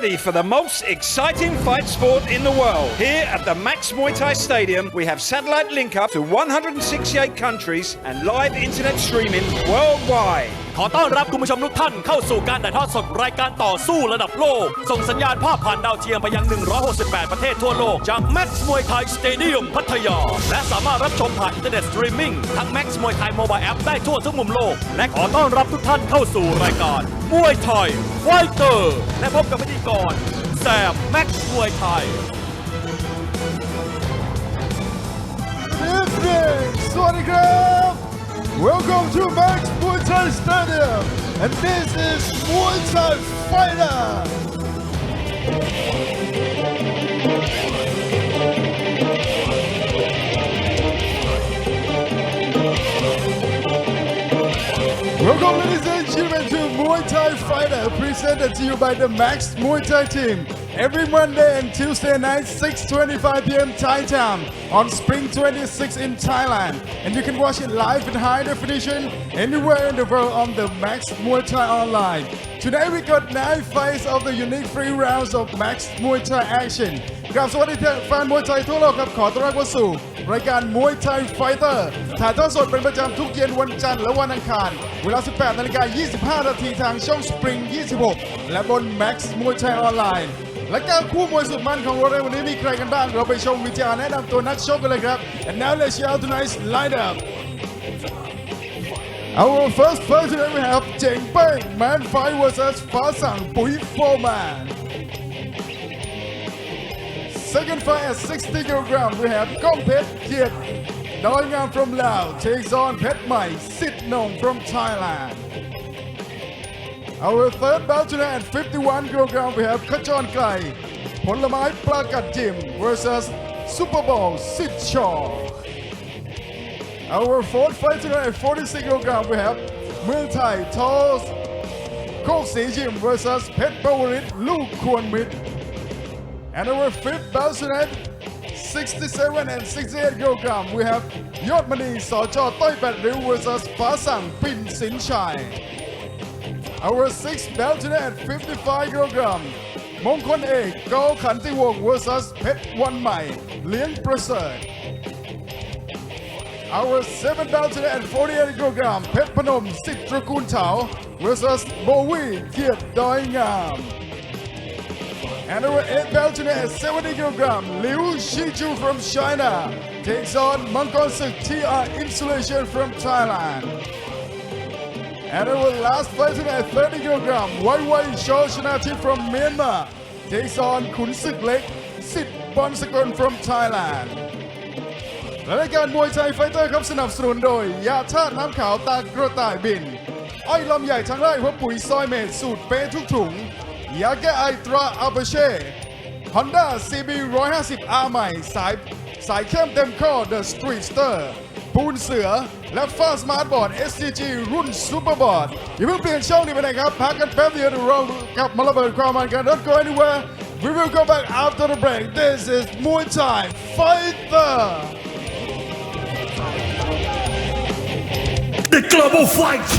ready for the most exciting fight sport in the world. Here at the Max Muay Thai Stadium, we have satellite link up to 168 countries and live internet streaming worldwide. ขอต้อนรับคุณผู้ชมทุกท่านเข้าสู่การถ่ายทอดสดรายการต่อสู้ระดับโลกส่งสัญญาณภาพผ่านดาวเทียมไปยัง168ประเทศทั่วโลกจาก Max Muay Thai Stadium พัทยาและสามารถรับชมผ่านอินเทอร์เน็ตสตรีมมิ่งทั้ง Max Muay Thai Mobile App ได้ทั่วทุกมุมโลกและขอต้อนรับทุกท่านเข้าสู่รายการมวยไทยไฟเตอร์และพบกับพิธีกรแซม Max Muay Thaiสวัสดีครับ Welcome to Max Muay Thai Stadium and this is Muay Thai Fighter. Welcome ladies and gentlemen to Muay Thai Fighter presented to you by the Max Muay Thai team. Every Monday and Tuesday night, 6:25 p.m. Thai time on Spring 26 in Thailand. And you can watch it live in high definition anywhere in the world on the Max Muay Thai online. Today we got 9 fights of the unique 3 rounds of Max Muay Thai action. กราบสวัสดีแฟนมวยไทยทั่วโลกครับขอต้อนรับเข้าสู่รายการมวยไทยไฟเตอร์ถ่ายทอดสดเป็นประจำทุกเย็นวันจันทร์และวันอังคารเวลา 18:25 นาทีทางช่อง Spring 26 และบน Max Muay Thai ออนไลน์และการคู่มวยสุดมันของเราในวันนี้มีใครกันบ้างเราไปชมวิจารณ์แนะนำตัวนักชกกันเลยครับ and now let's check out tonight's lineup our first fight today we have เจ๋งเป้ง Man Fight vs ฟ้าสั่งปุ๋ยโฟร์แมน second fight at 60 kg we have ก้องเพชรเกียรติดอยงาม from Laos takes on เพชรใหม่สิทธิ์นง from Thailand Our third bout tonight at 51 kg we have ขจรไกลผลไม้ปลากจิม versus Super Bowl สิทธิ์ชอ Our fourth fight tonight at 46 kg we have เมืองไทยทอสโคกศรียิม versus เพชรปวริศลูกควรมิตร And our fifth bout tonight 67 and 68 kg we have ยอดมณี ส.จ.ต versus ฟ้าสั่งปิ่นสินชัยOur sixth belt tonight at 55 kg มงคลเอกกขันติวงศ์ vs เพชรวันใหม่เลี้ยงประเสริฐ Our seventh belt tonight at 48 kg เพชรพนมสิทธิ์ตระกูลเถา vs โบวีเกียรติดอยงาม And our eighth belt tonight at 70 kg หลิวชิจู from China takes on มังกรศึก TR Insulation from Thailand And our last fight tonight, 30 kg, ไวไว ช.ชนาธ from Myanmar takes on ขุนศึกเล็กสิทธิ์บอลสกล from Thailand และรายการมวยไทยไฟเตอร์ครับสนับสนุนโดยยาธาตุน้ำขาวตากระต่ายบินอ้อยลำใหญ่ทั้งไร่หัวปุ๋ยซอยเมดสูตรเป๊ะทุกถุงยาแก้ไอตราอาเบเช่ Honda CB 150 R ใหม่สายเข้มเต็มข้อ The Streetsterปูนเสือและฟ้าสมาร์ทบอร์ด SCG รุ่นซูเปอร์บอร์ดอย่าเพิ่งเปลี่ยนช่องนี้ไปไหนครับพักกันแป๊บเดียวเดี๋ยวเรากลับมาระเบิดความมันกัน Don't go anywhere we will go back after the break this is Muay Thai Fighter The Global Fight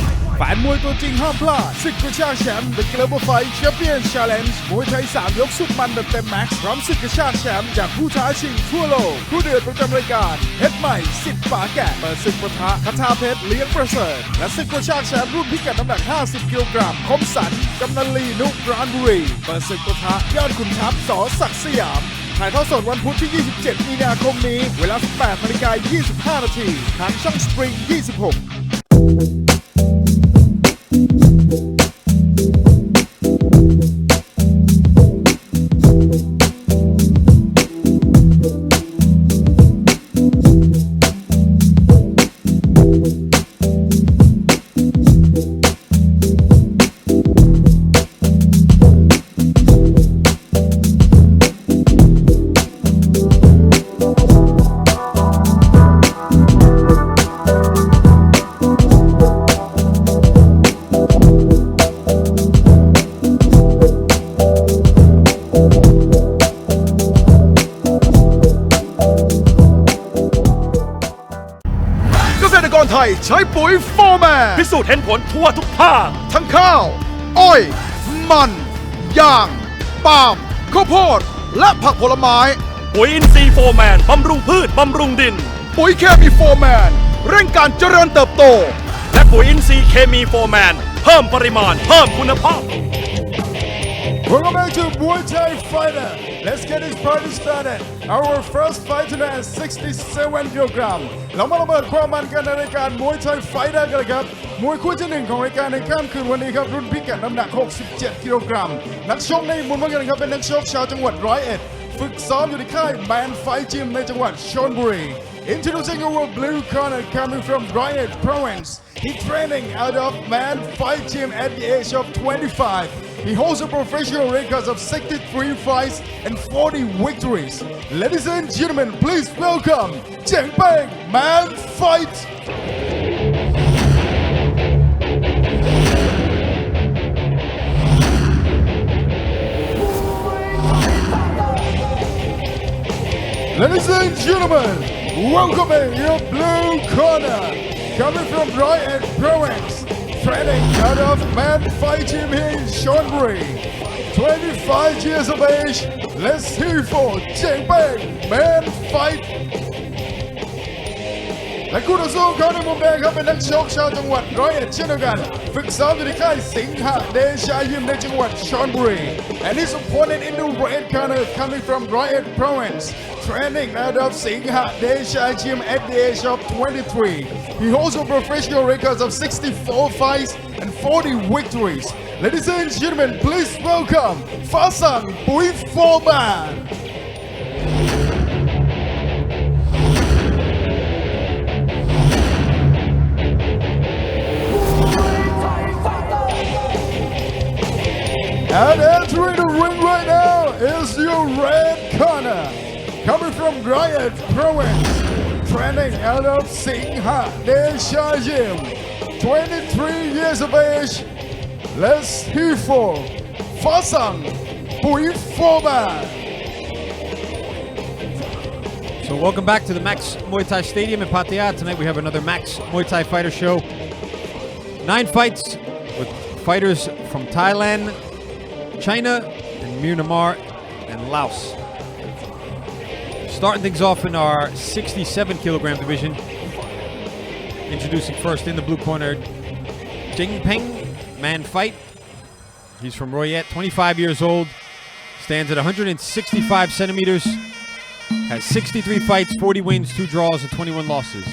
แฟนมวยตัวจริงห้ามพลาดศึกกระชากแชมป์ The Global Fight Champion Challenge มวยไทย3ยกสุดมันแบบเต็มแม็กซ์พร้อมศึกกระชากแชมป์จากผู้ท้าชิงทั่วโลกผู้เดือดประจำรายการเพชรใหม่สิทธิ์ฝาแกะเปิดศึกปะทะคทาเพชรเลี้ยงประเสริฐและศึกกระชากแชมป์รุ่นพิกัดน้ำหนัก50 กิโลกรัมคมสันกำนันลีนุกราญบุรีเปิดศึกปะทะยอดขุนทัพส.ศักดิ์สยามถ่ายทอดสดวันพุธที่ 27 มีนาคมนี้เวลา 18:25 นาทีทางช่อง Spring 26ไทยใช้ปุ๋ยโฟร์แมนพิสูจน์เห็นผลทั่วทุกภาคทั้งข้าวอ้อยมันยาง ปาล์มข้าวโพดและผักผลไม้ปุ๋ยอินทรีย์โฟร์แมนบำรุงพืชบำรุงดินปุ๋ยเคมีโฟร์แมนเร่งการเจริญเติบโตและปุ๋ยอินทรีย์เคมีโฟร์แมนเพิ่มปริมาณเพิ่มคุณภาพ Welcome back to Muay Thai Fighter. Let's get this party started. Our first fight tonight is 67 kilograms. เรามาระเบิดความมันกันในรายการ Muay Thai Fighter กันเลยครับมวยคู่ที่หนึ่งของรายการในค่ำคืนวันนี้ครับรุ่นพิกัดน้ำหนัก 67 กิโลกรัมนักชกในมุมน้ำเงินครับเป็นนักชกชาวจังหวัด101ฝึกซ้อมอยู่ในค่ายแมนไฟจิมในจังหวัดชลบุรี Introducing our blue corner coming from Riot Province. He training out of Man Fight Gym at the age of 25. He holds a professional record of 63 fights and 40 victories. Ladies and gentlemen, please welcome Cheng Peng Man Fight. Ladies and gentlemen, welcoming your blue corner, coming from Riot Province, training out of Man Fight Gym here in Chonburi. 25 years of age, let's hear for Cheng Peng Man Fight. และคู่ต่อสู้เขาในมุมแดงครับเป็นนักชกชาวจังหวัด101เช่นเดียวกันฝึกซ้อมอยู่ในค่ายสิงหเดชายิมในจังหวัดชลบุรี and his opponent in the red corner coming from Riot Province training out of Singha Desha Gym at the age of 23 he holds a professional record of 64 fights and 40 victories ladies and gentlemen please welcome Fasang Pui Foreman And entering the ring right now is your red corner. Coming from Riot Province, training out of Singha Desha Gym. 23 years of age. Let's hear for Fasang Pui Foreman. So welcome back to the Max Muay Thai Stadium in Pattaya. Tonight we have another Max Muay Thai Fighter show. 9 fights with fighters from Thailand, China, and Myanmar, and Laos. Starting things off in our 67 kilogram division. Introducing first in the blue corner, Cheng Peng Man Fight. He's from Royet, 25 years old, stands at 165 centimeters, has 63 fights, 40 wins, 2 draws, and 21 losses.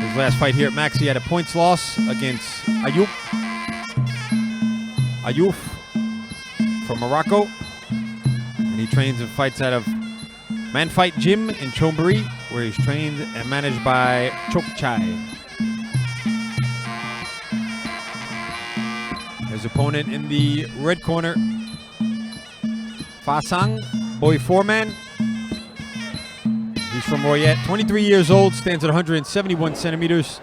His last fight here at Max, he had a points loss against Ayouf from Morocco, and he trains and fights out of Man Fight Gym in Chonburi, where he's trained and managed by Chokchai. His opponent in the red corner, Fasang Boy Foreman. He's from Royet, 23 years old, stands at 171 centimeters.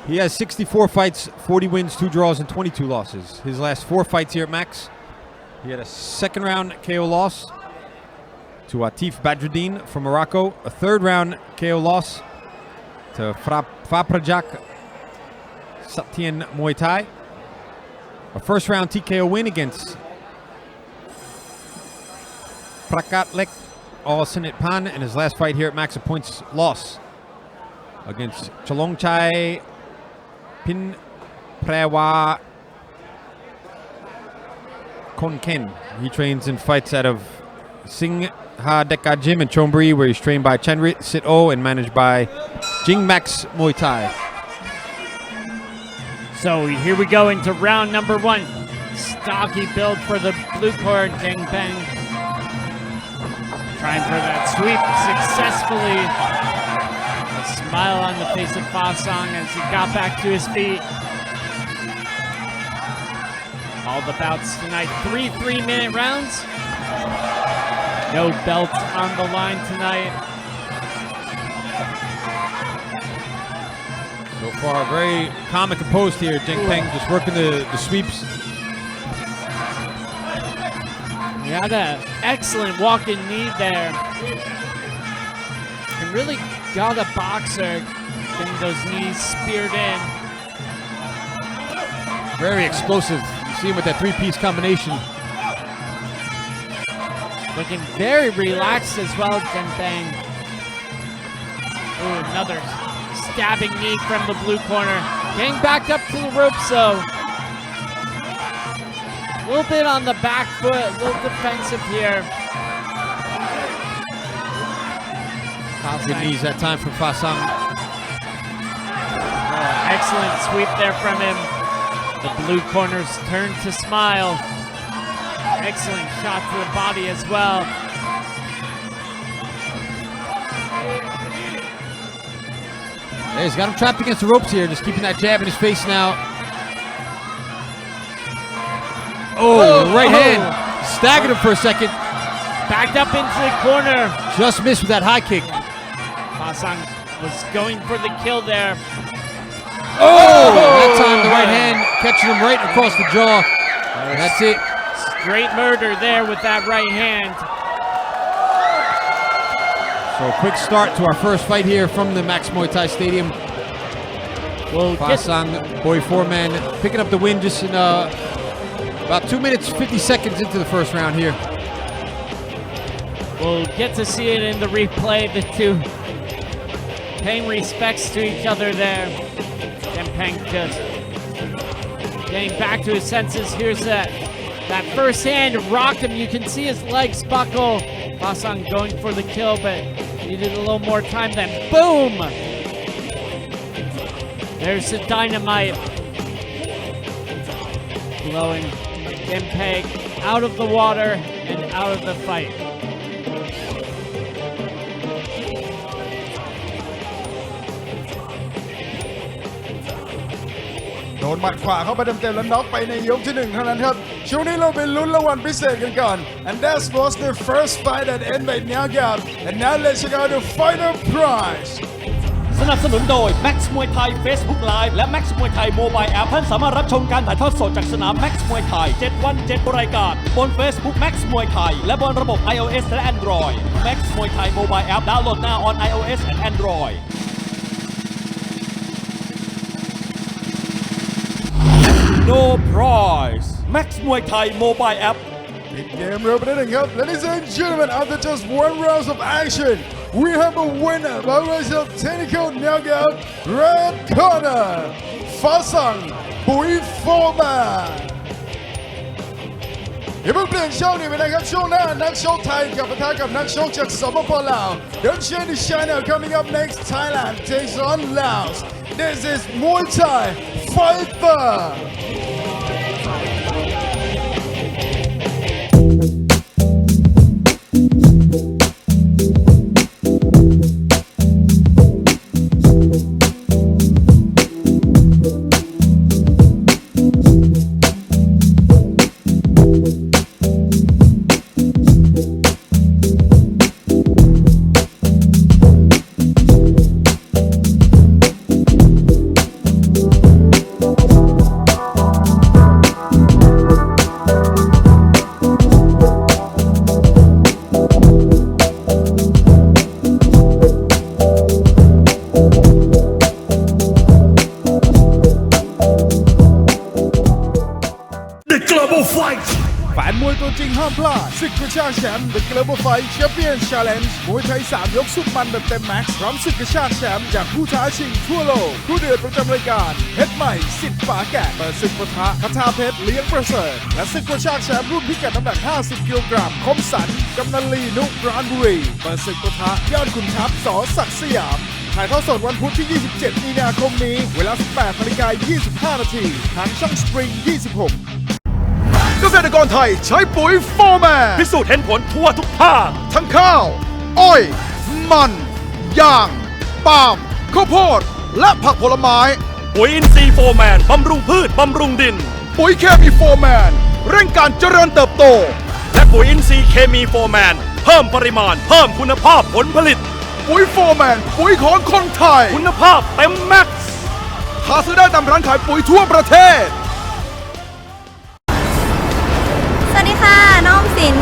He has 64 fights, 40 wins, 2 draws, and 22 losses. His last 4 fights here at Max, he had a second round KO loss to Atif Badruddin from Morocco, a third round KO loss to Faprajak Satien Muay Thai, a first round TKO win against Prakatlek All-Sinit Pan, and his last fight here at Max, a points loss against Chalongchai Pin Prewa Konken. He trains and fights out of Singha Deka Gym in Chonburi, where he's trained by Chenrit Sit-O and managed by Jing Max Muay Thai. So here we go into round number 1. Stocky build for the blue corner, Cheng Peng. Trying for that sweep successfully. A smile on the face of Fasang as he got back to his feet. All the bouts tonight, 3 3-minute rounds. No belt on the line tonight. So far, very calm and composed here. Cheng Peng just working the sweeps. He had an excellent walking knee there. And really got a boxer getting those knees speared in. Very explosive. You see him with that 3-piece combination. looking very relaxed as well, Jinpeng. Ooh, another stabbing knee from the blue corner. Getting back up to the ropes though. A little bit on the back foot, a little defensive here. Good knees that time from Fasang. Excellent sweep there from him. The blue corners turn to smile. Excellent shot to the body as well. He's got him trapped against the ropes here, just keeping that jab in his face now. Oh, right hand. Staggered him for a second. Backed up into the corner. Just missed with that high kick. Fasang was going for the kill there. Oh! That time the right hand catching him right across the jaw. And that's it. Straight murder there with that right hand. So a quick start to our first fight here from the Max Muay Thai Stadium. Fasang, Boy Foreman, picking up the win just in about 2 minutes, 50 seconds into the first round here. We'll get to see it in the replay, the two paying respects to each other there. Jinpeng just getting back to his senses. Here's that first hand rocked him. You can see his legs buckle. Fasang going for the kill, but needed a little more time. Then boom! There's the dynamite. Blowing Jinpeng out of the water and out of the fight. โดนหมัดขวาเข้าไปเต็มๆแล้วน็อกไปในยกที่1เท่านั้นครับช่วงนี้เราไปลุ้นรางวัลพิเศษกันก่อน and that was the first fight that ended by knockout and now let's check out the final prize สนับสนุนโดย Max Muay Thai Facebook Live และ Max Muay Thai Mobile App ท่านสามารถรับชมการถ่ายทอดสดจากสนาม Max Muay Thai 7 วัน 7 รายการบน Facebook Max Muay Thai และบนระบบ iOS และ Android Max Muay Thai Mobile App ดาวน์โหลด now on iOS and Android No prize Max Muay Thai Mobile App ปิดเกมเร็วไปได้หนึ่งครับ Ladies and gentlemen after just one round of action we have a winner by way of technical knockout red corner Fasang ปุ๋ยโฟร์แมนอย่าเพิ่งเปลี่ยนช่องนี้ไปนะครับช่วงหน้านักชกไทยกับปะทะกับนักชกจากสปปลาว Don't change the channel coming up next Thailand takes on Laos This is Muay Thai Fighterแฟนมวยตัวจริงห้ามพลาดศึกกระชากแชมป์ The Global Fight Champion Challenge มวยไทย3ยกสุดมันแบบเต็มแม็กซ์พร้อมศึกกระชากแชมป์จากผู้ท้าชิงทั่วโลกผู้เดือดประจำรายการเพชรใหม่สิทธิ์ฝาแกะเปิดศึกปะทะคทาเพชรเลี้ยงประเสริฐและศึกกระชากแชมป์รุ่นพิกัดน้ำหนัก50 กิโลกรัมคมสันกำนันลีนุปราณบุรีเปิดศึกปะทะยอดขุนทัพส.ศักดิ์สยามถ่ายทอดสดวันพุธที่ 27 มีนาคมนี้เวลา 18:25 นาทีทางช่อง Spring 26เกษตรกรไทยใช้ปุ๋ยโฟร์แมนพิสูจน์เห็นผลทั่วทุกภาคทั้งข้าวอ้อยมันยางปาล์มข้าวโพดและผักผลไม้ปุ๋ยอินทรีย์โฟร์แมนบำรุงพืชบำรุงดินปุ๋ยเคมีโฟร์แมนเร่งการเจริญเติบโตและปุ๋ยอินทรีย์เคมีโฟร์แมนเพิ่มปริมาณเพิ่มคุณภาพผลผลิตปุ๋ยโฟร์แมนปุ๋ยของคนไทยคุณภาพเต็มแม็กซ์หาซื้อได้ตามร้านขายปุ๋ยทั่วประเทศสวัสดีค่ะน้องสิน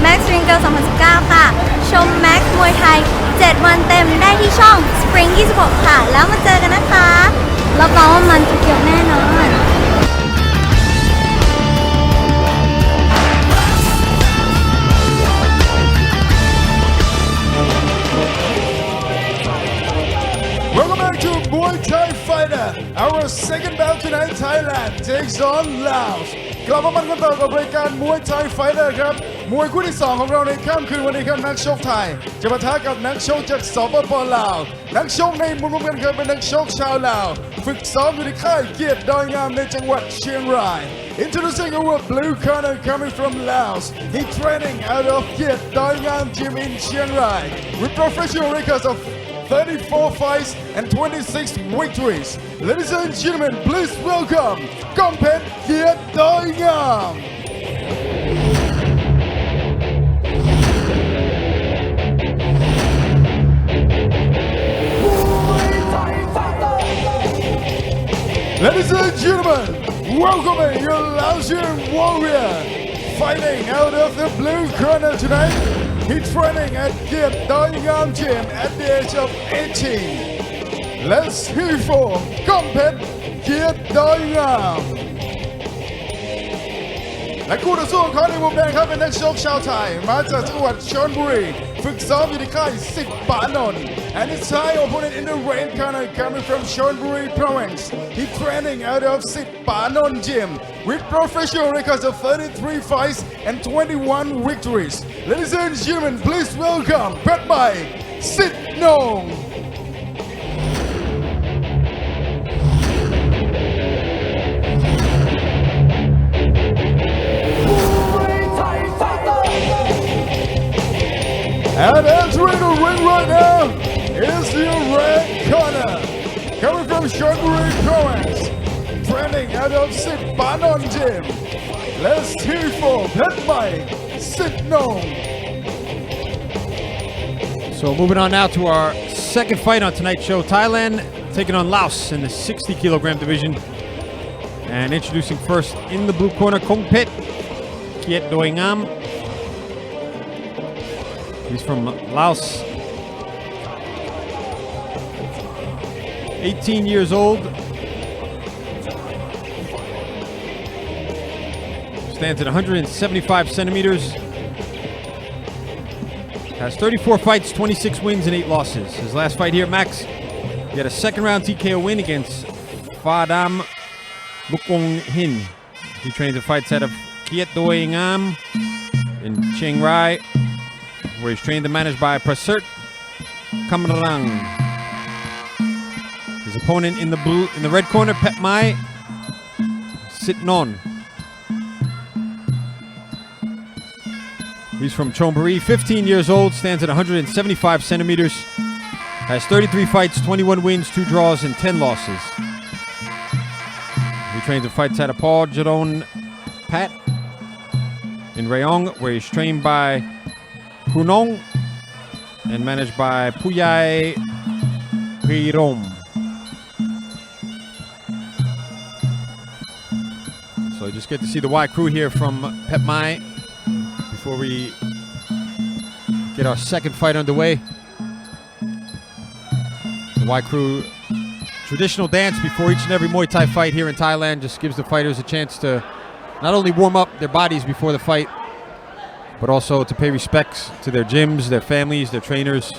Max Ring Girl 2019 ค่ะชม Max มวยไทย 7 วันเต็มได้ที่ช่อง Spring 26 ค่ะแล้วมาเจอกันนะคะรับรองว่ามันจุกเกี่ยวแน่นอน Muay Thai fighter. Our second bout tonight, Thailand takes on Laos. กลับมามันกันต่อกับรายการ Muay Thai Fighter ครับมวยคู่ที่2ของเราในค่ำคืนวันนี้ครับนักชกไทยจะปะทะกับนักชกจากสปป.ลาวนักชกในมุมน้ำเงินครับเป็นนักชกชาวลาวฝึกซ้อมอยู่ที่ค่ายเกียรติดอยงามในจังหวัดเชียงราย Introducing our blue corner coming from Laos. He training out of Kiet Doi Ngam Gym in Chiang Rai with professional records of 34 fights and 26 victories. Ladies and gentlemen, please welcome Kompet Kiet Doi Ngam. Ladies and gentlemen, welcoming your Laotian warrior, fighting out of the blue corner tonight. He's training at Kiet Doi Ngam Gym at the age of 18. Let's hear for Kompet Kiet Doi Ngam. และคู่ต่อสู้ของเขาในมุมแดงครับเป็นนักชกชาวไทยมาจากจังหวัดชลบุรีฝึกซ้อมอยู่ที่ค่ายสิทธิ์ปานนท์ and his Thai opponent in the red corner coming from Chonburi province. He training out of Sit Panon Gym with professional records of 33 fights and 21 victories. Ladies and gentlemen, please welcome Pet Mai Sit Nong. And entering the ring right now is the red corner, coming from Chonburi province, training out of Sit Panon Gym. Let's hear for Pet Mai Sit Nong. So moving on now to our second fight on tonight's show. Thailand taking on Laos in the 60 kilogram division. And introducing first in the blue corner, Kompet Kiet Doi Ngam. He's from Laos. 18 years old. Stands at 175 centimeters. Has 34 fights, 26 wins, and 8 losses. His last fight here at Max, he had a second round TKO win against Phadam Mukong Hin. He trains and fights out of Kiet Doi Ngam in Chiang Rai, where he's trained and managed by Prasert Kamarang. His opponent in the red corner, Pet Mai Sitnon. He's from Chonburi, 15 years old, stands at 175 centimeters, has 33 fights, 21 wins, 2 draws, and 10 losses. He trains and fights out of Paul Jadon Pat in Rayong, where he's trained by Kunong and managed by Puyai Pirom. So you just get to see the Y crew here from Pet Mai before we get our second fight underway. The Y crew traditional dance before each and every Muay Thai fight here in Thailand just gives the fighters a chance to not only warm up their bodies before the fight, but also to pay respects to their gyms, their families, their trainers,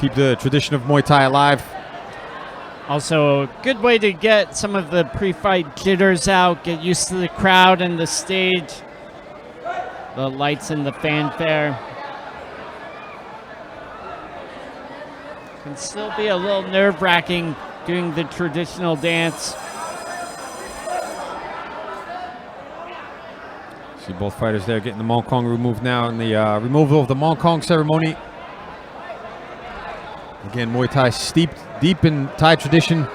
keep the tradition of Muay Thai alive. Also, a good way to get some of the pre-fight jitters out, get used to the crowd and the stage, the lights and the fanfare. Can still be a little nerve-wracking doing the traditional dance. See both fighters there getting the Mongkong removed now in the removal of the Mongkong ceremony. Again, Muay Thai steeped deep in Thai tradition.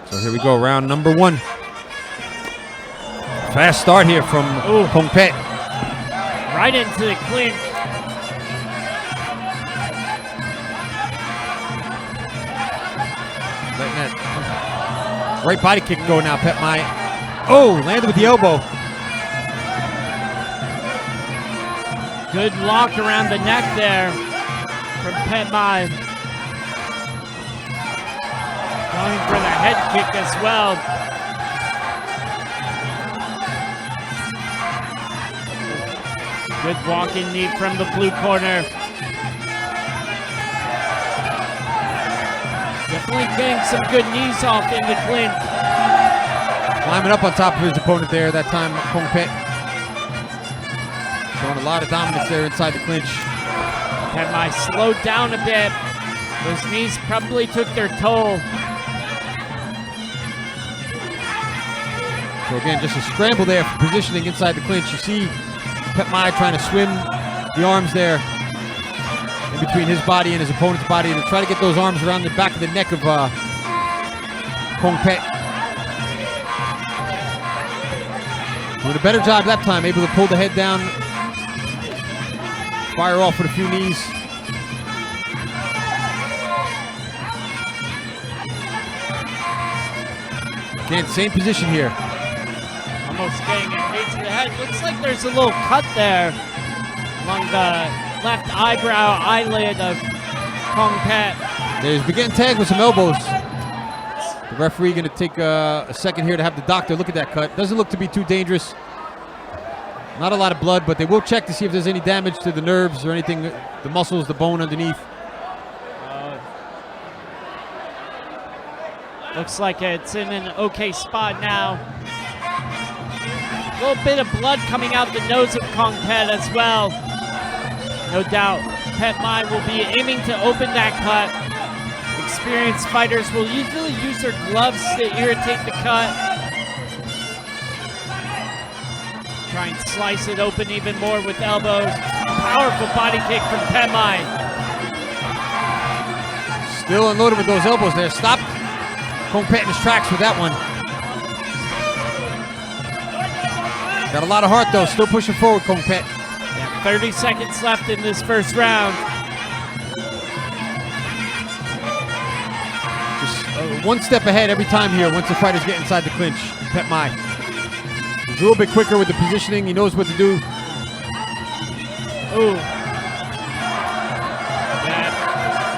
So here we go, round number 1. Fast start here from Kompet. Right into the clinch. Letting that right body kick go now, Pet Mai. Oh, landed with the elbow. Good lock around the neck there from Pet Mai. Going for the head kick as well. Good walking knee from the blue corner. Definitely getting some good knees off in the clinch. Climbing up on top of his opponent there that time, Kong Pet. Showing a lot of dominance there inside the clinch. Pet Mai slowed down a bit. Those knees probably took their toll. So again, just a scramble there for positioning inside the clinch. You see Pet Mai trying to swim the arms there in between his body and his opponent's body to try to get those arms around the back of the neck of Kong Pet. Doing a better job that time, able to pull the head down, fire off with a few knees. Again, same position here. Almost getting a knee to the head. Looks like there's a little cut there along the left eyebrow eyelid of Kong Pet. He's beginning tagged with some elbows. The referee going to take a second here to have the doctor look at that cut. Doesn't look to be too dangerous. Not a lot of blood, but they will check to see if there's any damage to the nerves or anything, the muscles, the bone underneath. Looks like it's in an okay spot now. A little bit of blood coming out the nose of Kong Pet as well. No doubt, Pet Mai will be aiming to open that cut. Experienced fighters will usually use their gloves to irritate the cut. Try and slice it open even more with elbows. Powerful body kick from Pet Mai. Still unloaded with those elbows there. Stopped Kong Pet in his tracks with that one. Got a lot of heart though, still pushing forward Kong Pet. Yeah, 30 seconds left in this first round. Just one step ahead every time here once the fighters get inside the clinch. Pet Mai. He's a little bit quicker with the positioning. He knows what to do. Ooh.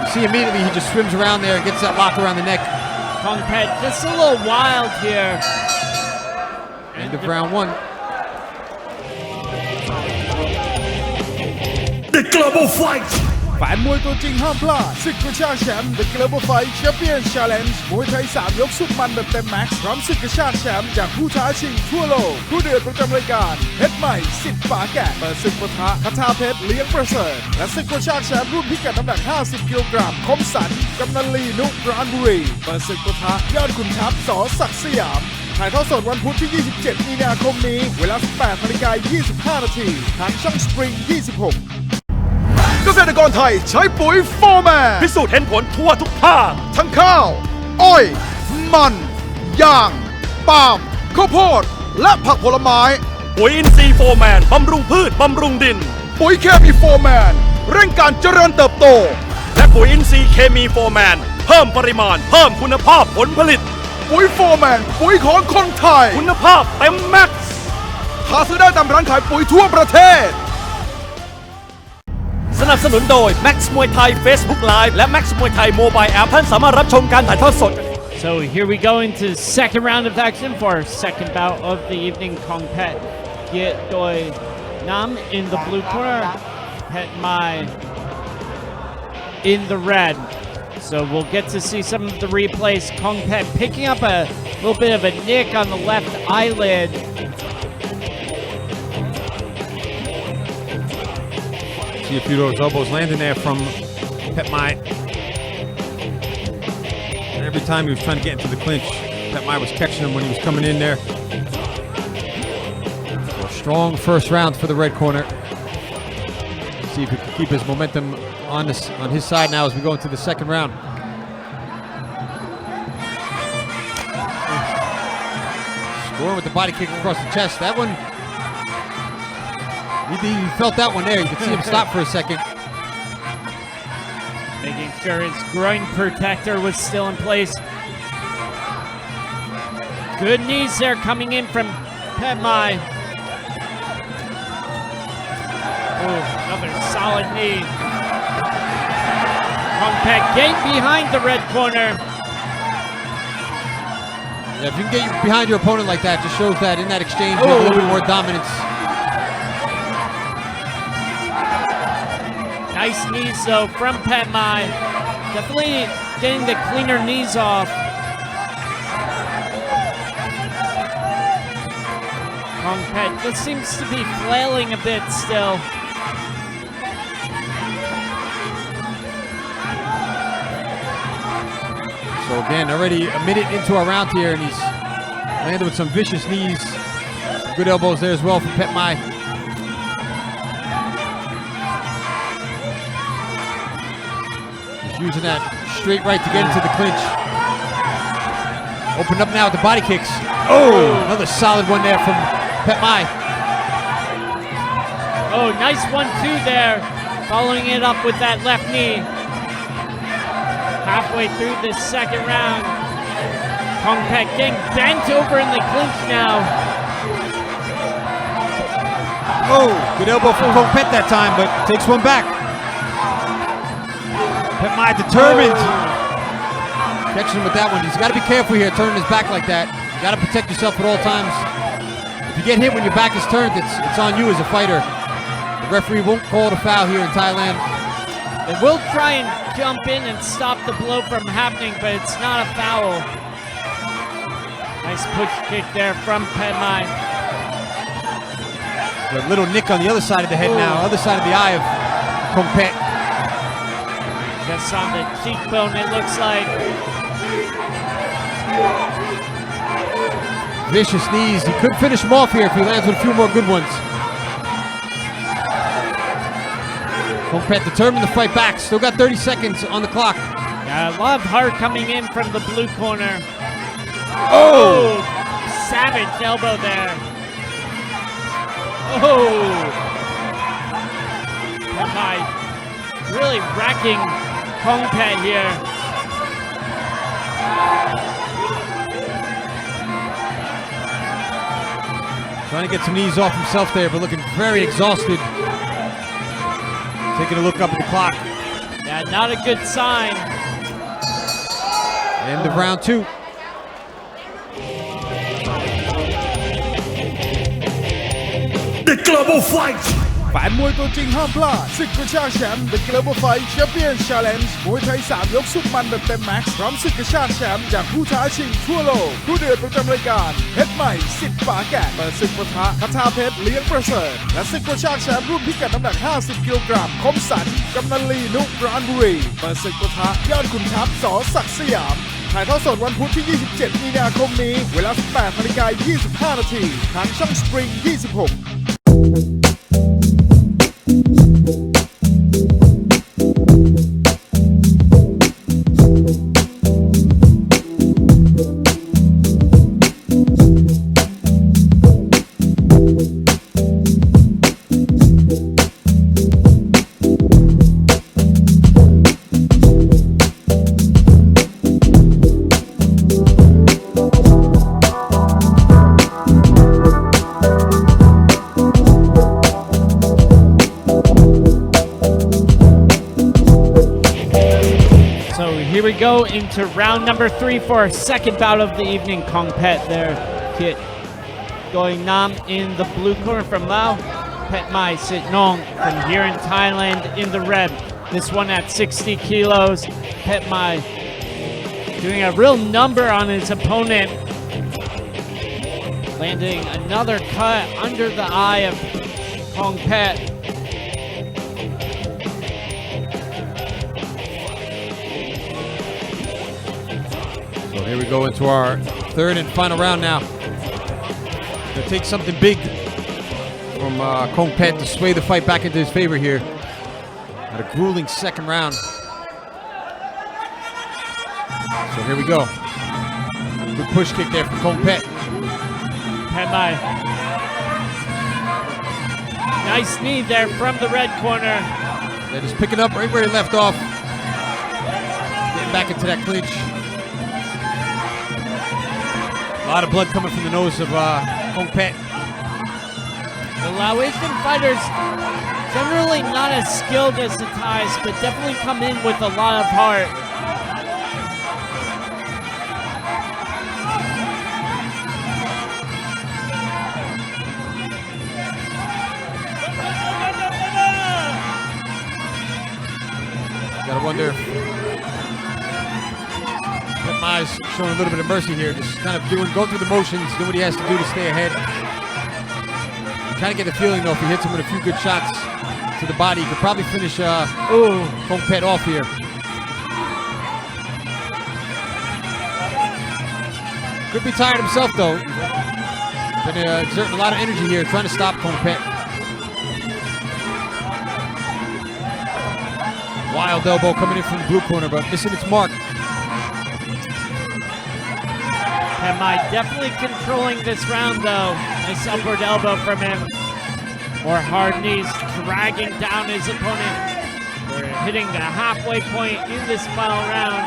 You see immediately he just swims around there and gets that lock around the neck. Kong Pet just a little wild here. End of round one. The Global Fight แฟนมวยตัวจริงห้ามพลาดศึกกระชากแชมป์ The Global Fight Champion Challenge มวยไทย3ยกสุดมันแบบเต็มแม็กซ์พร้อมศึกกระชากแชมป์จากผู้ท้าชิงทั่วโลกผู้เดือดประจำรายการเพชรใหม่สิทธิ์ฝาแกะเปิดศึกปะทะคทาเพชรเลี้ยงประเสริฐและศึกกระชากแชมป์รุ่นพิกัดน้ำหนัก50 กิโลกรัมคมสันกำนันลีนุปราณบุรีเปิดศึกปะทะยอดขุนทัพส.ศักดิ์สยามถ่ายทอดสดวันพุธที่ 27 มีนาคมนี้เวลา 18:25 นาทีทางช่อง Spring 26เกษตรกรไทยใช้ปุ๋ยโฟร์แมน พิสูจน์เห็นผลทั่วทุกภาค ทั้งข้าว อ้อย มันยางปาล์มข้าวโพดและผักผลไม้ ปุ๋ยอินทรีย์โฟร์แมนบำรุงพืชบำรุงดิน ปุ๋ยเคมีโฟร์แมนเร่งการเจริญเติบโต และปุ๋ยอินทรีย์เคมีโฟร์แมนเพิ่มปริมาณเพิ่มคุณภาพผลผลิต ปุ๋ยโฟร์แมนปุ๋ยของคนไทย คุณภาพเต็มแม็กซ์ หาซื้อได้ตามร้านขายปุ๋ยทั่วประเทศ สนับสนุนโดย Max Muay Thai Facebook Live และ Max Muay Thai Mobile App ท่านสามารถรับชมการถ่ายทอดสด So here we go into second round of action for our second bout of the evening. Kong Pet get Doi Nam in the blue corner, Pet Mai in the red. So we'll get to see some of the replays. Kong Pet picking up a little bit of a nick on the left eyelid. See a few of those elbows landing there from Pet Mai. And every time he was trying to get into the clinch, Pet Mai was catching him when he was coming in there. So a strong first round for the red corner. See if he can keep his momentum on his side now as we go into the second round. Scoring with the body kick across the chest. That one, he felt that one there. You could see him stop for a second. Making sure his groin protector was still in place. Good knees there coming in from Pet Mai. Oh, another solid knee. Kong Pet getting behind the red corner. Yeah, if you can get behind your opponent like that, just shows that in that exchange you have a little bit more dominance. Nice knees though from Pet Mai. Definitely getting the cleaner knees off. Kong Pet just seems to be flailing a bit still. So again, already a minute into our round here, and he's landed with some vicious knees. Good elbows there as well from Pet Mai. He's using that straight right to get into the clinch. Opened up now with the body kicks. Oh, another solid one there from Pet Mai. Oh, nice 1-2 there. Following it up with that left knee. Halfway through this second round. Kong Pet getting bent over in the clinch now. Oh, good elbow from Kong Pet that time, but takes one back. Pet Mai determined. Catching him with that one. He's got to be careful here, turning his back like that. You got to protect yourself at all times. If you get hit when your back is turned, it's on you as a fighter. The referee won't call it a foul here in Thailand. They will try and jump in and stop the blow from happening, but it's not a foul. Nice push kick there from Pet Mai. A little nick on the other side of the head now, other side of the eye of Kong Pet. Just on the cheekbone, it looks like. Vicious knees. He could finish him off here if he lands with a few more good ones. Kong Pet determined to fight back. Still got 30 seconds on the clock. Yeah, a lot of heart coming in from the blue corner. Oh! Savage elbow there. Oh! Pet Mai really racking Kong Pet here. Trying to get some knees off himself there, but looking very exhausted. Taking a look up at the clock. Yeah, not a good sign. End of round 2. The Global Fight แฟนมวยตัวจริงห้ามพลาดศึกกระชากแชมป์ The Global Fight Champion Challenge มวยไทย3ยกสุดมันแบบเต็มแม็กซ์พร้อมศึกกระชากแชมป์จากผู้ท้าชิงทั่วโลกผู้เดือดประจำรายการเพชรใหม่สิทธิ์ฝาแกะเปิดศึกปะทะคทาเพชรเลี้ยงประเสริฐและศึกกระชากแชมป์รุ่นพิกัดน้ำหนัก50กิโลกรัมคมสันกำนันลีนุกราญบุรีเปิดศึกปะทะยอดขุนทัพส.ศักดิ์สยามถ่ายทอดสดวันพุธที่ 27 มีนาคมนี้เวลา 18:25 น.ทางช่อง Spring 26Here we go into round number 3 for our second bout of the evening. Kong Pet there, Kit Doi Nam in the blue corner from Laos. Pet Mai Sit Nong from here in Thailand in the red. This one at 60 kilos. Pet Mai doing a real number on his opponent. Landing another cut under the eye of Kong Pet. So here we go into our third and final round now. Gonna take something big from Kong Pet to sway the fight back into his favor here. At a grueling second round. So here we go. Good push kick there from Kong Pet. Pet Mai. Nice knee there from the red corner. They're just picking up right where he left off. Getting back into that clinch. A lot of blood coming from the nose of Kong Pet. The Laotian fighters generally not as skilled as the Thais, but definitely come in with a lot of heart. Gotta wonder if Pet Mai's showing a little bit of mercy here, just kind of go through the motions, do what he has to do to stay ahead. Kind of get the feeling though, if he hits him with a few good shots to the body, he could probably finish Kong Pet off here. Could be tired himself though. Been exerting a lot of energy here, trying to stop Kong Pet. Wild elbow coming in from the blue corner, but missing its mark. Pet Mai definitely controlling this round though. Nice upward elbow from him. More hard knees dragging down his opponent. We're hitting the halfway point in this final round.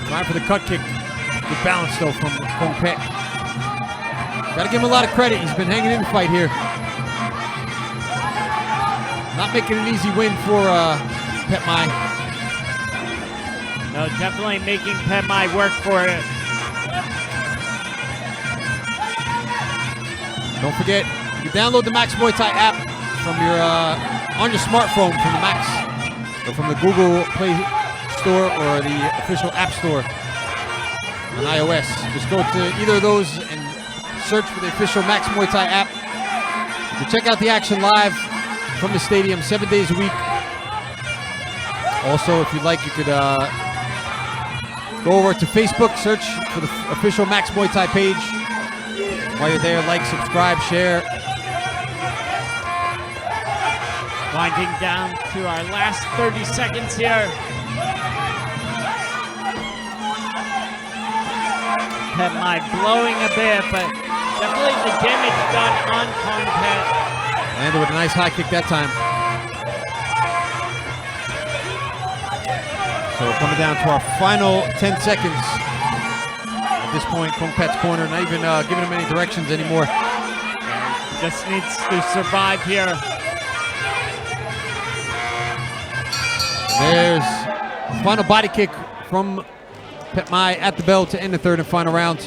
Trying for the cut kick. Good balance though from Kong Pet. Gotta give him a lot of credit. He's been hanging in the fight here. Not making an easy win for Pet Mai. No, definitely making Pet Mai work for it. Don't forget, you can download the Max Muay Thai app from your on your smartphone from the Max, or from the Google Play Store or the official App Store on iOS. Just go to either of those and search for the official Max Muay Thai app. You can check out the action live from the stadium 7 days a week. Also, if you'd like, you could go over to Facebook, search for the official Max Muay Thai page. While you're there, like, subscribe, share. Winding down to our last 30 seconds here. Pet Mai blowing a bit, but definitely the damage done on Kong Pet. Landed with a nice high kick that time. So coming down to our final 10 seconds. At this point, Kong Pet's corner, not even giving him any directions anymore. Just needs to survive here. There's the final body kick from Pet Mai at the bell to end the third and final round.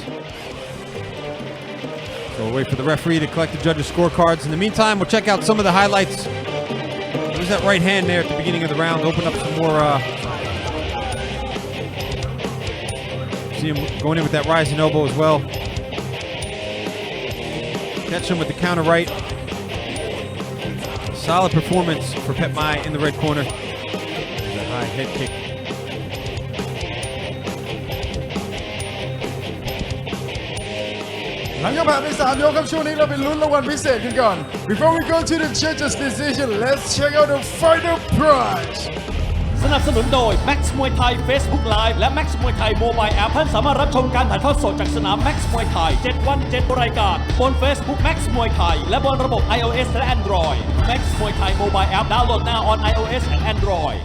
So we'll wait for the referee to collect the judges' scorecards. In the meantime, we'll check out some of the highlights. There's that right hand there at the beginning of the round. Open up some more. See him going in with that rising elbow as well. Catch him with the counter right. Solid performance for Pet Mai in the red corner. There's a high head kick. Before we go to the judges' decision, let's check out the final prize. สนับสนุนโดย Max Muay Thai Facebook Live และ Max Muay Thai Mobile App ท่านสามารถรับชมการถ่ายทอดสดจากสนาม Max Muay Thai 7 วัน7รายการบน Facebook Max Muay Thai และบนระบบ iOS และ Android Max Muay Thai Mobile App download now on iOS and Android.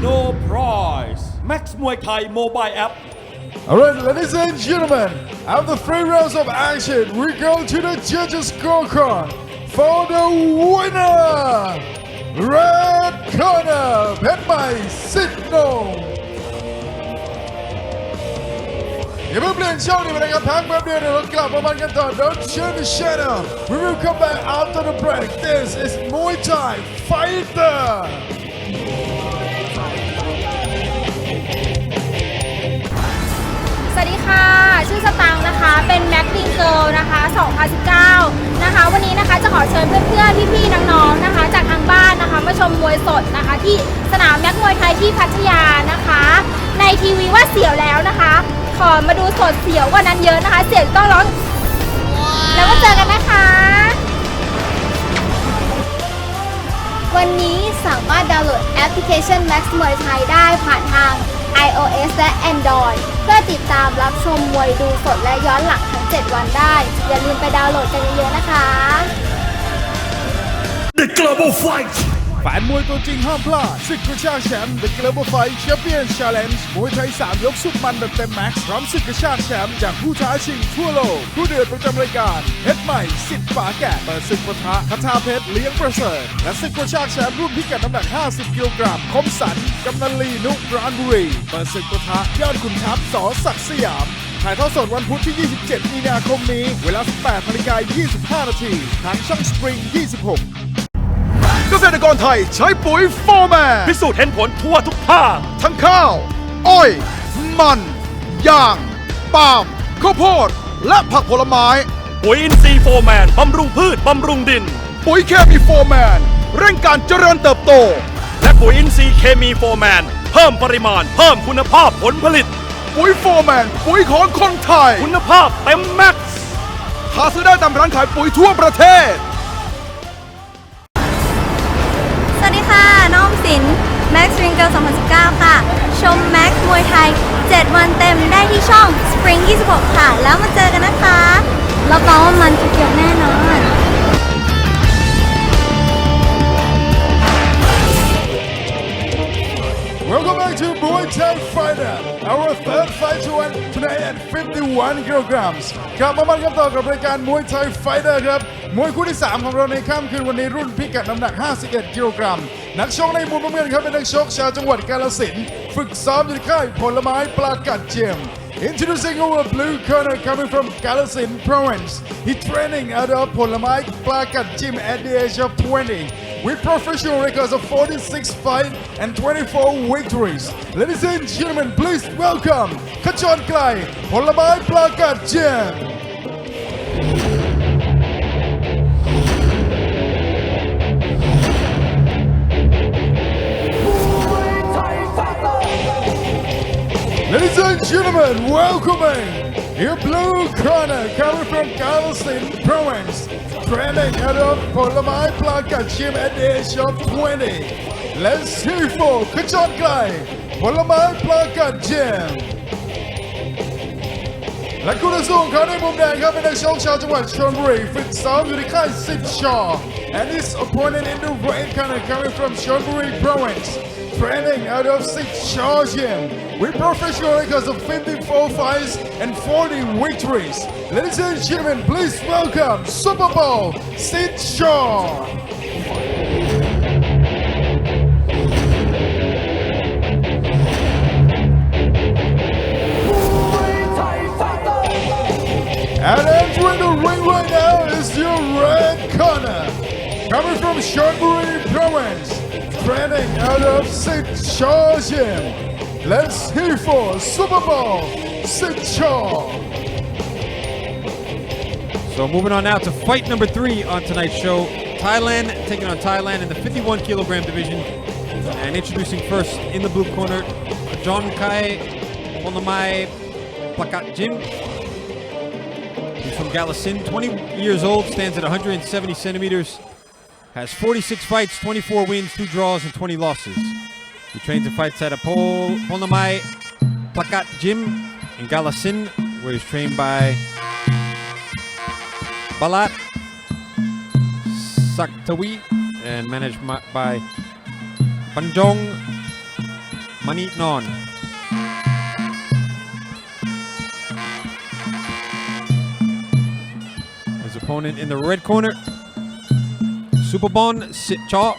No prize Max Muay Thai Mobile App. Alright, ladies and gentlemen, after 3 rounds of action, we go to the judges' scorecard. For the winner, red corner, Pet Mai Signal. อย่าเพิ่งเปลี่ยนช่องนี้ไปนะครับพักแป๊บเดียวเดี๋ยวเรากลับมามันกันต่อ Don't change the channel. We will come back after the break. This is Muay Thai Fighter. สวัสดีค่ะชื่อสตางค์นะคะเป็นแม็กซ์ลิงเกิลนะคะ2019นะคะวันนี้นะคะจะขอเชิญเพื่อนๆพี่ๆน้องๆนะคะจากทางบ้านนะคะมาชมมวยสดนะคะที่สนามแม็กซ์มวยไทยที่พัทยานะคะในทีวีว่าเสียวแล้วนะคะขอมาดูสดเสียวกว่านั้นเยอะนะคะเสียงต้องร้องแล้วก็เจอกันนะคะวันนี้สามารถดาวน์โหลดแอปพลิเคชัน Max มวยไทยได้ผ่านทาง iOS และ Android เพื่อติดตามรับชมมวยดูสดและย้อนหลังทั้ง 7 วันได้อย่าลืมไปดาวน์โหลดกันเยอะๆนะคะ The Global Fight แฟนมวยตัวจริงห้ามพลาดศึกกระชากแชมป์ The Global Fight Champion Challenge มวยไทย3ยกสุดมันแบบเต็มแม็กซ์พร้อมศึกกระชากแชมป์จากผู้ท้าชิงทั่วโลกผู้เดือดประจำรายการเพชรใหม่สิทธิ์ฝาแกะเปิดศึกปะทะคทาเพชรเลี้ยงประเสริฐและศึกกระชากแชมป์รุ่นพิกัดน้ำหนัก50กิโลกรัมคมสันกำนันลีนุปราณบุรีเปิดศึกปะทะยอดขุนทัพส.ศักดิ์สยาม ถ่ายทอดสดวันพุธที่ 27 มีนาคมนี้ เวลา 18:25 น.ทางช่อง Spring 26 เกษตรกรไทยใช้ปุ๋ยโฟร์แมน พิสูจน์เห็นผลทั่วทุกภาค ทั้งข้าว อ้อย มันยางปาล์มข้าวโพดและผักผลไม้ ปุ๋ยอินทรีย์โฟร์แมนบำรุงพืชบำรุงดิน ปุ๋ยเคมีโฟร์แมนเร่งการเจริญเติบโต และปุ๋ยอินทรีย์เคมีโฟร์แมนเพิ่มปริมาณเพิ่มคุณภาพผลผลิต ปุ๋ยโฟร์แมนปุ๋ยของคนไทย คุณภาพเต็มแม็กซ์ หาซื้อได้ตามร้านขายปุ๋ยทั่วประเทศ สวัสดีค่ะ น้องสิน Max Ringle 2019 ค่ะ ชม Max มวยไทย 7 วันเต็มได้ที่ช่อง Spring 26 ค่ะ แล้วมาเจอกันนะคะรับรองว่ามันจะเกี่ยวแน่นอน Welcome back to Muay Thai Fighter. Our third fight to end tonight at 51 kilograms. กลับมามันกันต่อกับรายการ Muay Thai Fighter ครับมวยคู่ที่ 3 ของเราในค่ำคืนวันนี้รุ่นพิกัดน้ำหนัก 51 กิโลกรัมนักชกในมุมน้ำเงินครับเป็นนักชกชาวจังหวัดกาฬสินธุ์ฝึกซ้อมอยู่ที่ค่ายผลไม้ปลากัดเจียม Introducing our blue corner coming from Kalasin province. He training at a Polamai Plakat gym at the age of 20 with professional records of 46 fights and 24 victories. Ladies and gentlemen, please welcome ขจรไกลผลไม้ปลากัดเจียมLadies and gentlemen, welcoming your blue corner coming from Kalasin province, training out of Polamai Plakat gym at the age of 20. Let's hear for ขจรไกลผลไม้ปลากัดเจียมและคู่ต่อสู้ของเขาในมุมแดงครับเป็นนักชกชาวจังหวัดชลบุรีฝึกซ้อมอยู่ที่ค่ายสิทธิ์ชอ and his opponent in the red corner coming from Chonburi province, training out of Sith Shaw Gym with professional records of 54 fights and 40 victories. Ladies and gentlemen, please welcome Super Bowl Sith Shaw. And entering the ring right now is your red corner, coming from Chonburi province, training out of Sith Shaw Gym. Let's hear for Super Bowl Sith Shaw. So moving on now to fight number 3 on tonight's show. Thailand taking on Thailand in the 51 kilogram division. And introducing first in the blue corner, John Kai Ponamai Plakat Jim. He's from Galasin, 20 years old, stands at 170 centimeters, has 46 fights, 24 wins, 2 draws, and 20 losses. He trains and fights at a Ponamai Plakat Gym in Galasin, where he's trained by Balat Saktawi and managed by Panjong Manit Non. His opponent in the red corner, Superbon Sitcha.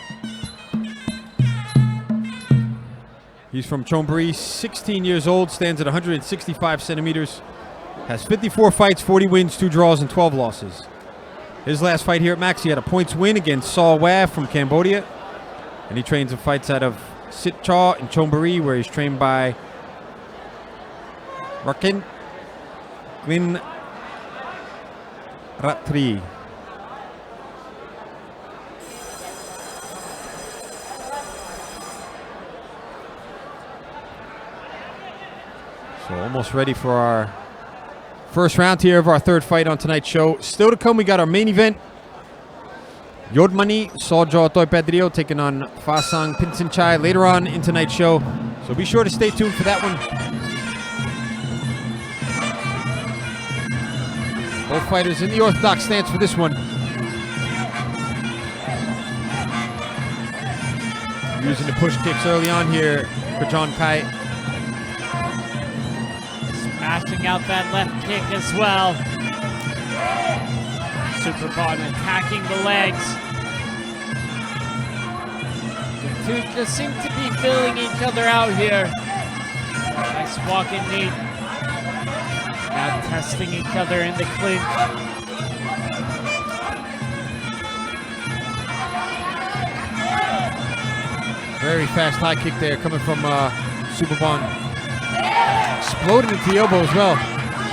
He's from Chonburi, 16 years old, stands at 165 centimeters, has 54 fights, 40 wins, 2 draws, and 12 losses. His last fight here at Max, he had a points win against Saw Wah from Cambodia, and he trains and fights out of Sitcha in Chonburi, where he's trained by Rakin Glyn Ratri. So almost ready for our first round here of our third fight on tonight's show. Still to come, we got our main event. Yod Mani, Yoi taking on Fasang Pinsinchai later on in tonight's show. So be sure to stay tuned for that one. Both fighters in the orthodox stance for this one. Using the push kicks early on here for John Kai. Smashing out that left kick as well. Superbon attacking the legs. The two just seem to be filling each other out here. Nice walking knee. Now testing each other in the clinch. Very fast high kick there coming from Superbon. Exploding into the elbow as well.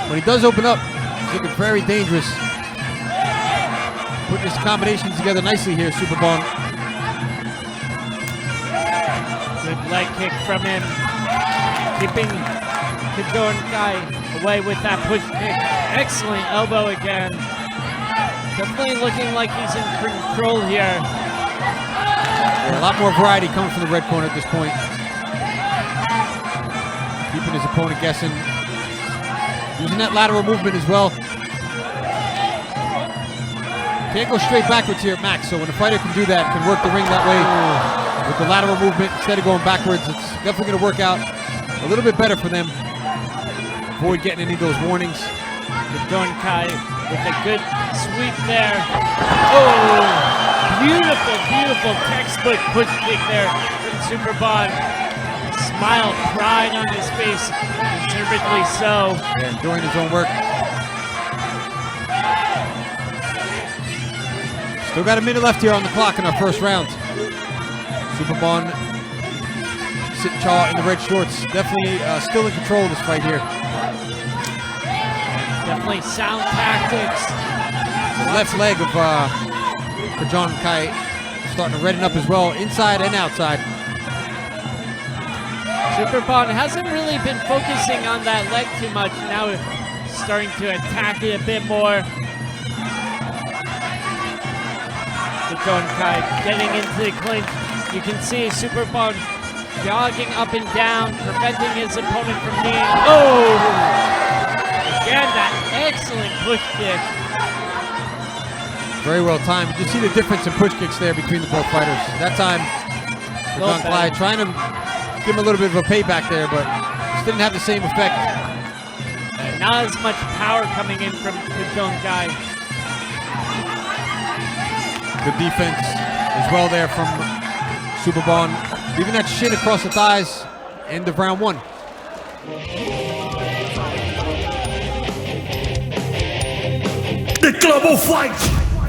When he does open up, he's looking very dangerous. Putting his combinations together nicely here, Superbon. Good leg kick from him. Keeping Kajorn Kai away with that push kick. Excellent elbow again. Definitely looking like he's in control here. Yeah, a lot more variety coming from the red corner at this point. Keeping his opponent guessing. Using that lateral movement as well. Can't go straight backwards here at Max, so when a fighter can do that, can work the ring that way with the lateral movement instead of going backwards, it's definitely going to work out a little bit better for them. Avoid getting any of those warnings. Kajorn Kai with a good sweep there. Oh, beautiful, beautiful textbook push kick there from Superbon. Smile, pride on his face, deservedly so. Yeah, enjoying his own work. Still got a minute left here on the clock in our first round. Superbon, Sitchaw in the red shorts, definitely still in control of this fight here. Definitely sound tactics. The left leg of Kajorn Kai starting to redden up as well, inside and outside. Superbon hasn't really been focusing on that leg too much. Now starting to attack it a bit more. Kajorn Kai getting into the clinch. You can see Superbon jogging up and down, preventing his opponent from kneeing. Oh! Again, that excellent push kick. Very well timed. You see the difference in push kicks there between the both fighters. That time, Kajorn Kai trying to give him a little bit of a payback there, but just didn't have the same effect. Not as much power coming in from Kajorn Kai. Good defense as well there from Superbon. Leaving that shin across the thighs. End of round one. The Global Fight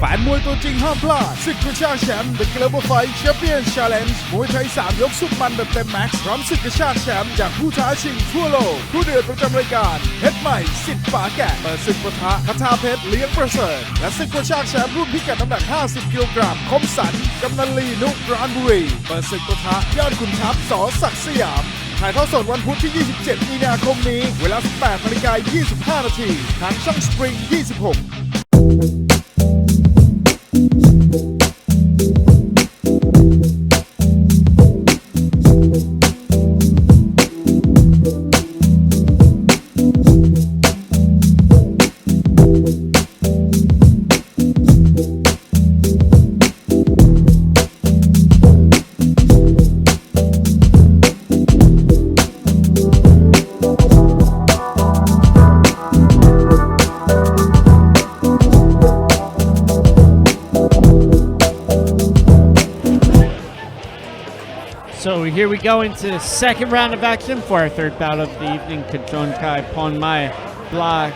แฟนมวยตัวจริงห้ามพลาดศึกกระชากแชมป์ The Global Fight Champion Challenge มวยไทย3ยกสุดมันแบบเต็มแม็กซ์พร้อมศึกกระชากแชมป์จากผู้ท้าชิงทั่วโลกผู้เดือดประจำรายการเพชรใหม่สิทธิ์ฝาแกะเปิดศึกปะทะคทาเพชรเลี้ยงประเสริฐและศึกกระชากแชมป์รุ่นพิกัดน้ำหนัก50 กิโลกรัมคมสันกำนันลีนุกราญบุรีเปิดศึกปะทะยอดขุนทัพส.ศักดิ์สยามถ่ายทอดสดวันพุธที่ 27 มีนาคมนี้เวลา 18:25 นาทีทางช่อง Spring 26So here we go into the second round of action for our third bout of the evening. Kajorn Kai, Muay, Plag,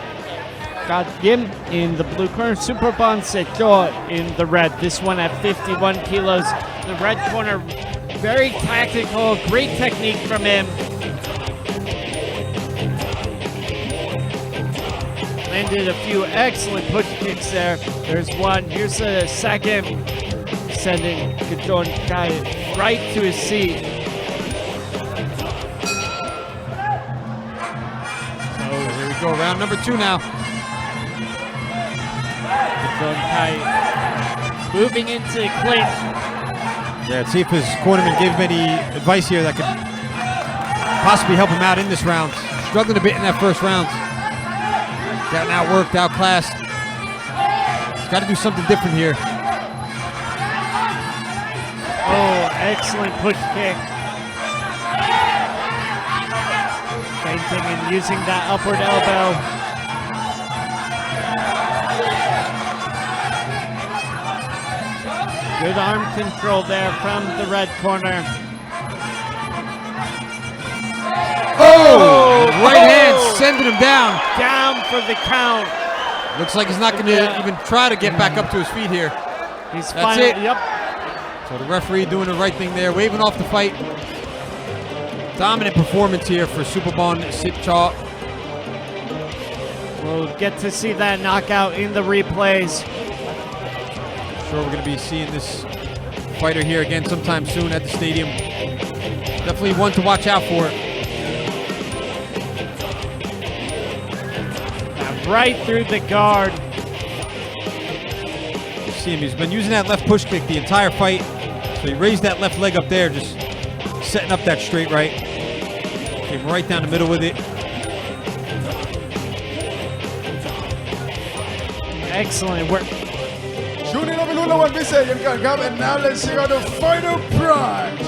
in the blue corner, Superbon Sitchaw in the red. This one at 51 kilos. The red corner, very tactical, great technique from him. Landed a few excellent push kicks there. There's one, here's the second. Sending Kajorn Kai right to his seat. So here we go, round number 2 now. Kajorn Kai moving into the clinch. Yeah, let's see if his cornerman gave him any advice here that could possibly help him out in this round. Struggling a bit in that first round. Gotten outworked, outclassed. He's got to do something different here. Oh, excellent push kick. Feinting and using that upward elbow. Good arm control there from the red corner. Oh! Right hand sending him down. Down for the count. Looks like he's not going to even try to get back up to his feet here. He's That's it. Yep. So the referee doing the right thing there, waving off the fight. Dominant performance here for Superbon Sitchaw. We'll get to see that knockout in the replays. Sure, we're going to be seeing this fighter here again sometime soon at the stadium. Definitely one to watch out for. Right through the guard. You see him, he's been using that left push kick the entire fight. So he raised that left leg up there, just setting up that straight right. Came right down the middle with it. Excellent work. ช่วงนี้เราไปลุ้นรางวัลพิเศษกันก่อนครับ and now let's check out the final prize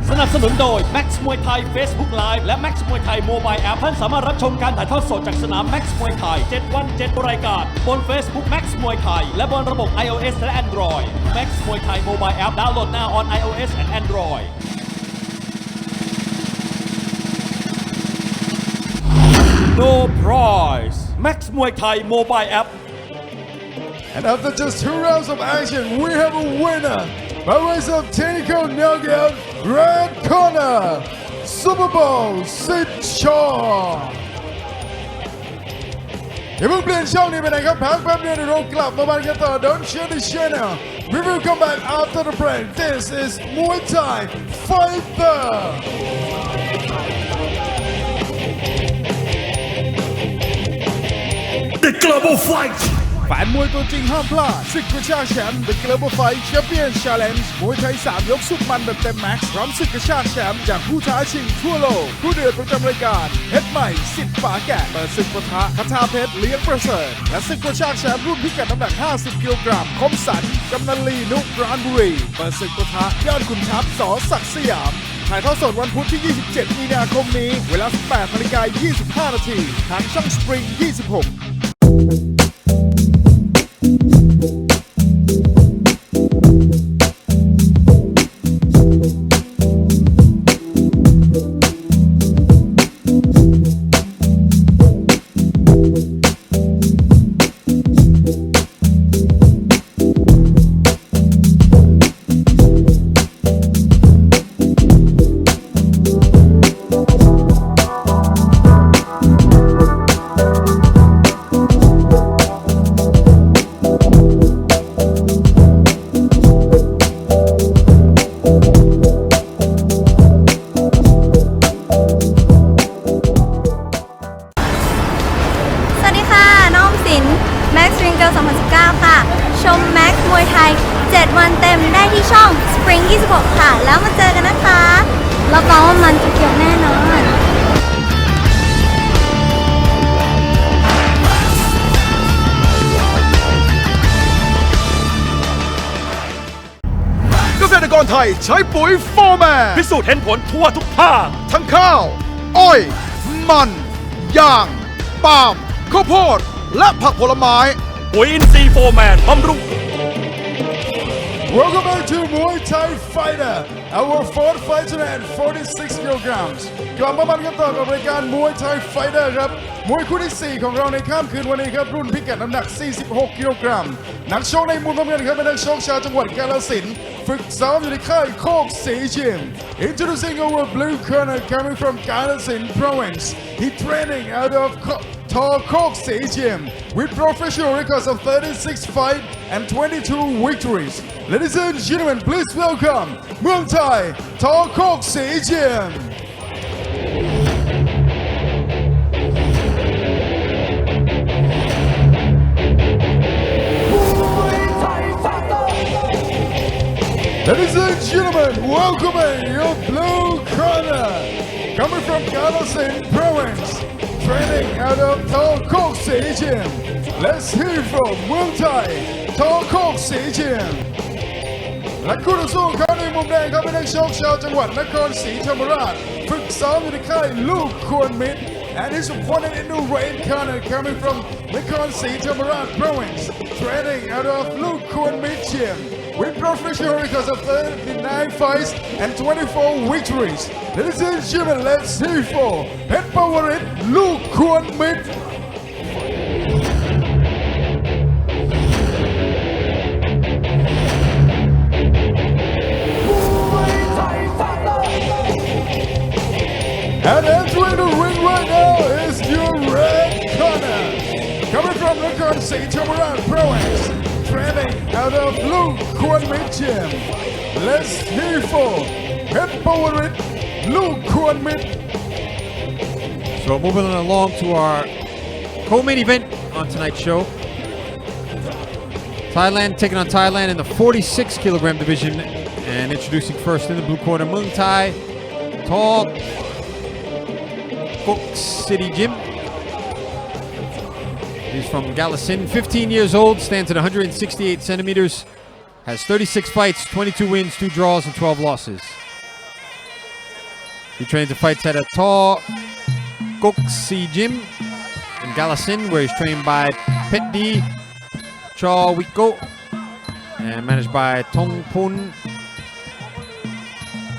สนับสนุนโดย Max มวยไทย Facebook Live และ Max มวยไทย Mobile App ท่านสามารถรับชมการถ่ายทอดสดจากสนาม Max มวยไทย 7 วัน 7 รายการบน Facebook Max มวยไทยและบนระบบ iOS และ Android Max มวยไทย Mobile App ดาวน์โหลด now on iOS and Android No prize Max มวยไทย Mobile App And after just 2 rounds of action, we have a winner by ways of technical knockout, red corner, Super Bowl Sitchaw. อย่าเพิ่งเปลี่ยนช่องนี้ไปไหนครับพักแป๊บเดียวเดี๋ยวเรากลับมาบันกันต่อ Don't share the channel. We will come back after the break. This is Muay Thai Fighter. The Global Fight แฟนมวยตัวจริงห้ามพลาดศึกกระชากแชมป์ The Global Fight Champion Challenge มวยไทย3ยกสุดมันแบบเต็มแม็กซ์พร้อมศึกกระชากแชมป์จากผู้ท้าชิงทั่วโลกผู้เดือดประจำรายการเพชรใหม่สิทธิ์ฝาแกะเปิดศึกปะทะคทาเพชรเลี้ยงประเสริฐและศึกกระชากแชมป์รุ่นพิกัดน้ำหนัก50กิโลกรัมคมสันกำนันลีนุกราชบุรีเปิดศึกปะทะยอดขุนทัพส.ศักดิ์สยามถ่ายทอดสดวันพุธที่ 27 มีนาคมนี้เวลา 18:25 น.ทางช่อง Spring 26ชม Max มวยไทย 7 วันเต็มได้ที่ช่อง Spring 26 ค่ะ แล้วมาเจอกันนะคะรับรองว่ามันจะเกี่ยวแน่นอน เกษตรกรไทยใช้ปุ๋ยโฟร์แมน พิสูจน์เห็นผลทั่วทุกภาค ทั้งข้าว อ้อย มันยางปาล์มข้าวโพดและผักผลไม้ปุ๋ยอินทรีย์โฟร์แมนบำรุง Welcome back to Muay Thai Fighter our fourth fight tonight at 46 kilograms กลับมาบันกันต่อกับรายการ Muay Thai Fighter ครับมวยคู่ที่ 4 ของเราในค่ำคืนวันนี้ครับรุ่นพิกัดน้ำหนัก 46 กิโลกรัมนักชกในมุมน้ำเงินครับเป็นนักชกชาวจังหวัดกาฬสินธุ์ฝึกซ้อมอยู่ในค่ายโคกศรียิม Introducing our blue corner coming from Kalasin province he training out of Chalk Stadium with professional records of 36 fights and 22 victories. Ladies and gentlemen, please welcome Muay Thai Chalk Stadium. Ladies and gentlemen, welcome your blue corner coming from Kalasin province.Training out of Chalk Stadium. Let's hear from Muay Thai Chalk Stadium. และคู่ต่อสู้เขาในมุมแดงเขาเป็นนักชกชาวจังหวัดนครศรีธรรมราชฝึกซ้อมอยู่ในค่ายลูกควรมิตร And his opponent in the red corner coming from Nakhon Tamarat province, training out of Luke Kwon Gym with professional records of 39 fights and 24 victories. Ladies and gentlemen, let's see for head favorite Luke Kwon Mit. And entering the ring right now is your red corner. Coming from Nakhon Tamarat province, training out of Luke Kwon Gym. Let's hear for head favorite Luke Kwon Mit. So moving along to our co-main event on tonight's show. Thailand taking on Thailand in the 46 kilogram division. And introducing first in the blue corner, Muay Thai, Tha City Gym. He's from Galasin, 15 years old, stands at 168 centimeters, has 36 fights, 22 wins, 2 draws, and 12 losses. He trains and fights at a Tha City Gym in Galasin, where he's trained by Petdi Chaw Wiko and managed by Tongpun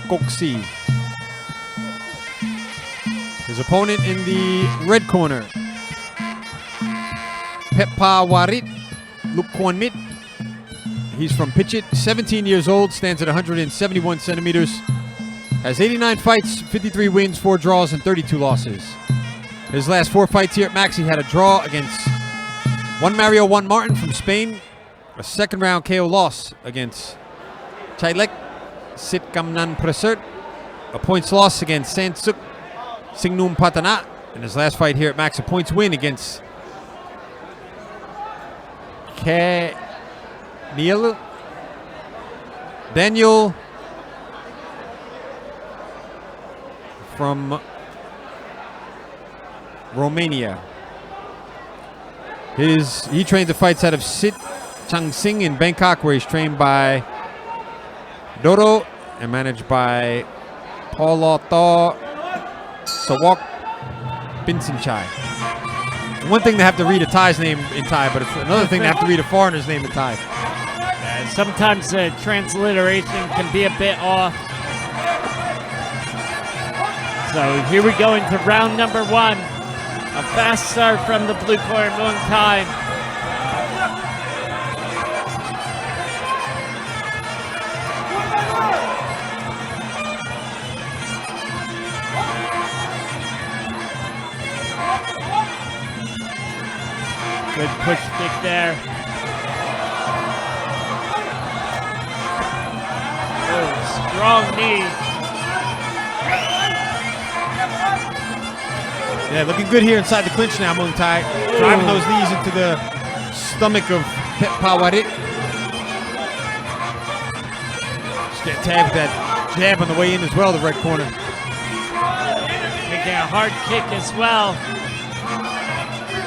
Koksi. His opponent in the red corner, Peppa Warit Luke Kwon Mit. He's from Pitchit, 17 years old, stands at 171 centimeters, has 89 fights, 53 wins, 4 draws, and 32 losses. His last 4 fights here at Max, he had a draw against Juan Mario Juan Martin from Spain, a second round KO loss against Chailek Sitkamnan Prasert, a points loss against Sansuk Singnum Patana, and his last fight here at Max, a points win against Daniel from Romania. He trains the fights out of Sit Chang Sing in Bangkok, where he's trained by Doro and managed by Paulo Tho Sawok Binsenchai. One thing to have to read a Thai's name in Thai, but it's another thing to have to read a foreigner's name in Thai. Sometimes the transliteration can be a bit off. So here we go into round number 1. A fast start from the blue corner, Muay Thai. Good push kick there. Oh, strong knee. Yeah, looking good here inside the clinch now, Muay Thai. Driving those knees into the stomach of Pet Pawarit. Just get tagged with that jab on the way in as well, the red corner. Taking a hard kick as well.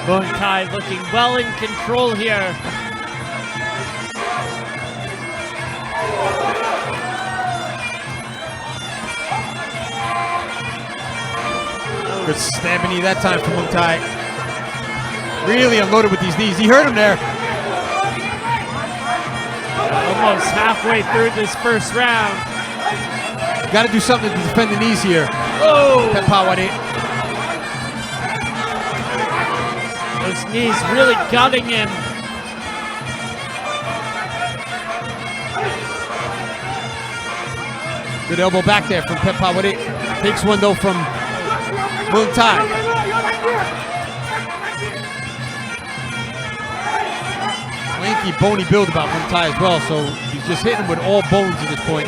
Muay Thai looking well in control here. Good stabbing knee that time from Muay Thai. Really unloaded with these knees. He hurt him there. Almost halfway through this first round. Got to do something to defend the knees here. Oh! Pet Pawarit. Those knees really gutting him. Good elbow back there from Pet Pawarit. Takes one though from Muay Thai. Lanky, bony build about Muay Thai as well, so he's just hitting him with all bones at this point.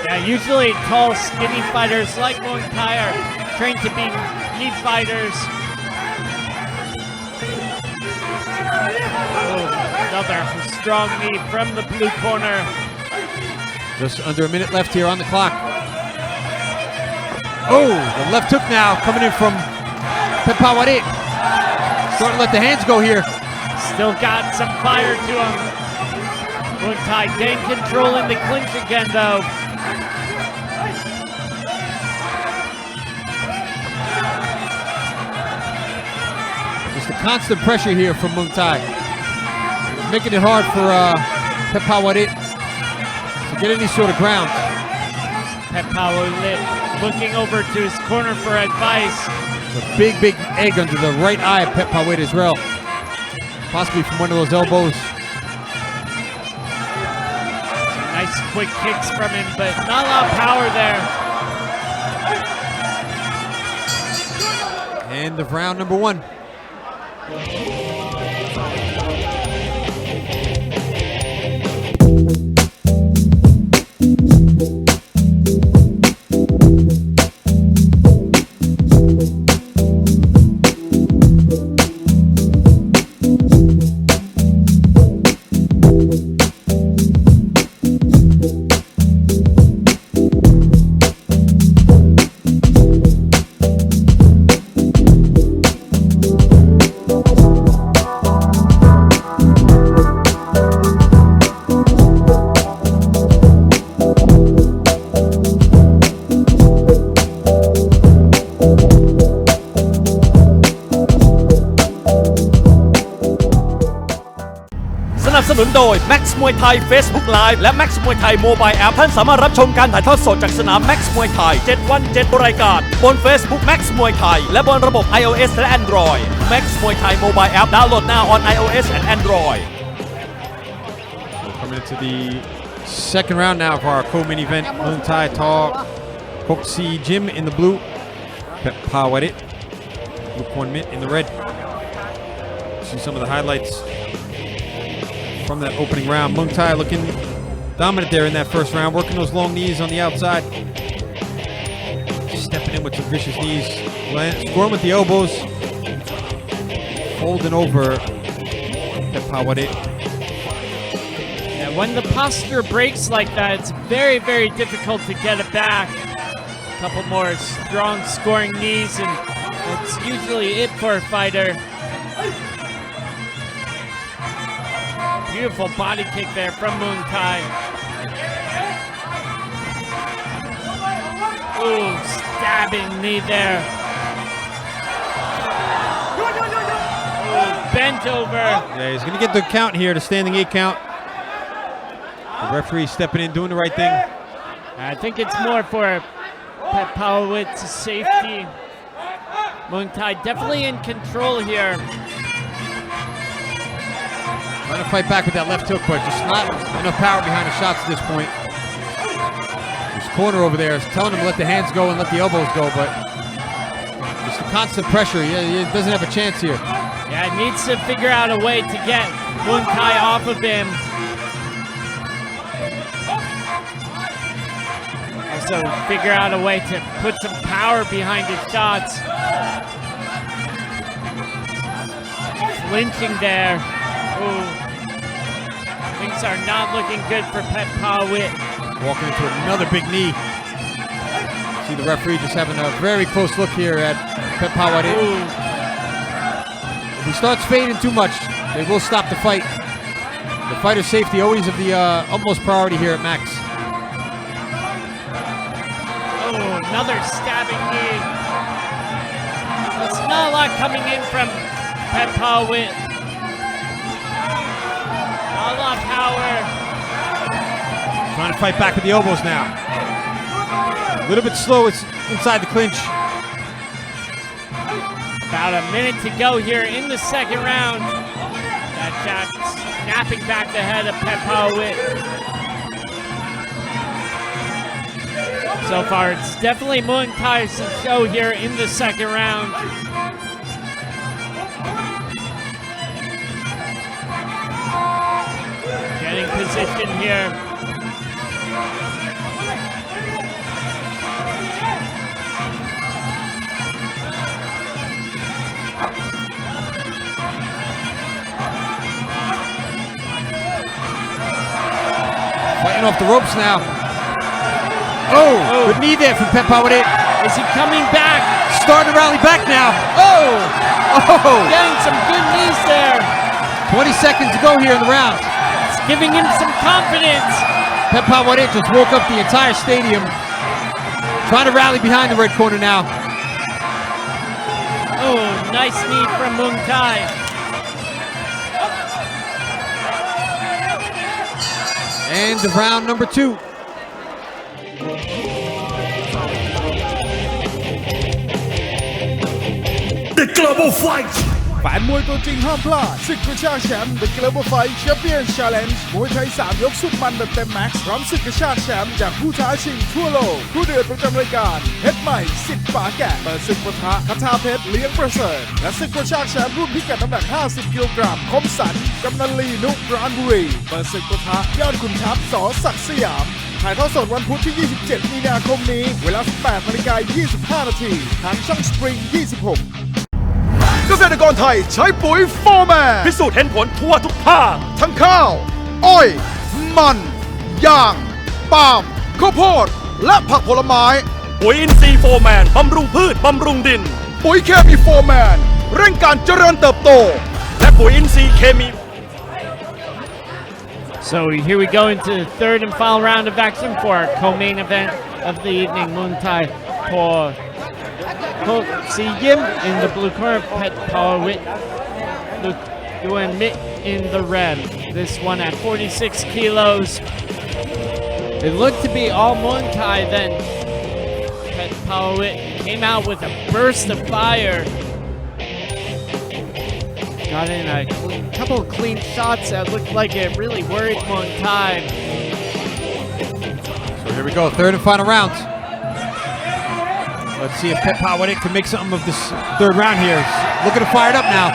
Yeah, usually tall, skinny fighters like Muay Thai are trained to be knee fighters. Oh, another strong knee from the blue corner. Just under a minute left here on the clock. Oh, the left hook now coming in from Pepawarit. Starting to let the hands go here. Still got some fire to him. Muay Thai gain control in the clinch again though. constant pressure here from Muay Thai. Making it hard for Phep Pawit to get any sort of ground. Phep Pawit looking over to his corner for advice. A big egg under the right eye of Phep Pawit as well. Possibly from one of those elbows. Nice quick kicks from him, but not a lot of power there. End of round number 1.สนับสนุนโดย Max Muay Thai Facebook Live และ Max Muay Thai Mobile App ท่านสามารถรับชมการถ่ายทอดสดจากสนาม Max Muay Thai 7 วัน 7 รายการบน Facebook Max Muay Thai และบนระบบ iOS และ Android Max Muay Thai Mobile App download now on iOS and Android. Coming into the second round now for our co-main event. Muay Thai Hoxi Jim in the blue. Phep Pawit, Kwan Mom in the red. See some of the highlights from that opening round. Muay Thai looking dominant there in that first round, working those long knees on the outside. Stepping in with some vicious knees, scoring with the elbows, holding over Phep Pawit. Yeah, when the posture breaks like that, it's very difficult to get it back. A couple more strong scoring knees, and that's usually it for a fighter. Beautiful body kick there from Muay Thai. Ooh, stabbing knee there. Ooh, bent over. Yeah, he's going to get the count here, the standing 8 count. The referee stepping in, doing the right thing. I think it's more for Phep Pawit's safety. Muay Thai definitely in control here. Trying to fight back with that left hook, but just not enough power behind the shots at this point. His corner over there is telling him to let the hands go and let the elbows go, but just the constant pressure. He doesn't have a chance here. Yeah, needs to figure out a way to get Muay Thai off of him. Also figure out a way to put some power behind his shots. Clinching there. Ooh. Things are not looking good for Phep Pawit. Walking into another big knee. See the referee just having a very close look here at Phep Pawit. If he starts fading too much, they will stop the fight. The fighter's safety always of the utmost priority here at Max. Oh, another stabbing knee. There's not a lot coming in from Phep Pawit. Not a lot of power. Trying to fight back with the elbows now. A little bit slow, it's inside the clinch. About a minute to go here in the second round. That shot snapping back the head of Phep Pawit. So far, it's definitely Muay Thai's show here in the second round. Getting position here. Fighting off the ropes now. Oh, good knee there from Phep Pawit. Is he coming back? Starting to rally back now. Getting some good knees there. 20 seconds to go here in the round. It's giving him some confidence. Phep Pawit just woke up the entire stadium. Trying to rally behind the red corner now. Oh, nice knee from Muay Thai. And the round number 2. The Global Fight แฟนมวยตัวจริงห้ามพลาดศึกกระชากแชมป์ The Global Fight Champion Challenge มวยไทย3ยกสุดมันแบบเต็มแม็กซ์พร้อมศึกกระชากแชมป์จากผู้ท้าชิงทั่วโลกผู้เดือดประจำรายการเพชรใหม่สิทธิ์ปาแกะเปิดศึกปะทะคทาเพชรเลี้ยงประเสริฐและศึกกระชากแชมป์รุ่นพิกัดน้ำหนัก50 กิโลกรัมคมสันกำนันลีนุปราณบุรีเปิดศึกปะทะยอดขุนทัพส.ศักดิ์สยามถ่ายทอดสดวันพุธที่ 27 มีนาคมนี้เวลา 18:25 น.ทางช่องสปริง 26เกษตรกรไทยใช้ปุ๋ยโฟร์แมน พิสูจน์เห็นผลทั่วทุกภาค ทั้งข้าว อ้อย มัน ยาง ปาล์ม ข้าวโพด และผักผลไม้ ปุ๋ยอินทรีย์โฟร์แมน บำรุงพืช บำรุงดิน ปุ๋ยเคมีโฟร์แมน เร่งการเจริญเติบโต และปุ๋ยอินทรีย์เคมี So here we go into the third and final round of action for our co-main event of the evening. Muay Thai for Si Yim in the blue corner, Pet Pawit Duan Mit in the red. This one at 46 kilos. It looked to be all Muay Thai then. Pet Pawit came out with a burst of fire. Got in a couple of clean shots that looked like it really worried Muay Thai. So here we go, third and final round. Let's see if Pet Pawit can make something of this third round here. He's looking to fire it up now.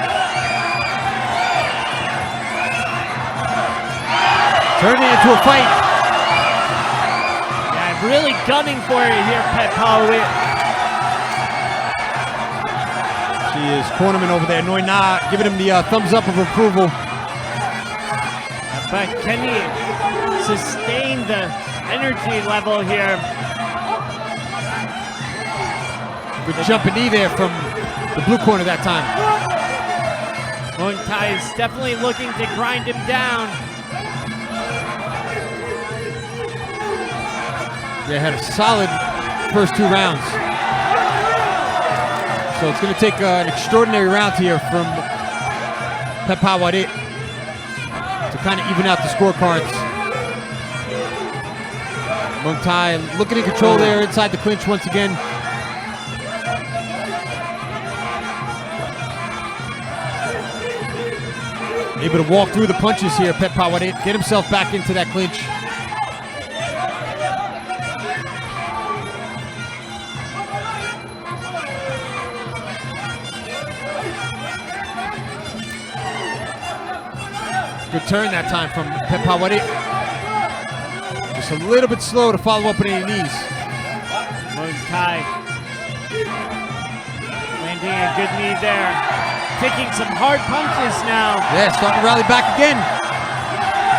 Turning it into a fight. Yeah, really gunning for it here, Pet Pawit. She is cornerman over there, Noi Na, giving him the thumbs up of approval. But can he sustain the energy level here? Good jumping knee there from the blue corner that time. Muay Thai is definitely looking to grind him down. They had a solid first 2 rounds. So it's going to take an extraordinary round here from Pet Pawit to kind of even out the scorecards. Muay Thai looking in control there inside the clinch once again. Able to walk through the punches here, Pet Pawit, get himself back into that clinch. Good turn that time from Pet Pawit. Just a little bit slow to follow up with any knees. Muay Thai landing a good knee there. Taking some hard punches now. Yeah, starting to rally back again.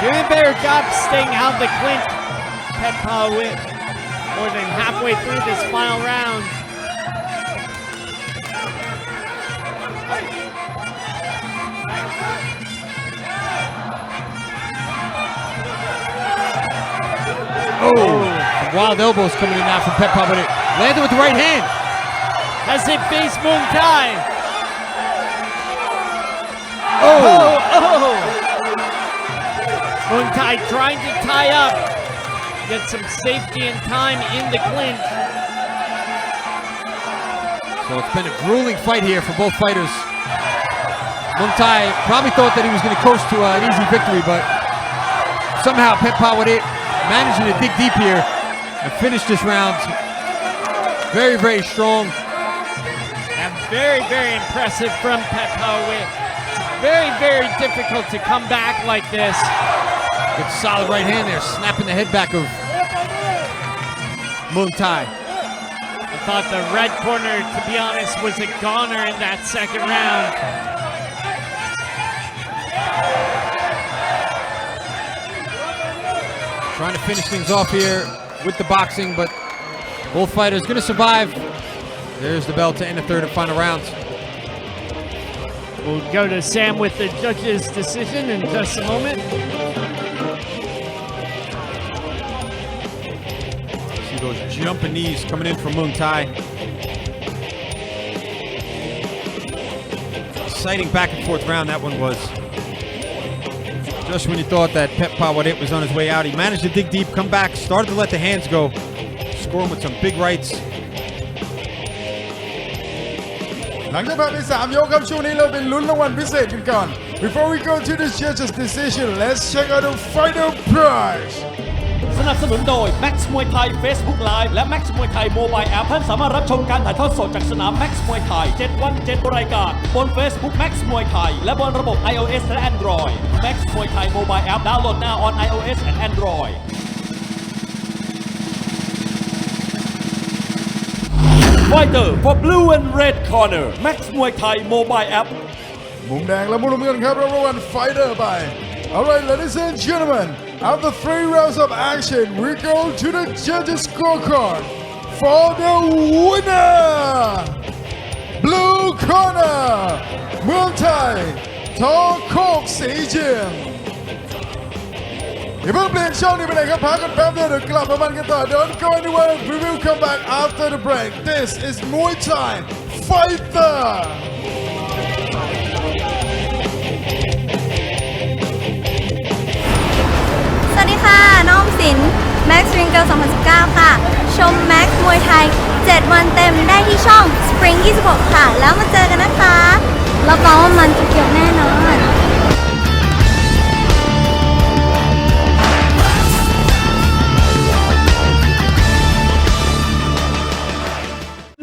Doing a better job staying out of the clinch. Pet Pawit more than halfway through this final round. Oh, wild elbows coming in now from Pet Pawit. Landed with the right hand. Has it faced Muay Thai? Oh! Muay Thai trying to tie up. Get some safety and time in the clinch. So it's been a grueling fight here for both fighters. Muay Thai probably thought that he was going to coast to an easy victory, but somehow Pet Pawit managing to dig deep here and finish this round. Very, very strong. And very, very impressive from Pet Pawit. Very, very difficult to come back like this. Good solid right hand there, snapping the head back of Muay Thai. I thought the red corner, to be honest, was a goner in that second round. Trying to finish things off here with the boxing, but both fighters going to survive. There's the bell to end the third and final round. We'll go to Sam with the judge's decision in just a moment. See those jumping knees coming in from Muay Thai. exciting back and forth round that one was. Just when you thought that Pep Pawadet was on his way out, he managed to dig deep, come back, started to let the hands go, score him with some big rights. หลังจากผ่านไป3 ยกครับช่วงนี้เราไปลุ้นรางวัลพิเศษกันก่อน Before we go to the judges' decision, let's check out the final prize. สนับสนุนโดย Max Muay Thai Facebook Live และ Max Muay Thai Mobile App ท่านสามารถรับชมการถ่ายทอดสดจากสนาม Max Muay Thai 7 วัน 7 รายการบน Facebook Max Muay Thai และบนระบบ iOS และ Android Max Muay Thai Mobile App download now on iOS and Android Fighter for blue and red corner Max Muay Thai Mobile App มุมแดงและมุมน้ำเงินครับรับรางวัล Fighter ไป Alright, ladies and gentlemen, after 3 rounds of action, we go to the judges' scorecard for the winner, blue corner, เมืองไทย ท.โคกศรอย่าเพิ่งเปลี่ยนช่องนี้ไปไหนครับพักกันแป๊บเดียวเดี๋ยวกลับมามันกันต่อ Don't go anywhere, we will come back after the break. This is Muay Thai Fighter. สวัสดีค่ะ น้องสิน Max Ringle 2019 ค่ะ ชม Max มวยไทย 7 วันเต็มได้ที่ช่อง Spring 26 ค่ะ แล้วมาเจอกันนะคะรับรองว่ามันจะเกี่ยวแน่นอน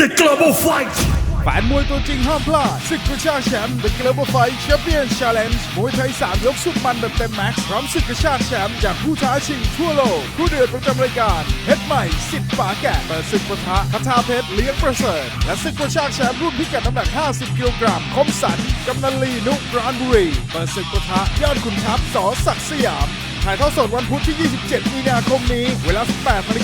The Global Fight แฟนมวยตัวจริงห้ามพลาดศึกกระชากแชมป์ The Global Fight Champion Challenge มวยไทย3 ยกสุดมันแบบเต็มแม็กซ์พร้อมศึกกระชากแชมป์จากผู้ท้าชิงทั่วโลกผู้เดือดประจำรายการเพชรใหม่สิทธิ์ปาแกะเปิดศึกปะทะคทาเพชรเลี้ยงประเสริฐและศึกกระชากแชมป์รุ่นพิกัดน้ำหนัก50 กิโลกรัมคมสันกำนันลีนุปราณบุรีเปิดศึกปะทะยอดขุนทัพส.ศักดิ์สยามถ่ายทอดสดวันพุธที่ 27 มีนาคมนี้เวลา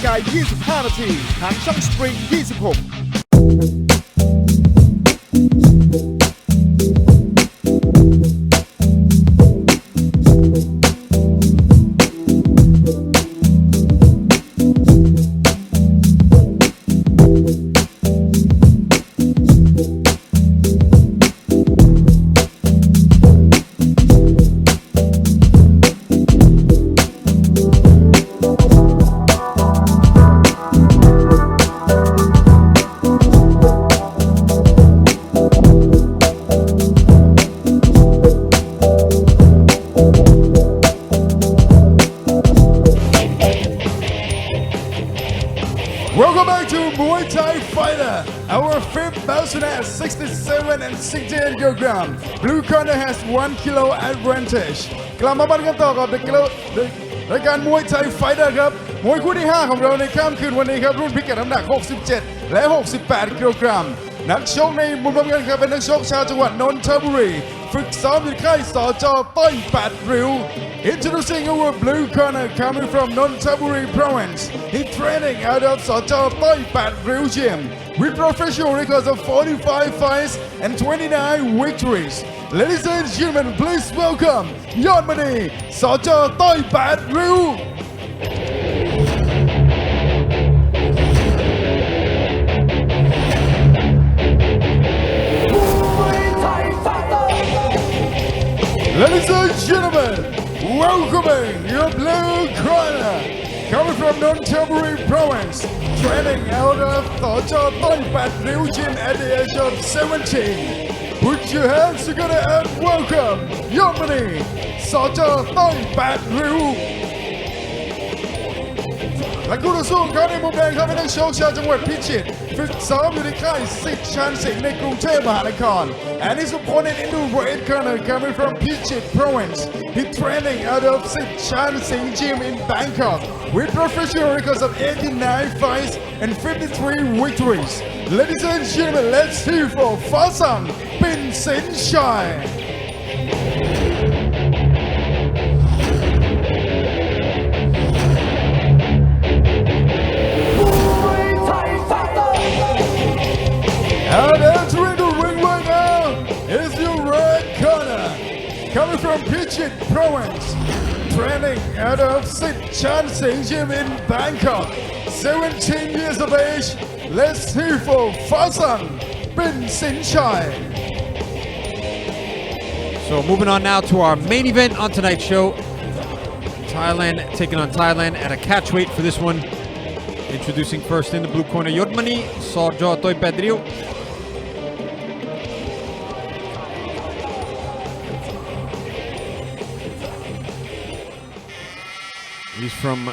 18:25 นาทีทางช่อง Spring 26Welcome back to Muay Thai Fighter. Our fifth bout has 67 and 68 kilogram. Blue corner has 1 kilo advantage. กลับมาบันกันต่อกับ รายการ Muay Thai Fighter ครับมวยคู่ที่ 5 ของเราในค่ำคืนวันนี้ครับรุ่นพิกัดน้ำหนัก 67 และ 68 กิโลกรัมนักชกในมุมน้ำเงินครับเป็นนักชกชาวจังหวัดนนทบุรีฝึกซ้อมอยู่ค่ายส.จ.ต้อย8 ริ้ว Introducing our blue corner coming from Nonthaburi province. He training out of Sojao Thai Pat Riu Gym with professional records of 45 fights and 29 victories. Ladies and gentlemen, please welcome ยอดมณี Sojao Thai Pat Riu. Ladies and gentlemen, welcoming your blue corner, coming from Nonthaburi province, training out of Sojao Thai Pat Riu Gym at the age of 17. Put your hands together and welcome Yod Many, Sojao Thai Pat Riu. และคู่ต่อสู้ของเขาในมุมแดงเขาเป็นนักชกชาวจังหวัดพิจิตรฝึกซ้อมอยู่ในค่ายสิทธิ์ชันสิงห์ในกรุงเทพมหานคร and his opponent in the red corner coming from Pichit province. He training out of Sitt Chan Singh Gym in Bangkok with professional records of 89 fights and 53 victories. Ladies and gentlemen, let's hear for Fasang Bin Sin Chai. And entering the ring right now is your red corner, coming from Pichit province, training out of Sitt Chan Singh Gym in Bangkok, 17 years of age. Let's hear for Fasang Bin Sin Chai. So moving on now to our main event on tonight's show. Thailand taking on Thailand at a catch weight for this one. Introducing first in the blue corner, Yod Mani, S.J.T. He's from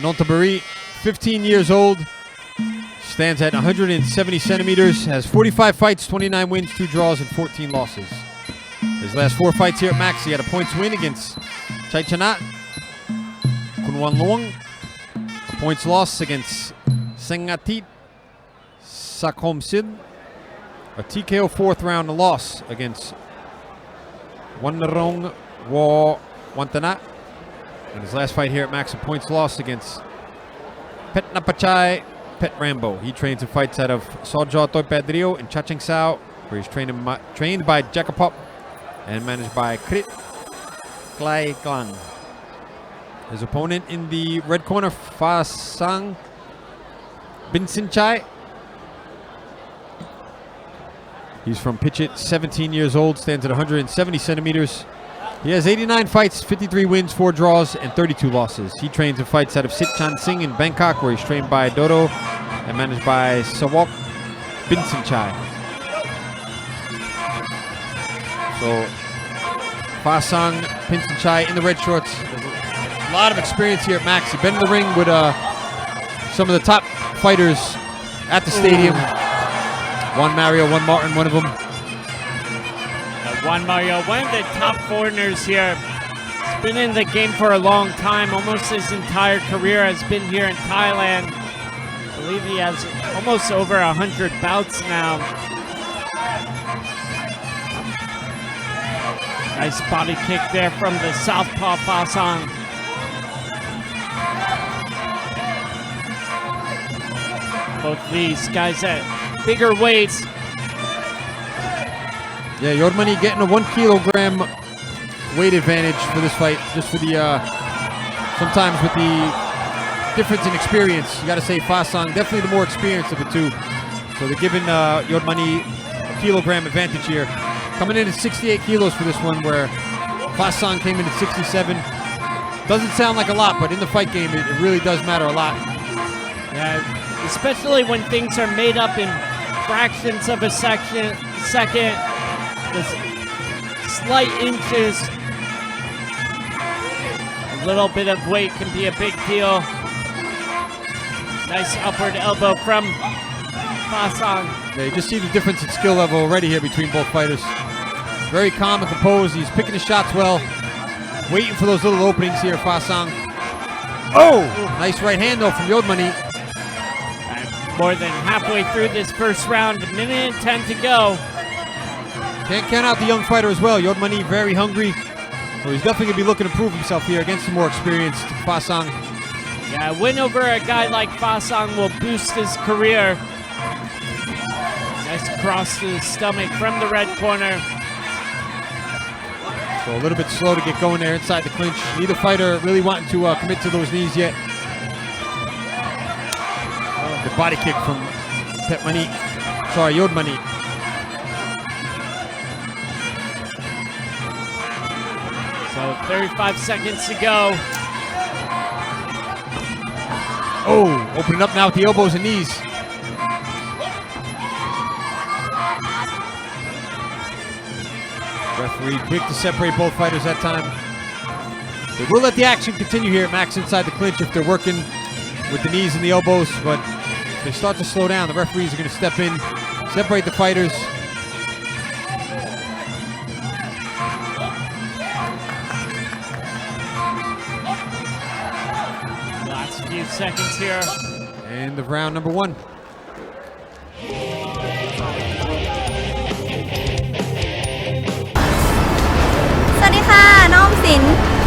Nonthaburi, 15 years old, stands at 170 centimeters, has 45 fights, 29 wins, 2 draws, and 14 losses. His last 4 fights here at Max, he had a points win against Chai Chanat, Kunwan Luang, a points loss against Sengatit Sakom Sid, a TKO 4th round loss against Wanarong Wa Wantanat. And his last fight here at Max, a points loss against Pet Napachai Pet Rambo. He trains and fights out of S.J.T. in Chachoengsao, where he's trained by Jakapop and managed by Krit Klai Klang. His opponent in the red corner, Fa Sang Binsinchai. He's from Pichit, 17 years old, stands at 170 centimeters. He has 89 fights, 53 wins, 4 draws, and 32 losses. He trains and fights out of Sitchan Singh in Bangkok, where he's trained by Dodo and managed by Sawok Binsinchai. So, Fasang Binsinchai in the red shorts. A lot of experience here at Max. He's been in the ring with some of the top fighters at the stadium. One Mario, one Martin, one of them. Juan Mario, one of the top foreigners here. He's been in the game for a long time. Almost his entire career has been here in Thailand. I believe he has almost over 100 bouts now. Nice body kick there from the southpaw Fasang. Both these guys at bigger weights. Yeah, Yod Mani getting a 1 kilogram weight advantage for this fight, just for the, sometimes with the difference in experience. You gotta say Fasang, definitely the more experienced of the two. So they're giving Yod Mani a kilogram advantage here. Coming in at 68 kilos for this one, where Fasang came in at 67. Doesn't sound like a lot, but in the fight game, it really does matter a lot. Yeah, especially when things are made up in fractions of a second. The slight inches, a little bit of weight can be a big deal. Nice upward elbow from Fasang. Yeah, you just see the difference in skill level already here between both fighters. Very calm and composed. He's picking his shots well. Waiting for those little openings here, Fasang. Oh! Nice right hand though from Yod Mani. More than halfway through this first round, 1 minute and 10 to go. Can't count out the young fighter as well. Yod Mani very hungry. So he's definitely going to be looking to prove himself here against the more experienced Fasang. Yeah, a win over a guy like Fasang will boost his career. Nice cross to the stomach from the red corner. So a little bit slow to get going there inside the clinch. Neither fighter really wanting to commit to those knees yet. The body kick from Yod Mani. So 35 seconds to go. Oh, opening up now with the elbows and knees. Referee quick to separate both fighters that time. They will let the action continue here at Max inside the clinch if they're working with the knees and the elbows, but if they start to slow down, the referees are going to step in, separate the fighters. Last few seconds here. End of round number 1.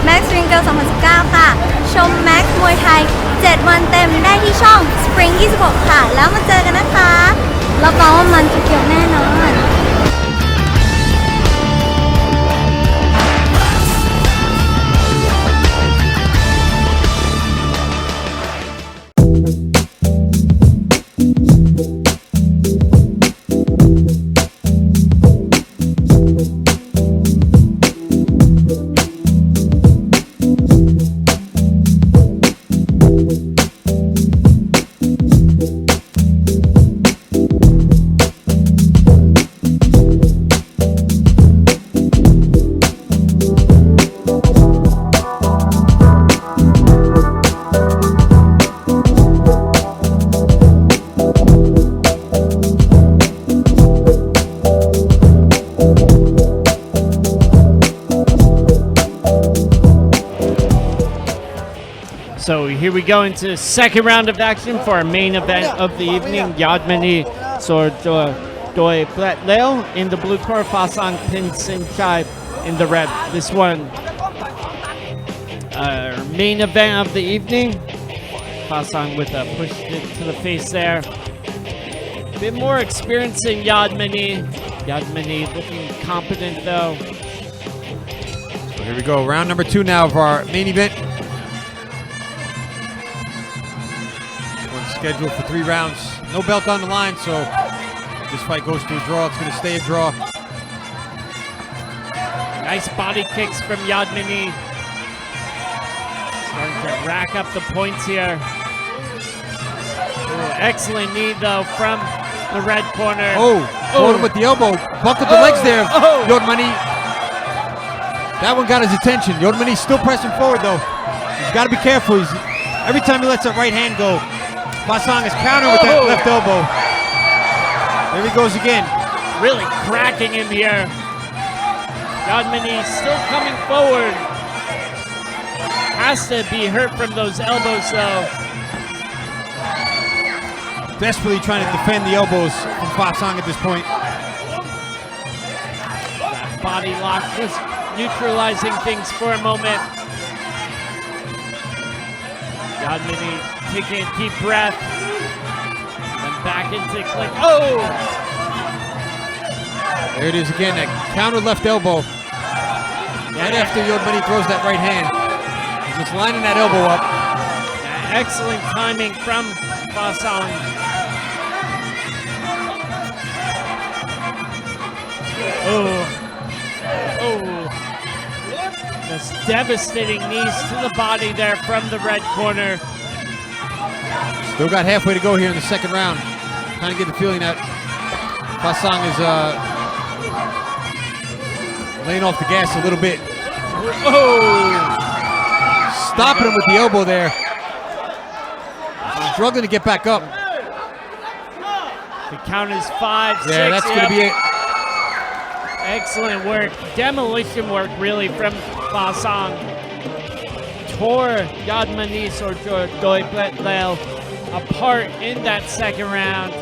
Max Ringo 2019 ค่ะชม Max มวยไทย 7 วันเต็มได้ที่ช่อง Spring 26 ค่ะแล้วมาเจอกันนะคะรับรองว่ามันจะเกี่ยวแน่นอน All So here we go into the second round of action for our main event of the evening. Yadmani Doi Blet Leo in the blue corner, Fasang Pinsin Chai in the red. This one, main event of the evening. Fasang with a push to the face there. Bit more experience in Yadmani. Yadmani looking competent though. So here we go, round number 2 now of our main event. Scheduled for 3 rounds. No belt on the line, so if this fight goes to a draw, it's going to stay a draw. Nice body kicks from Yadmani. Starting to rack up the points here. Ooh, excellent knee, though, from the red corner. Caught him with the elbow. Buckled the legs there, Yodmani. That one got his attention. Yodmani's still pressing forward, though. He's got to be careful. Every time he lets that right hand go, Fasang is countering with that left elbow. There he goes again. Really cracking him here. Yadmani still coming forward. Has to be hurt from those elbows though. Desperately trying to defend the elbows from Fasang at this point. That body lock just neutralizing things for a moment. Yadmani taking a deep breath. Then back into Clinch. There it is again, that counter left elbow. Right after Yodmani throws that right hand. He's just lining that elbow up. Excellent timing from Fasang. Just devastating knees to the body there from the red corner. Still got halfway to go here in the second round. Kind of get the feeling that Fasang is laying off the gas a little bit. Stopping him with the elbow there. Struggling to get back up. The count is 5, 6. Yeah, that's going to be it. Excellent work. Demolition work, really, from Fasang. Tore Yadmani's or Doi Blet Leo apart in that second round.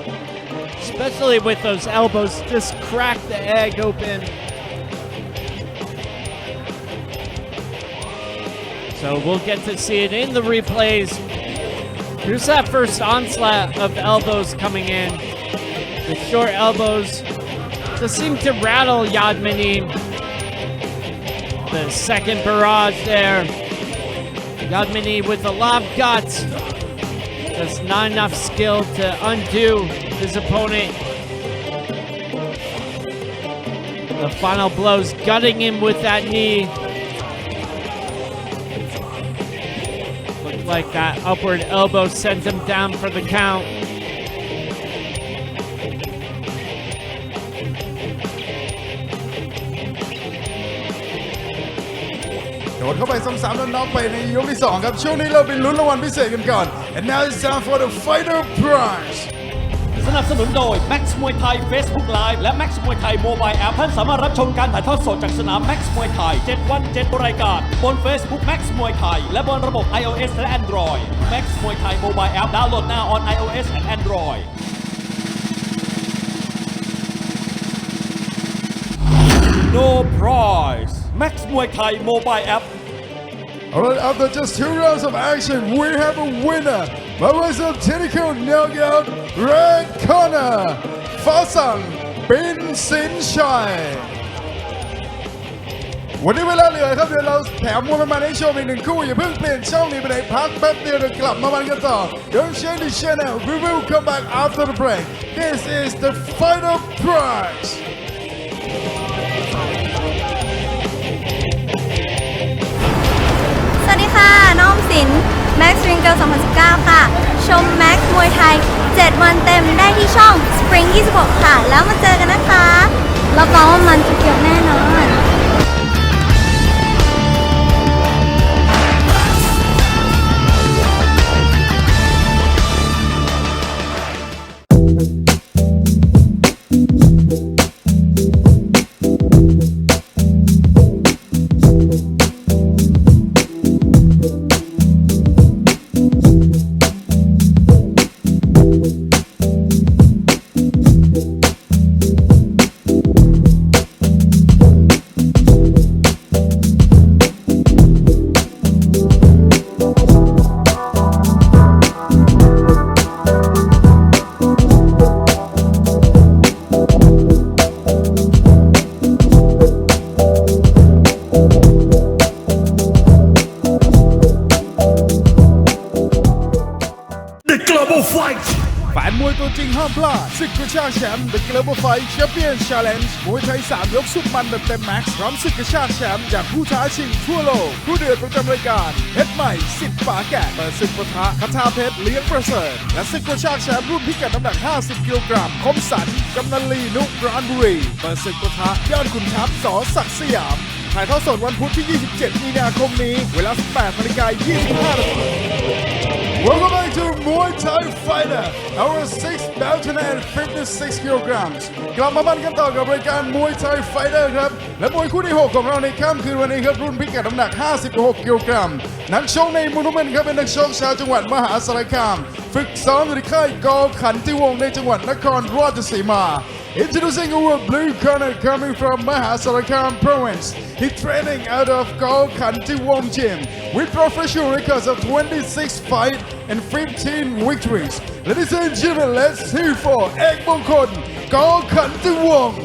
Especially with those elbows, just cracked the egg open. So we'll get to see it in the replays. Here's that first onslaught of elbows coming in. The short elbows just seem to rattle Yadmani. The second barrage there. Yadmani with a lot of guts. Just not enough skill to undo his opponent. The final blows gutting him with that knee. Looked like that upward elbow sent him down for the count.โดนเข้าไปซ้ำๆแล้วน็อกไปในยกที่ 2 ครับช่วงนี้เราไปลุ้นรางวัลพิเศษกันก่อน and now it's time for the fighter prize สนับสนุนโดย Max Muay Thai Facebook Live และ Max Muay Thai Mobile App ท่านสามารถรับชมการถ่ายทอดสดจากสนาม Max Muay Thai 7 วัน 7 รายการบน Facebook Max Muay Thai และบนระบบ iOS และ Android Max Muay Thai Mobile App ดาวน์โหลด now on iOS and Android No prize Max Muay Thai Mobile App Alright, after just 2 rounds of action, we have a winner by ways of technical knockout, red corner, Fasang Bin Sin Chai. วันนี้เวลาเหลือครับเดี๋ยวเราแถมมวยมาให้ชมอีก1 คู่อย่าเพิ่งเปลี่ยนช่องนี้ไปไหนพักแป๊บเดียวเดี๋ยวกลับมามันกันต่อ Don't change the channel, we will come back after the break. This is the final prize. สวัสดีค่ะ น้องสิน Max Ringo 2019 ค่ะ ชม Max มวยไทย 7 วันเต็มได้ที่ช่อง Spring 26 ค่ะ แล้วมาเจอกันนะคะรับรองว่ามันจะเกี่ยวแน่นอน Fight แฟนมวยตัวจริงห้ามพลาดศึกกระชากแชมป์ The Global Fight Champion Challenge มวยไทย3ยกสุดมันแบบเต็มแม็กซ์พร้อมศึกกระชากแชมป์จากผู้ท้าชิงทั่วโลกผู้เดือดประจำรายการเพชรใหม่สิทธิ์ฝาแกะเปิดศึกปะทะคทาเพชรเลี้ยงประเสริฐและศึกกระชากแชมป์รุ่นพิกัดน้ำหนัก50 กิโลกรัมคมสันกำนันลีนุกรานบุรีเปิดศึกปะทะยอดขุนทัพส.ศักดิ์สยามถ่ายทอดสดวันพุธที่ 27 มีนาคมนี้เวลา 18:25 น. Welcome back to Muay Thai Fighter, our 6th bout and 56 kilograms. กลับมาบันกันต่อกับรายการ Muay Thai Fighter ครับและมวยคู่ที่ 6 ของเราในค่ำคืนวันนี้ครับรุ่นพิกัดน้ำหนัก 56 กิโลกรัมนักชกในมุมน้ำเงินครับเป็นนักชกชาวจังหวัดมหาสารคามฝึกซ้อมอยู่ที่ค่ายกขันติวงศ์ในจังหวัดนครราชสีมา Introducing our blue corner coming from Mahasarakam province. He's training out of Go Kanti Wong Gym with professional records of 26 fights and 15 victories. Ladies and gentlemen, let's hear for Ek Mongkol, Go Kanti Wong.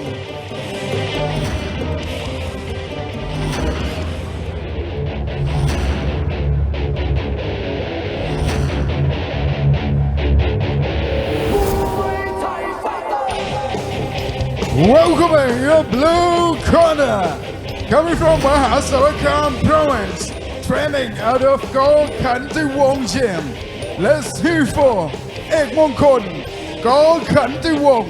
Welcome in your blue corner, coming from Mahasarakam province, training out of Go Kanti Wong Gym. Let's hear for Ek Mongkol, Go Kanti Wong.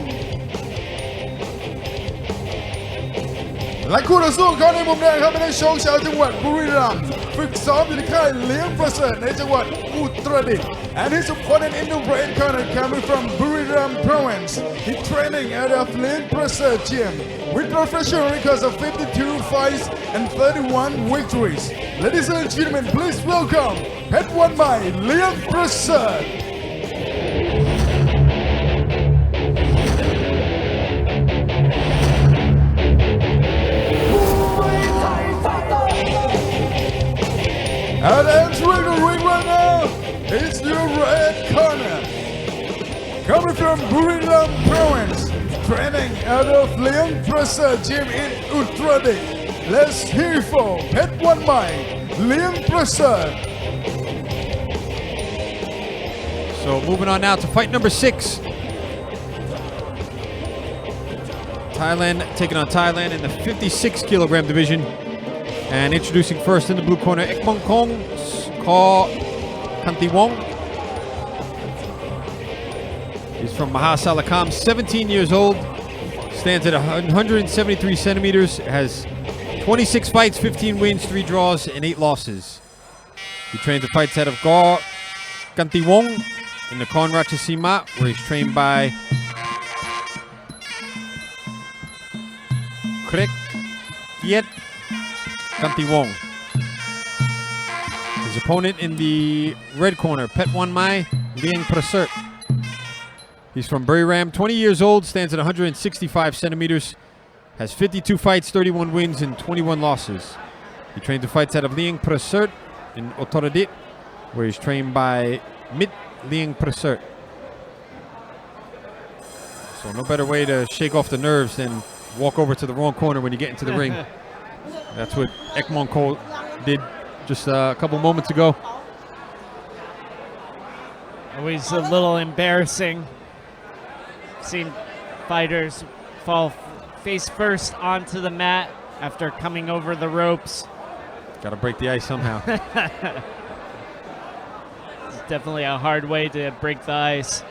และคู่ต่อสู้เขาในมุมแดงครับเป็นนักชกชาวจังหวัดบุรีรัมย์ฝึกซ้อมอยู่ในค่ายเลี้ยงประเสริฐในจังหวัดอุตรดิตถ์ and his opponent in the red corner coming from Buriram province. He's training out of Liang Prasad Gym with professional records of 52 fights and 31 victories. Ladies and gentlemen, please welcome Phech One Mai, Liang Prasad. And entering the ring right now is the red corner. Coming from Buriram province, training out of Liang Prasad Gym in Uttarakhand. Let's hear for Phech One Mai, Liang Prasad. So moving on now to fight number 6. Thailand taking on Thailand in the 56 kilogram division. And introducing first in the blue corner, Ek Mongkol, Kanti Wong. He's from Mahasalakam, 17 years old, stands at 173 centimeters, has 26 fights, 15 wins, 3 draws, and 8 losses. He trains the fights out of Go Kanti Wong in the Nakhon Ratchasima, where he's trained by Krek Yet Kanti Wong. His opponent in the red corner, Phech One Mai, Liang Prasert. He's from Buriram, 20 years old, stands at 165 centimeters, has 52 fights, 31 wins, and 21 losses. He trains the fights out of Liang Prasert in Uttarakhand, where he's trained by Mit Liang Prasert. So no better way to shake off the nerves than walk over to the wrong corner when you get into the ring. That's what Ek Mongkol did just a couple moments ago. Always a little embarrassing. Seen fighters fall face first onto the mat after coming over the ropes. Got to break the ice somehow. It's definitely a hard way to break the ice.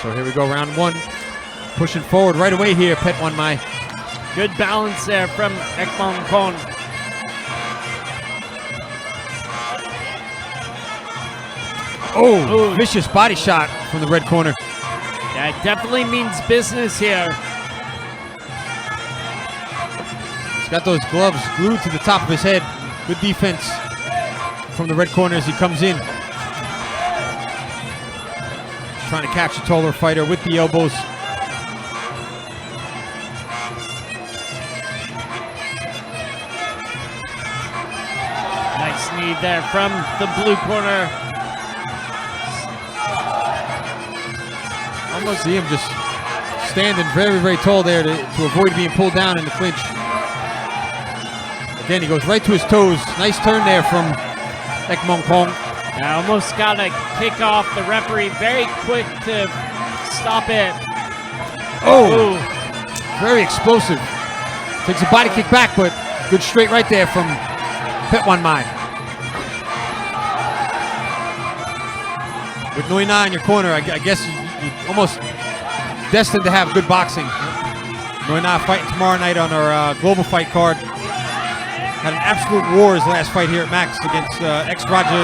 So here we go, round 1. Pushing forward right away here, Phech One Mai. Good balance there from Ek Mongkol. Oh, vicious body shot from the red corner. Yeah, it definitely means business here. He's got those gloves glued to the top of his head. Good defense from the red corner as he comes in. He's trying to catch a taller fighter with the elbows. Nice knee there from the blue corner. Almost see him just standing very, very tall there to avoid being pulled down in the clinch. Again, he goes right to his toes. Nice turn there from Ek Mongkol. I almost got a kick off. The referee very quick to stop it. Oh, very explosive. Takes a body kick back, but good straight right there from Muay. With Nui Na in your corner, I guess you're almost destined to have good boxing. Nui Na fighting tomorrow night on our global fight card. Had an absolute war his last fight here at Max against ex-Raja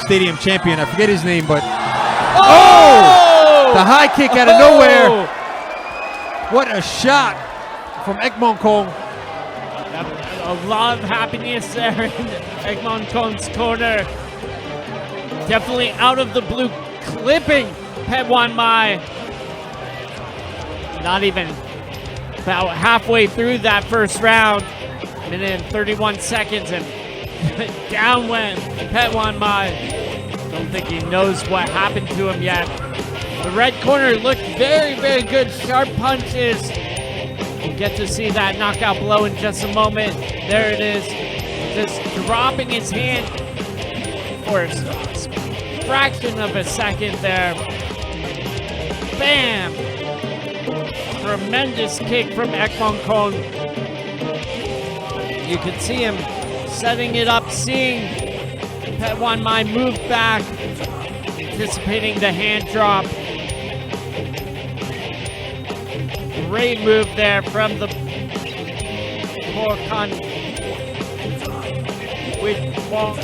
Stadium champion. I forget his name, but... Oh! The high kick out of nowhere. What a shot from Eke Mongkol. A lot of happiness there in Eke Mongkol's corner. Definitely out of the blue, clipping Muay. Not even about halfway through that first round. Minute and 31 seconds, and down went Muay. Don't think he knows what happened to him yet. The red corner looked very, very good. Sharp punches. We'll get to see that knockout blow in just a moment. There it is. Just dropping his hand for a fraction of a second there. Bam! Tremendous kick from Eke Mongkol. You can see him setting it up, seeing Muay move back, anticipating the hand drop. Great move there from the Korkan with ball.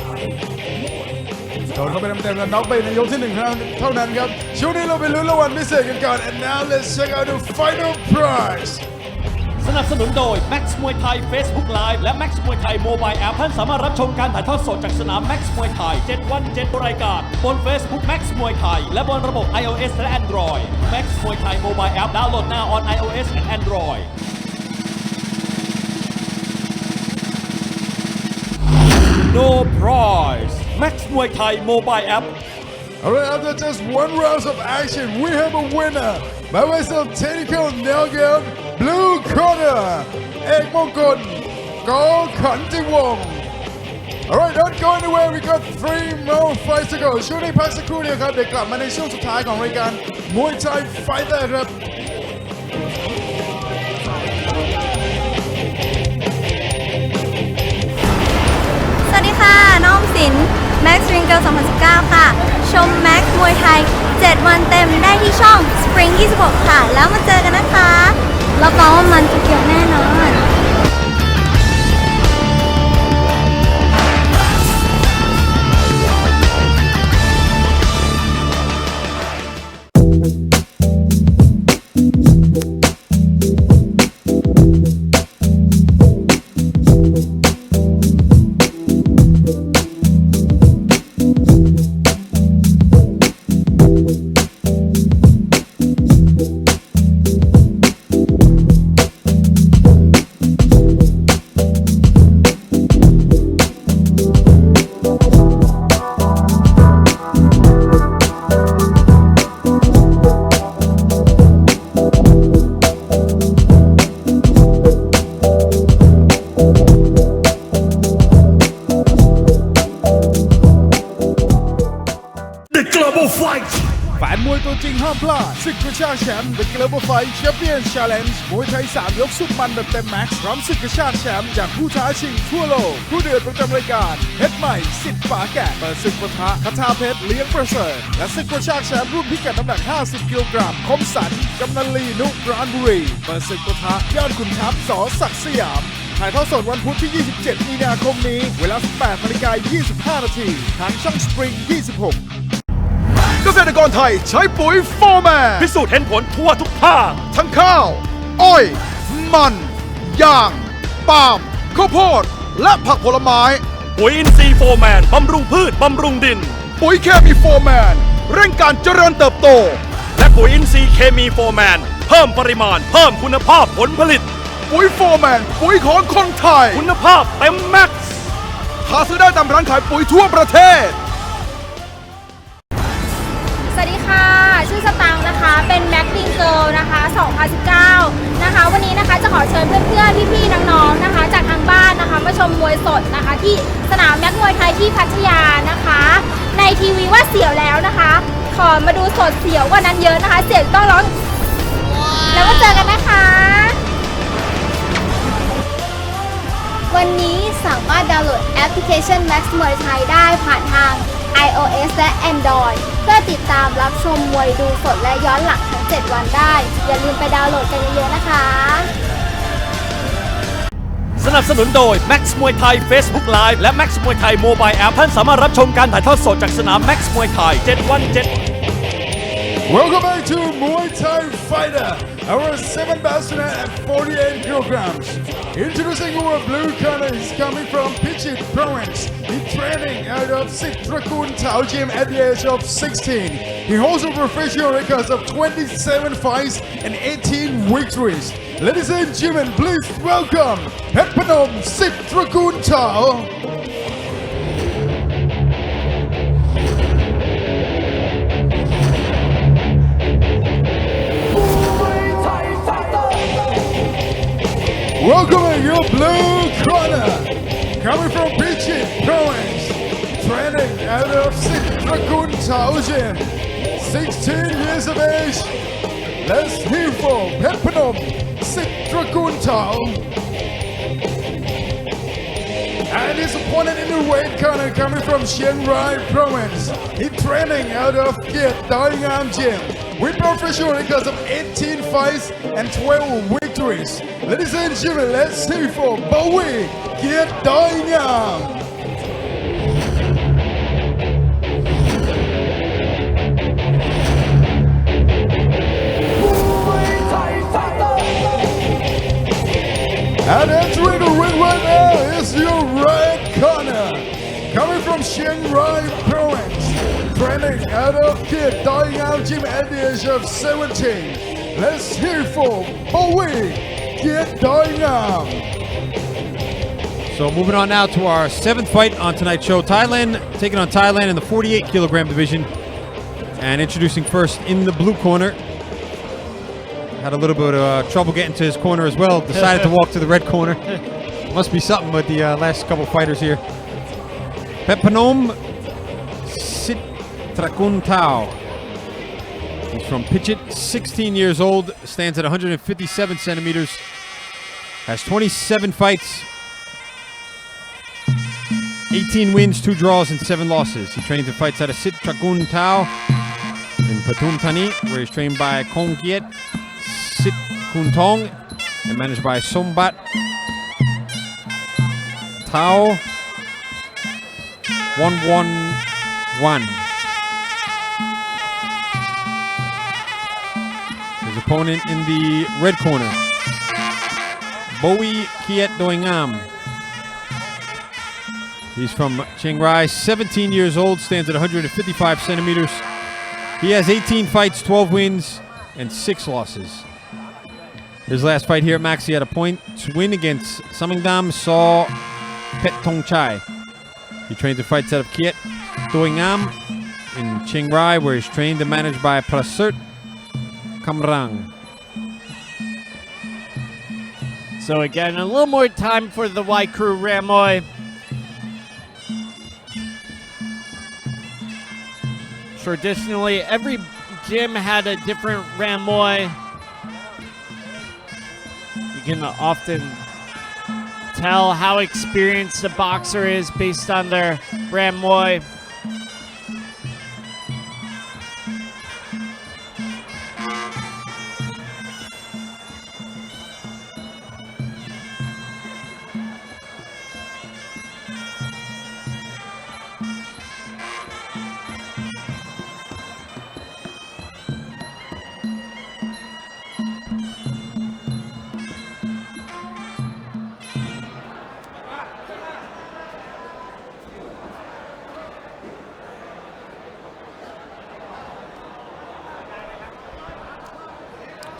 โดนเข้าไปเต็มๆแล้วน็อกไปในยกที่1เท่านั้นครับช่วงนี้เราไปลุ้นรางวัลพิเศษกันก่อน and now let's check out the final prize สนับสนุนโดย Max Muay Thai Facebook Live และ Max Muay Thai Mobile App ท่านสามารถรับชมการถ่ายทอดสดจากสนาม Max Muay Thai 7 วัน 7 รายการบน Facebook Max Muay Thai และบนระบบ iOS และ Android Max Muay Thai Mobile App ดาวน์โหลด now on iOS and Android No prize Max Muay Thai Mobile App Alright, after just one round of action, we have a winner by way of technical knockout, blue corner, Eke Mongkol, Kantiwong. Alright, don't go anywhere, we got 3 more fights to go. ช่วงนี้พักสักครู่เดียวครับเดี๋ยวกลับมาในช่วงสุดท้ายของรายการ Muay Thai Fighter ครับ สวัสดีค่ะน้องสิน Max Ringo 2019 ค่ะ ชม Max มวยไทย 7 วันเต็มได้ที่ช่อง Spring 26 ค่ะ แล้วมาเจอกันนะคะรับรองว่ามันจะเกี่ยวแน่นอน แฟนมวยตัวจริงห้ามพลาดศึกกระชากแชมป์ The Global Fight Champion Challenge มวยไทย3ยกสุดมันแบบเต็มแม็กซ์พร้อมศึกกระชากแชมป์จากผู้ท้าชิงทั่วโลกผู้เดือดประจำรายการเพชรใหม่สิทธิ์ฝาแกะเปิดศึกปะทะคทาเพชรเลี้ยงประเสริฐและศึกกระชากแชมป์รุ่นพิกัดน้ำหนัก50กิโลกรัมคมสันกำนันลีนุปราณบุรีเปิดศึกปะทะยอดขุนทัพส.ศักดิ์สยามถ่ายทอดสดวันพุธที่27มีนาคมนี้เวลา 18:25 น.ทางช่อง Spring 26เกษตรกรไทยใช้ปุ๋ยโฟร์แมนพิสูจน์เห็นผลทั่วทุกภาคทั้งข้าวอ้อยมันยางปาล์มข้าวโพดและผักผลไม้ปุ๋ยอินทรีย์โฟร์แมนบำรุงพืชบำรุงดินปุ๋ยเคมีโฟร์แมนเร่งการเจริญเติบโตและปุ๋ยอินทรีย์เคมีโฟร์แมนเพิ่มปริมาณเพิ่มคุณภาพผลผลิตปุ๋ยโฟร์แมนปุ๋ยของคนไทยคุณภาพเต็มแม็กซ์หาซื้อได้ตามร้านขายปุ๋ยทั่วประเทศสวัสดีค่ะชื่อสตังค์นะคะเป็นแม็กลิงเกิลนะคะ2019นะคะวันนี้นะคะจะขอเชิญเพื่อนๆพี่ๆน้องๆนะคะจากทางบ้านนะคะมาชมมวยสดนะคะที่สนามแม็กมวยไทยที่พัทยานะคะใน ในทีวีว่าเสียวแล้วนะคะ ขอมาดูสดเสียวกว่านั้นเยอะนะคะ เสียวต้องร้องแล้วมาเจอกันนะคะ วันนี้สามารถดาวน์โหลดแอปพลิเคชัน Max Muay Thai ได้ผ่านทาง iOS และ Android เพื่อติดตามรับชมมวยดูสดและย้อนหลังทั้ง 7 วันได้ อย่าลืมไปดาวน์โหลดกันเยอะๆนะคะ สนับสนุนโดย Max Muay Thai Facebook Live และ Max Muay Thai Mobile App ท่านสามารถรับชมการถ่ายทอดสดจากสนาม Max Muay Thai 7 วัน Welcome back to Muay Thai Fighter, our 7 bachelor at 48 kilograms. Introducing our blue corner, he's coming from Pichit province. He's training out of Sitrakun Tao Gym at the age of 16. He holds a professional records of 27 fights and 18 victories. Ladies and gentlemen, please welcome Phech Phanom Sitrakun Tao. Welcoming your blue corner, coming from Pichit province, training out of Sitrakun Tao Gym, 16 years of age. Let's hear for Phech Phanom Sitrakun Tao. And his opponent in the weight corner coming from Chiang Rai province. He's training out of Doi Ngam Gym with professional records of 18 fights and 12 victories. Ladies and gentlemen, let's hear for Bowie Doi Ngam. And entering the ring right now is your red corner, coming from Chiang Rai province, training out of Doi Ngam Gym at the age of 17. Let's hear for Bowie Doi Ngam. So moving on now to our 7th fight on tonight's show. Thailand taking on Thailand in the 48 kilogram division. And introducing first in the blue corner. Had a little bit of trouble getting to his corner as well. Decided to walk to the red corner. Must be something with the last couple fighters here. Phech Phanom Sitrakun Tao. He's from Pichit, 16 years old, stands at 157 centimeters, has 27 fights, 18 wins, 2 draws, and 7 losses. He trains and fights out of Sitrakun Tao in Pathum Thani, where he's trained by Kong Kiet Sit Kun Tong and managed by Sombat Tao 111. His opponent in the red corner, Bowie Kiet Doi Ngam. He's from Chiang Rai, 17 years old, stands at 155 centimeters. He has 18 fights, 12 wins, and 6 losses. His last fight here at Max, he had a point to win against Samingdam Saw Pet Tong Chai. He trains and fights out of Kiet Doi Ngam in Chiang Rai, where he's trained and managed by Prasert Kamrang. So again, a little more time for the Y Crew Ramoy. Traditionally, every gym had a different Ramoy. You can often tell how experienced a boxer is based on their Ramoy.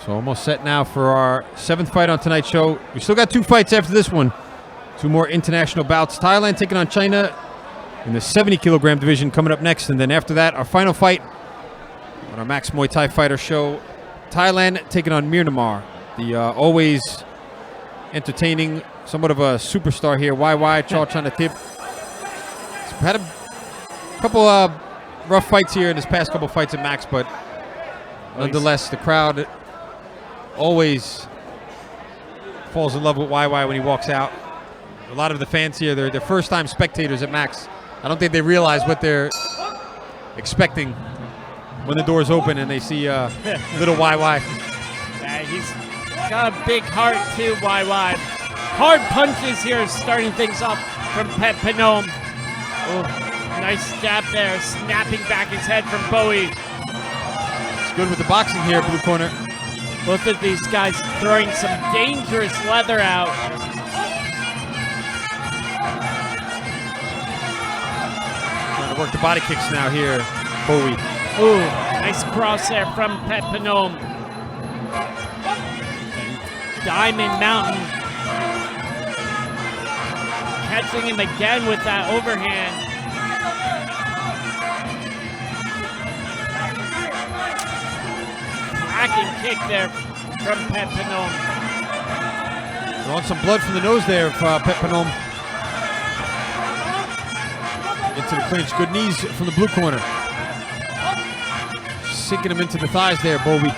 So almost set now for our 7th fight on tonight's show. We still got 2 fights after this one. 2 more international bouts. Thailand taking on China in the 70 kilogram division coming up next. And then after that, our final fight on our Max Muay Thai Fighter show. Thailand taking on Myanmar. The always entertaining, somewhat of a superstar here. Wai Wai, Chao Chana Tip. Had a couple rough fights here in his past couple fights at Max, but nonetheless, the crowd always falls in love with YY when he walks out. A lot of the fans here, they're first-time spectators at Max. I don't think they realize what they're expecting when the doors open and they see little YY. Yeah, he's got a big heart too, YY. Hard punches here, starting things off from Phech Phanom. Oh, nice jab there, snapping back his head from Bowie. It's good with the boxing here, blue corner. Both of these guys throwing some dangerous leather out. Trying to work the body kicks now here, Bowie. Ooh, nice cross there from Phech Phanom. Diamond Mountain. Catching him again with that overhand. Cracking kick there from Phech Phanom. Drawing some blood from the nose there of Phech Phanom. Into the clinch. Good knees from the blue corner. Sinking him into the thighs there, Bowie.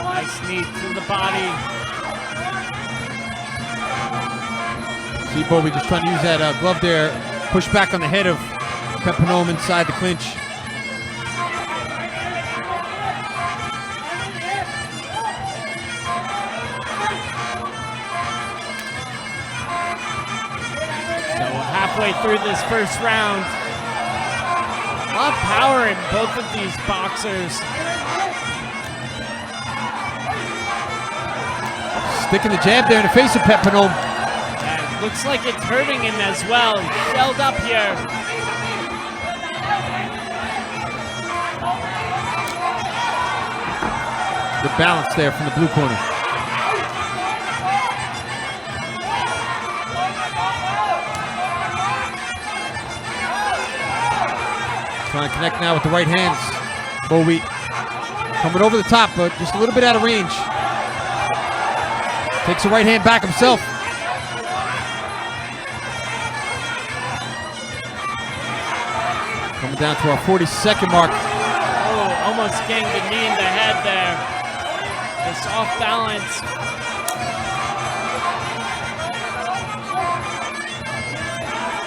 Nice knee to the body. See Bowie just trying to use that glove there. Push back on the head of Phech Phanom inside the clinch. So halfway through this first round, a lot of power in both of these boxers. Sticking the jab there in the face of Phech Phanom. Looks like it's hurting him as well. He's shelled up here. Good balance there from the blue corner. Trying to connect now with the right hands. Bowie coming over the top, but just a little bit out of range. Takes the right hand back himself. Coming down to our 40-second mark. Oh, almost getting the knee in the head there. Just off balance.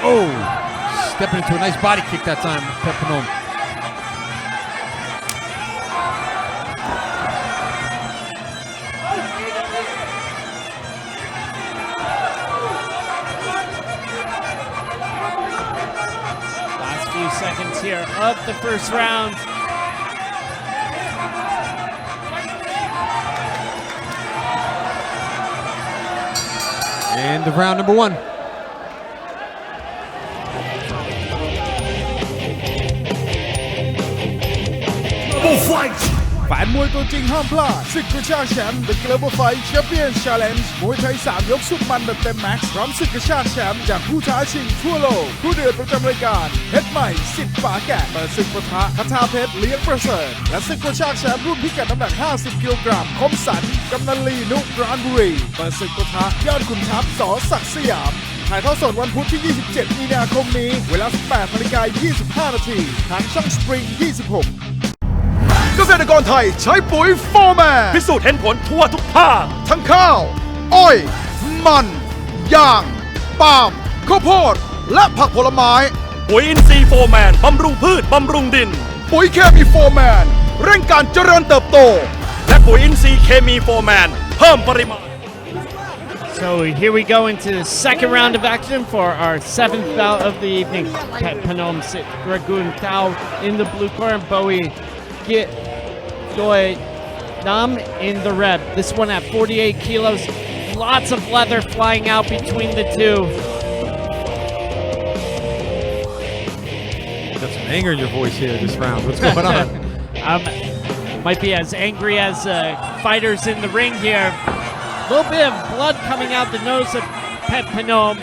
Oh, stepping into a nice body kick that time, Phech Phanom. Seconds here of the first round. And the round number one. Fight แฟนมวยตัวจริงห้ามพลาดศึกกระชากแชมป์ The Global Fight Champion Challenge มวยไทย3ยกสุดมันแบบเต็มแม็กซ์พร้อมศึกกระชากแชมป์จากผู้ท้าชิงทั่วโลกผู้เดือดประจำรายการเพชรใหม่สิทธิ์ปาแกะเปิดศึกปะทะคทาเพชรเลี้ยงประเสริฐและศึกกระชากแชมป์รุ่นพิกัดน้ำหนัก50 กิโลกรัมคมสันกำนันลีนุกปราณบุรีเปิดศึกปะทะยอดขุนทัพส.ศักดิ์สยามถ่ายทอดสดวันพุธที่ 27 มีนาคมนี้เวลา 18:25 นาทีทางช่อง Spring 26เกษตรกรไทยใช้ปุ๋ยโฟร์แมน พิสูจน์เห็นผลทั่วทุกภาค ทั้งข้าว อ้อย มัน ยาง ปาล์ม ข้าวโพด และผักผลไม้ ปุ๋ยอินทรีย์โฟร์แมน บำรุงพืช บำรุงดิน ปุ๋ยเคมีโฟร์แมน เร่งการเจริญเติบโต และปุ๋ยอินทรีย์เคมีโฟร์แมน เพิ่มปริมาณ So here we go into the second round of action for our 7th bout of the evening. Phech Phanom sit Dragoon Tao in the blue corner. Bowie get Doi Nam in the red. This one at 48 kilos. Lots of leather flying out between the two. Got some anger in your voice here this round. What's going on? Might be as angry as fighters in the ring here. A little bit of blood coming out the nose of Phech Phanom.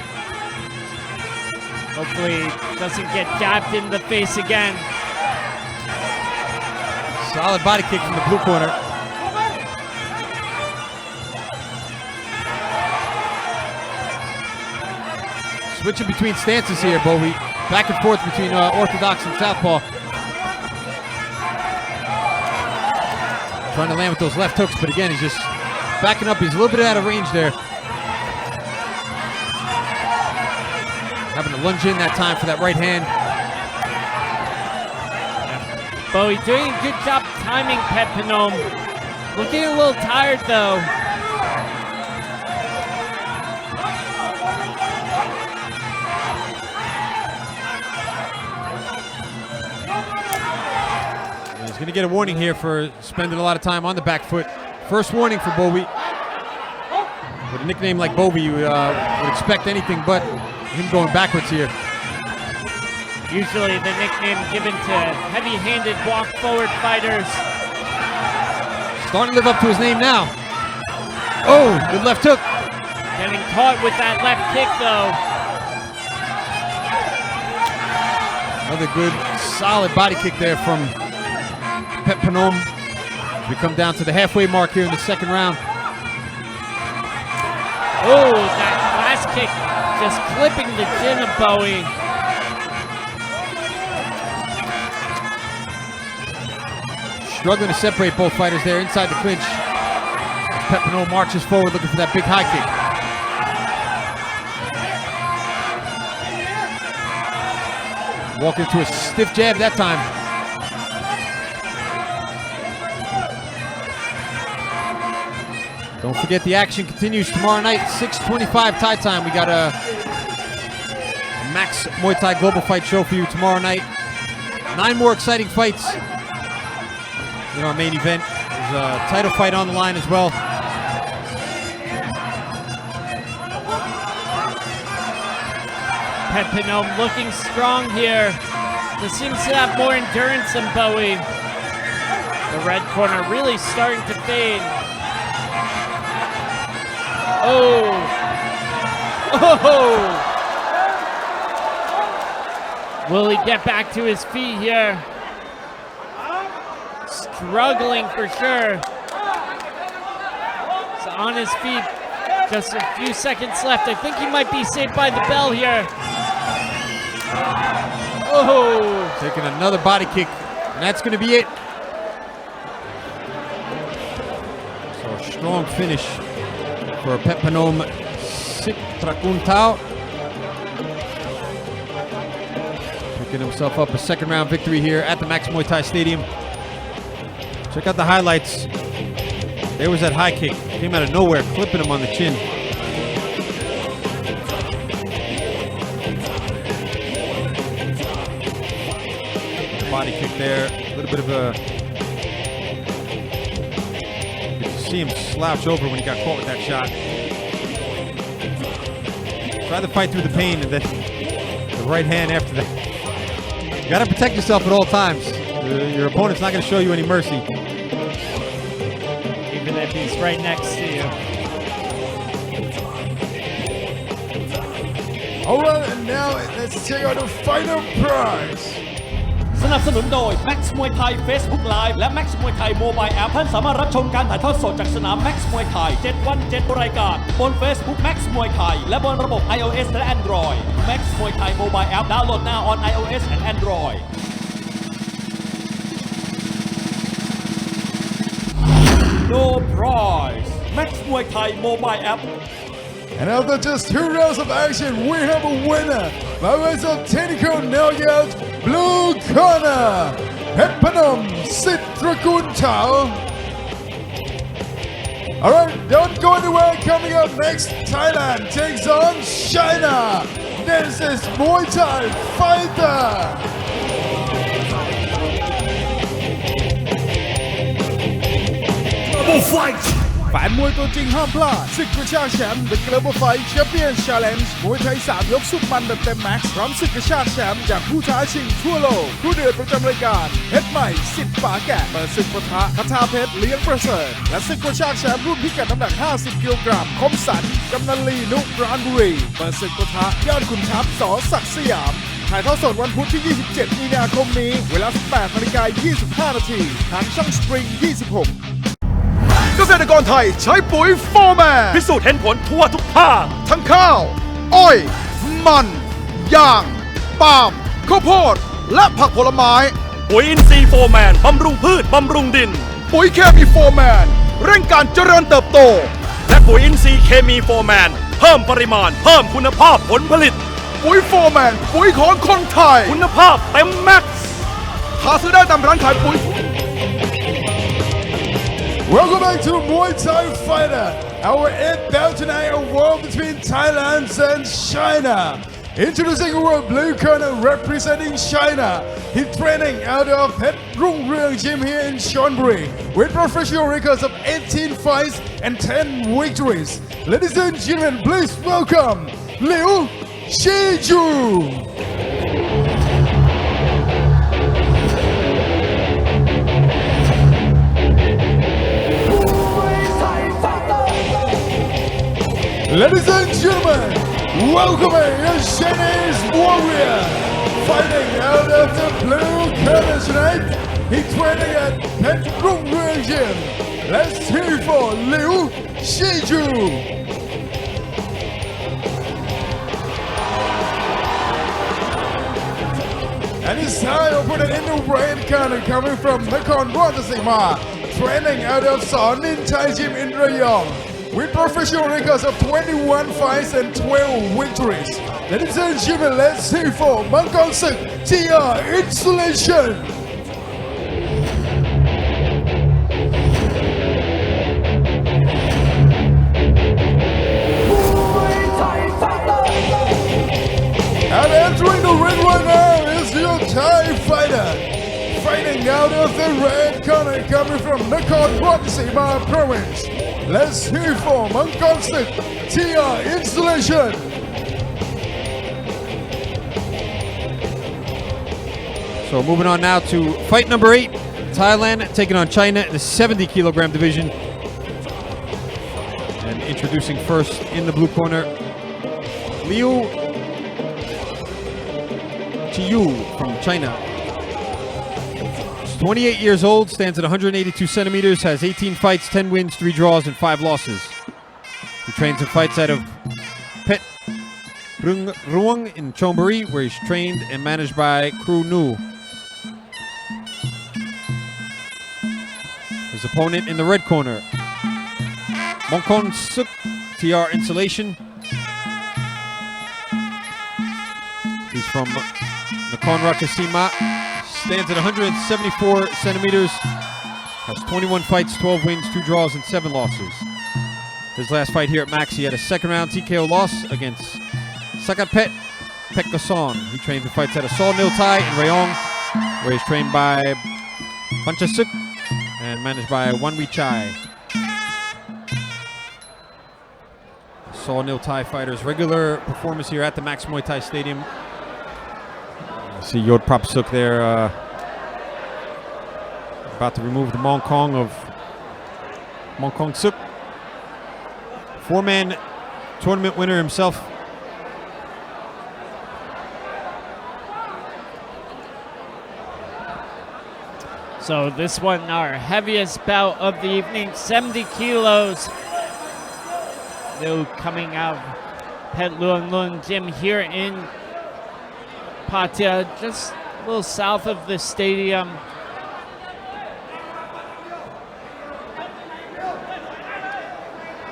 Hopefully doesn't get jabbed in the face again. Solid body kick from the blue corner. Switching between stances here, Bowie. Back and forth between orthodox and southpaw. Trying to land with those left hooks, but again, he's just backing up. He's a little bit out of range there. Having to lunge in that time for that right hand. Bowie doing a good job timing Pet Pnom. Looking a little tired though. He's going to get a warning here for spending a lot of time on the back foot. First warning for Bowie. With a nickname like Bowie, you would expect anything but him going backwards here. Usually the nickname given to heavy-handed walk-forward fighters. Starting to live up to his name now. Oh, good left hook. Getting caught with that left kick though. Another good, solid body kick there from Pet Pnom. We come down to the halfway mark here in the second round. Oh, that last kick just clipping the chin of Bowie. Struggling to separate both fighters there inside the clinch. As Pet Pnom marches forward looking for that big high kick. Walking to a stiff jab that time. Don't forget the action continues tomorrow night, 6:25 Thai time. We got a Max Muay Thai Global Fight show for you tomorrow night. 9 more exciting fights in our main event. There's a title fight on the line as well. Pet Pnom looking strong here. He seems to have more endurance than Bowie. The red corner really starting to fade. Oh! Oh! Will he get back to his feet here? Struggling for sure. So on his feet, just a few seconds left. I think he might be saved by the bell here. Oh! Taking another body kick, and that's going to be it. So a strong finish for Pet Pnom Sik Trakuntao. Picking himself up a second round victory here at the Max Muay Thai Stadium. Check out the highlights. There was that high kick. Came out of nowhere, clipping him on the chin. Body kick there. A little bit of a... You could see him slouch over when he got caught with that shot. Try to fight through the pain and then the right hand after that. You gotta protect yourself at all times. Your opponent's not gonna show you any mercy. Even if he's right next to you. Alright, and now let's check out the final prize. สนับสนุนโดย Max Muay Thai Facebook Live และ Max Muay Thai Mobile App ท่านสามารถรับชมการถ่ายทอดสดจากสนาม Max Muay Thai 7 วัน 7 รายการบน Facebook Max Muay Thai และบนระบบ iOS และ Android Max Muay Thai Mobile App ดาวน์โหลด now on iOS and Android. No prize. Max Muay Thai Mobile App. And after just 2 rounds of action, we have a winner by way of technical knockout, blue corner, Pet Pnom Sik Trakuntao. Alright, don't go anywhere. Coming up next, Thailand takes on China. This is Muay Thai fighter. Double fight. แฟนมวยตัวจริงห้ามพลาดศึกกระชากแชมป์ The Global Fight Champion Challenge มวยไทย3ยกสุดมันแบบเต็มแม็กซ์พร้อมศึกกระชากแชมป์จากผู้ท้าชิงทั่วโลกผู้เดือดประจำรายการเพชรใหม่สิทธิ์ฝาแกะเปิดศึกปะทะคทาเพชรเลี้ยงประเสริฐและศึกกระชากแชมป์รุ่นพิกัดน้ำหนัก50กิโลกรัมคมสันกำนันลีนุปราณบุรีเปิดศึกปะทะยอดขุนทัพส.ศักดิ์สยามถ่ายทอดสดวันพุธที่27มีนาคมนี้เวลา 18:25 น.ทางช่องสปริง26เกษตรกรไทยใช้ปุ๋ยโฟร์แมนพิสูจน์เห็นผลทั่วทุกภาคทั้งข้าวอ้อย มันย่างปาล์มข้าวโพดและผักผลไม้ปุ๋ยอินทรีย์โฟร์แมนบำรุงพืชบำรุงดินปุ๋ยเคมีโฟร์แมนเร่งการเจริญเติบโตและปุ๋ยอินทรีย์เคมีโฟร์แมนเพิ่มปริมาณเพิ่มคุณภาพผลผลิตปุ๋ยโฟร์แมนปุ๋ยของคนไทยคุณภาพเต็มแม็กซ์หาซื้อได้ตามร้านขายปุ๋ย Welcome back to Muay Thai Fighter, our 8th bout tonight, a war between Thailand and China. Introducing our blue corner representing China. He's training out of Phech Rung Gym here in Chonburi with professional records of 18 fights and 10 victories. Ladies and gentlemen, please welcome Liu Shiju. Ladies and gentlemen, welcoming a Chinese warrior fighting out of the blue corner tonight. He's training at Phech Rung Gym. Let's hear for Liu Shiju. And his Thai opponent in the red corner coming from Nakhon Ratchasima, training out of Sanin Thai Gym in Rayong. With professional records of 21 fights and 12 victories. Ladies and gentlemen, let's see for Gkor Sik TR Installation. And entering the ring right now is your Thai fighter. Fighting out of the red corner coming from Nakhon Ratchasima province. Let's hear for Gkor Sik TR Installation. So moving on now to fight number 8. Thailand taking on China in the 70 kilogram division. And introducing first in the blue corner, Liu Qiyu from China. He's 28 years old, stands at 182 centimeters, has 18 fights, 10 wins, 3 draws, and 5 losses. He trains and fights out of Phech Rung in Chonburi, where he's trained and managed by Crew Nu. His opponent in the red corner, Gkor Sik TR Installation. He's from Nakhon Ratchasima, stands at 174 centimeters, has 21 fights, 12 wins, 2 draws, and 7 losses. His last fight here at Max, he had a second round TKO loss against Sakatpet Pekkason. He trains and fights at a Saw Nil Thai in Rayong, where he's trained by Panchasuk and managed by Wanwi Chai. Saw Nil Thai fighters, regular performance here at the Max Muay Thai Stadium. See Yod Prapsuk there, about to remove the Gkor Sik. 4-man tournament winner himself. So this one, our heaviest bout of the evening, 70 kilos. They're coming out of Phech Rung Gym here in Pattaya, just a little south of the stadium.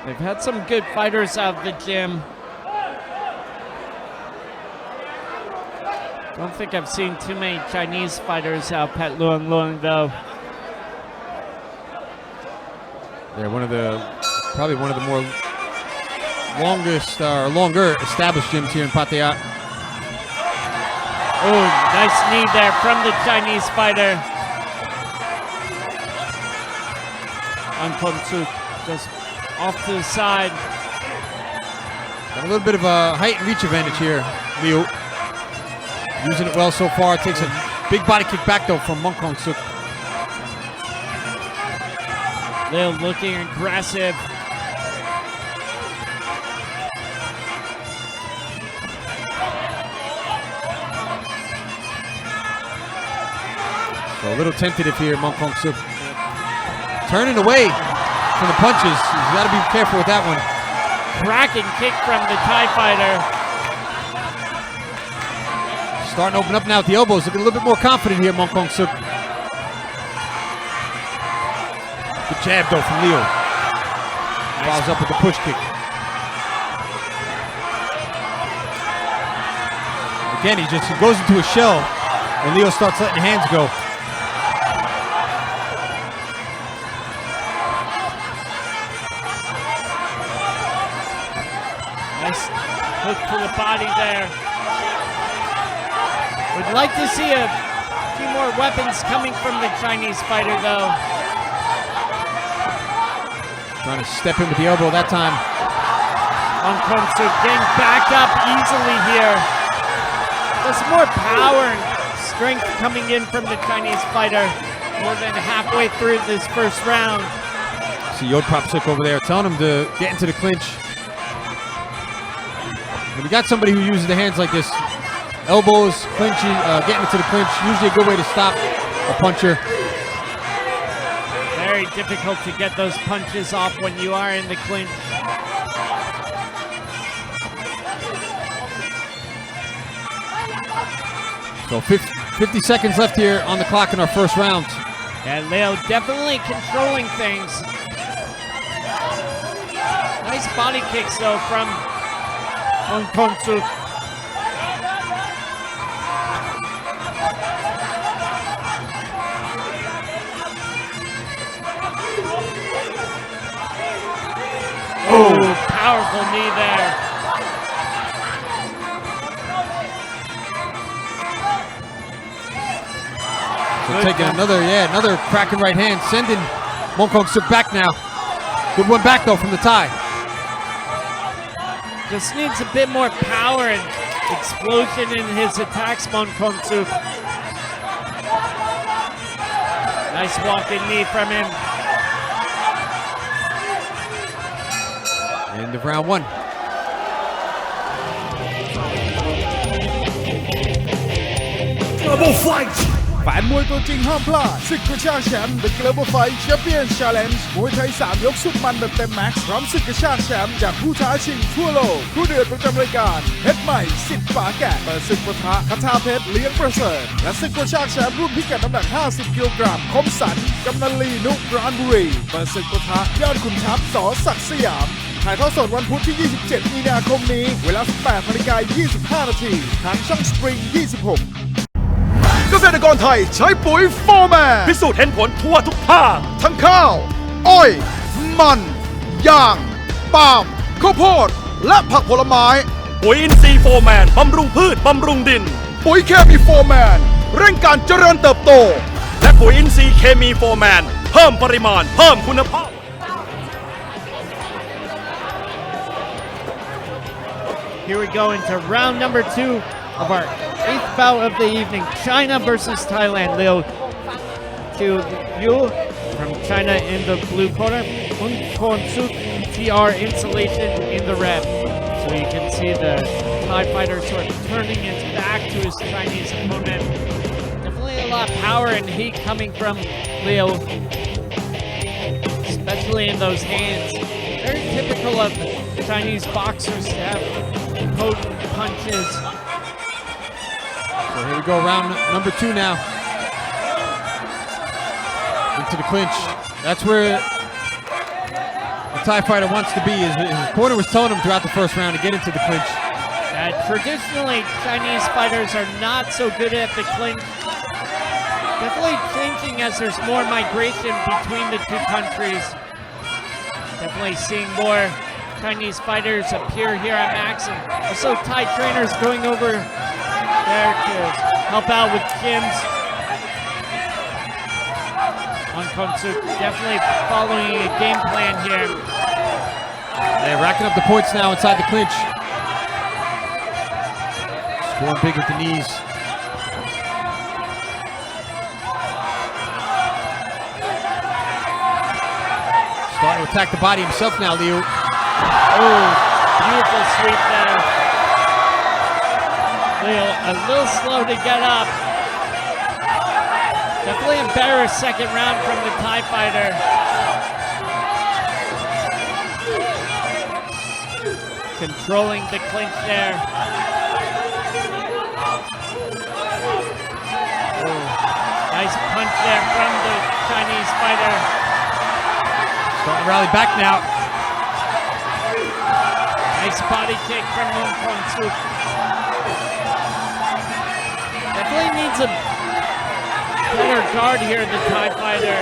They've had some good fighters out of the gym. Don't think I've seen too many Chinese fighters out of Phech Rung though. They're probably one of the more longer established gyms here in Pattaya. Oh, nice knee there from the Chinese fighter. Uncut just off to the side. Got a little bit of a height and reach advantage here, Liu. Using it well so far. Takes a big body kick back though from Gkor Sik. Liu looking aggressive. So a little tentative here, Gkor Sik. Turning away from the punches. He's got to be careful with that one. Cracking kick from the Thai fighter. Starting to open up now at the elbows. Looking a little bit more confident here, Mong Kong Suk. Good jab though from Leo. Follows up with the push kick. Again, he goes into a shell, and Leo starts letting hands go. Nice hook to the body there. Would like to see a few more weapons coming from the Chinese fighter, though. Trying to step in with the elbow that time. Mong Kong Suk getting back up easily here. There's more power and strength coming in from the Chinese fighter more than halfway through this first round. See Yod Prop Suk over there telling him to get into the clinch. When you got somebody who uses the hands like this, elbows, clinching, getting into the clinch, usually a good way to stop a puncher. Very difficult to get those punches off when you are in the clinch. So 50 seconds left here on the clock in our first round. And Leo definitely controlling things. Nice body kicks though from Mong Kong Suk. Oh, powerful knee there. So taking another cracking right hand, sending Mong Kong Suk back now. Good one back though from the tie. Just needs a bit more power and explosion in his attacks, Mong Kong Suk. Nice walking knee from him. End of round one. Double fight. แฟนมวยตัวจริงห้ามพลาดศึกกระชากแชมป์ The Global Fight Champions Challenge มวยไทย3ยกสุดมันแบบเต็มแม็กซ์พร้อมศึกกระชากแชมป์จากผู้ท้าชิงทั่วโลกผู้เดือดประจำรายการเพชรใหม่สิทธิ์ฝาแกะเปิดศึกปะทะคทาเพชรเลี้ยงประเสริฐและศึกกระชากแชมป์รุ่นพิกัดน้ำหนัก50 กิโลกรัมคมสันกำนันลีนุกปราณบุรีเปิดศึกปะทะยอดขุนทัพส.ศักดิ์สยามถ่ายทอดสดวันพุธที่ 27 มีนาคมนี้เวลา 18:25 นาทีทางช่อง Spring 26เกษตรกรไทยใช้ปุ๋ยโฟร์แมน พิสูจน์เห็นผลทั่วทุกภาค ทั้งข้าว อ้อย มันยางปาล์มข้าวโพดและผักผลไม้ ปุ๋ยอินทรีย์โฟร์แมนบำรุงพืชบำรุงดิน ปุ๋ยเคมีโฟร์แมนเร่งการเจริญเติบโต และปุ๋ยอินทรีย์เคมีโฟร์แมนเพิ่มปริมาณเพิ่มคุณภาพ Here we go into round number 2 of our 8th bout of the evening. China versus Thailand. Leo to Yu from China in the blue corner. Mong Kong Suk TR insulation in the red. So you can see the Thai fighter sort of turning his back to his Chinese opponent. Definitely a lot of power and heat coming from Leo, especially in those hands. Very typical of Chinese boxers to have potent punches. So here we go, round number 2 now. Into the clinch. That's where the Thai fighter wants to be. His corner was telling him throughout the first round to get into the clinch. Traditionally, Chinese fighters are not so good at the clinch. Definitely changing as there's more migration between the two countries. Definitely seeing more Chinese fighters appear here at Max, and also Thai trainers going over there to help out with gyms. Mong Kong Suk definitely following a game plan here. They're racking up the points now inside the clinch. Scoring big with the knees. Starting to attack the body himself now, Liu. Oh, beautiful sweep there. Leo a little slow to get up. Definitely a better second round from the Thai fighter. Controlling the clinch there. Nice punch there from the Chinese fighter. Starting to rally back now. Nice body kick from Suk. Definitely needs a better guard here, the Thai fighter.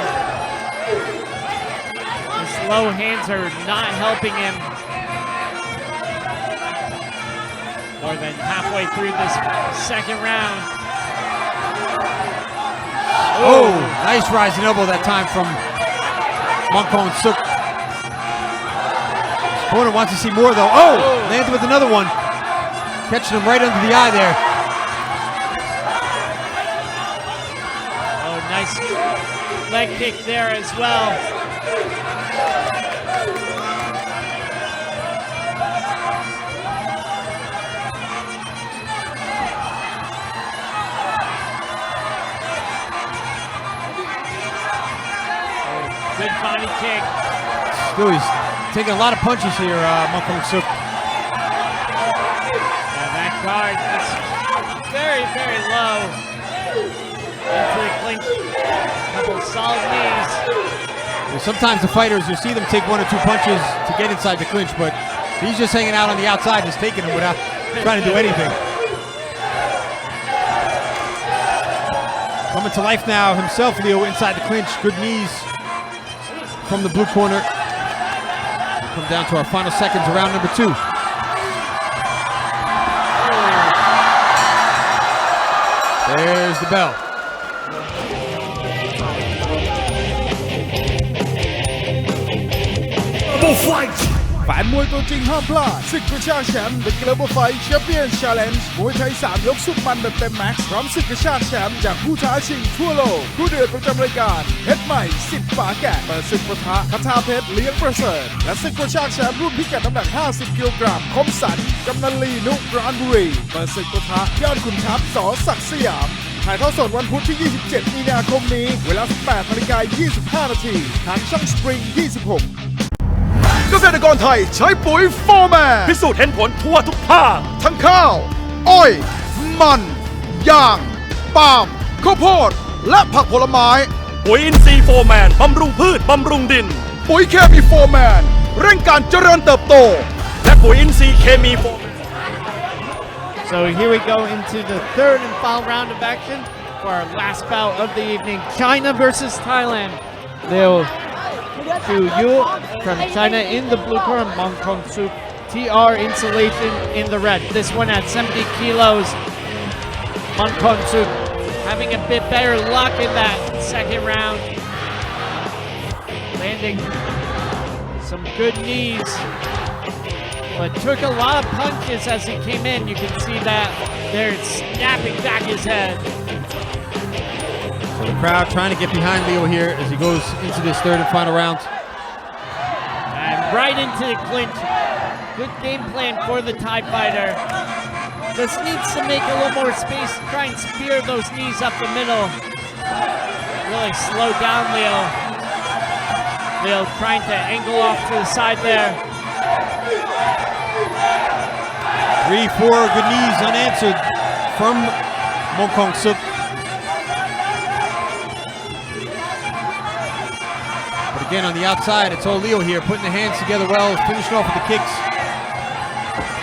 His low hands are not helping him. More than halfway through this second round. Oh, nice rising elbow that time from Suk. His opponent wants to see more though. Oh, landed with another one. Catching him right under the eye there. Oh, nice leg kick there as well. Good body kick. Still, he's taking a lot of punches here, Suk. Yeah, that guard is very, very low. Into the clinch. Couple solid knees. Sometimes the fighters, you see them take 1 or 2 punches to get inside the clinch, but he's just hanging out on the outside, just taking them without trying to do anything. Coming to life now himself, Leo, inside the clinch. Good knees from the blue corner. Come down to our final seconds of round number 2. There's the bell. Fight แฟนมวยตัวจริงห้ามพลาดศึกกระชากแชมป์ The Global Fight Champion Challenge มวยไทย3ยกสุดมันแบบเต็มแม็กซ์พร้อมศึกกระชากแชมป์จากผู้ท้าชิงทั่วโลกผู้เดือดประจำรายการเพชรใหม่สิทธิ์ฝาแกะเปิดศึกปะทะคทาเพชรเลี้ยงประเสริฐและศึกกระชากแชมป์รุ่นพิกัดน้ำหนัก50กิโลกรัมคมสันกำนันลีนุปราณบุรีเปิดศึกปะทะยอดขุนทัพส.ศักดิ์สยามถ่ายทอดสดวันพุธที่27มีนาคมนี้เวลา 18:25 น.ทางช่อง Spring 26เกษตรกรไทยใช้ปุ๋ยโฟร์แมน พิสูจน์เห็นผลทั่วทุกภาค ทั้งข้าว อ้อย มัน ยาง ปาล์ม ข้าวโพด และผักผลไม้ ปุ๋ยอินทรีย์โฟร์แมนบำรุงพืชบำรุงดิน ปุ๋ยเคมีโฟร์แมนเร่งการเจริญเติบโต และปุ๋ยอินทรีย์เคมีโฟร์แมน So here we go into the third and final round of action for our last bout of the evening. China versus Thailand. Liu Yu from China in the blue corner, Suk TR Insulation in the red. This one at 70 kilos. Suk having a bit better luck in that second round. Landing some good knees. But took a lot of punches as he came in. You can see that they're snapping back his head. So the crowd trying to get behind Leo here as he goes into this third and final round. And right into the clinch. Good game plan for the Thai fighter. Just needs to make a little more space, try and spear those knees up the middle. Really slow down Leo. Leo trying to angle off to the side there. 3, 4 good knees unanswered from Suk. But again, on the outside, it's all Leo here, putting the hands together well, finishing off with the kicks.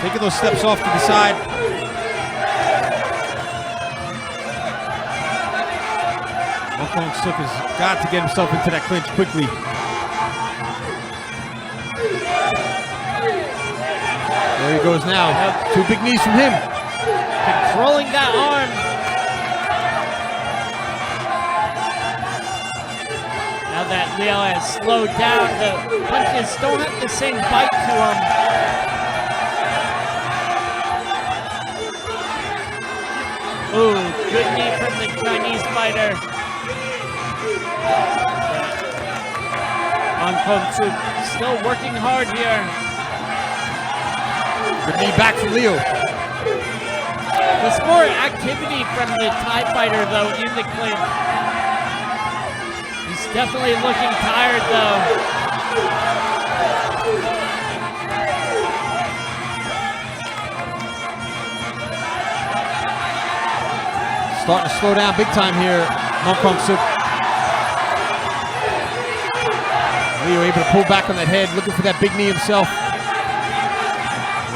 Taking those steps off to the side. Suk has got to get himself into that clinch quickly. There he goes now. 2 big knees from him. Controlling that arm. Now that Leo has slowed down, the punches don't have the same bite to them. Ooh, good knee from the Chinese fighter. Suk still working hard here. Good knee back from Leo. There's more activity from the Thai fighter though in the clinch. He's definitely looking tired though. Starting to slow down big time here. Mong Kong Suk. Leo able to pull back on that head, looking for that big knee himself.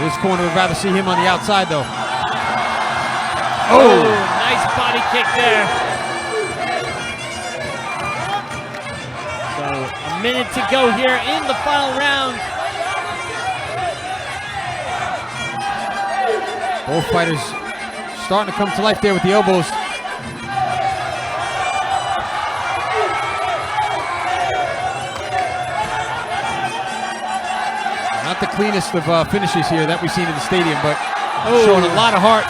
This corner would rather see him on the outside though. Oh, nice body kick there. So a minute to go here in the final round. Both fighters starting to come to life there with the elbows. Not the cleanest of finishes here that we've seen in the stadium, but showing a lot of heart.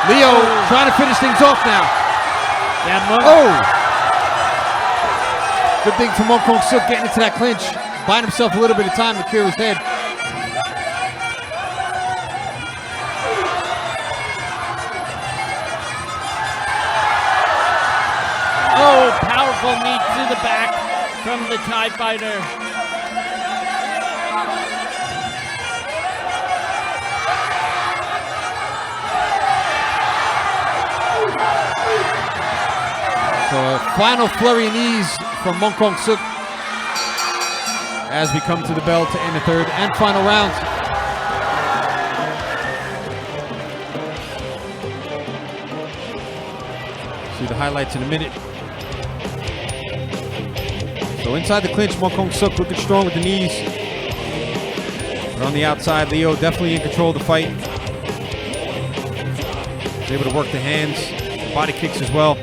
Leo trying to finish things off now. Good thing for Mong Kong Suk getting into that clinch. Buying himself a little bit of time to clear his head. Oh, powerful knee to the back from the Thai fighter. So a final flurry of knees from Mong Kong Suk as we come to the bell to end the third and final round. See the highlights in a minute. So inside the clinch, Mong Kong Suk looking strong with the knees. But on the outside, Leo definitely in control of the fight. He's able to work the hands, body kicks as well.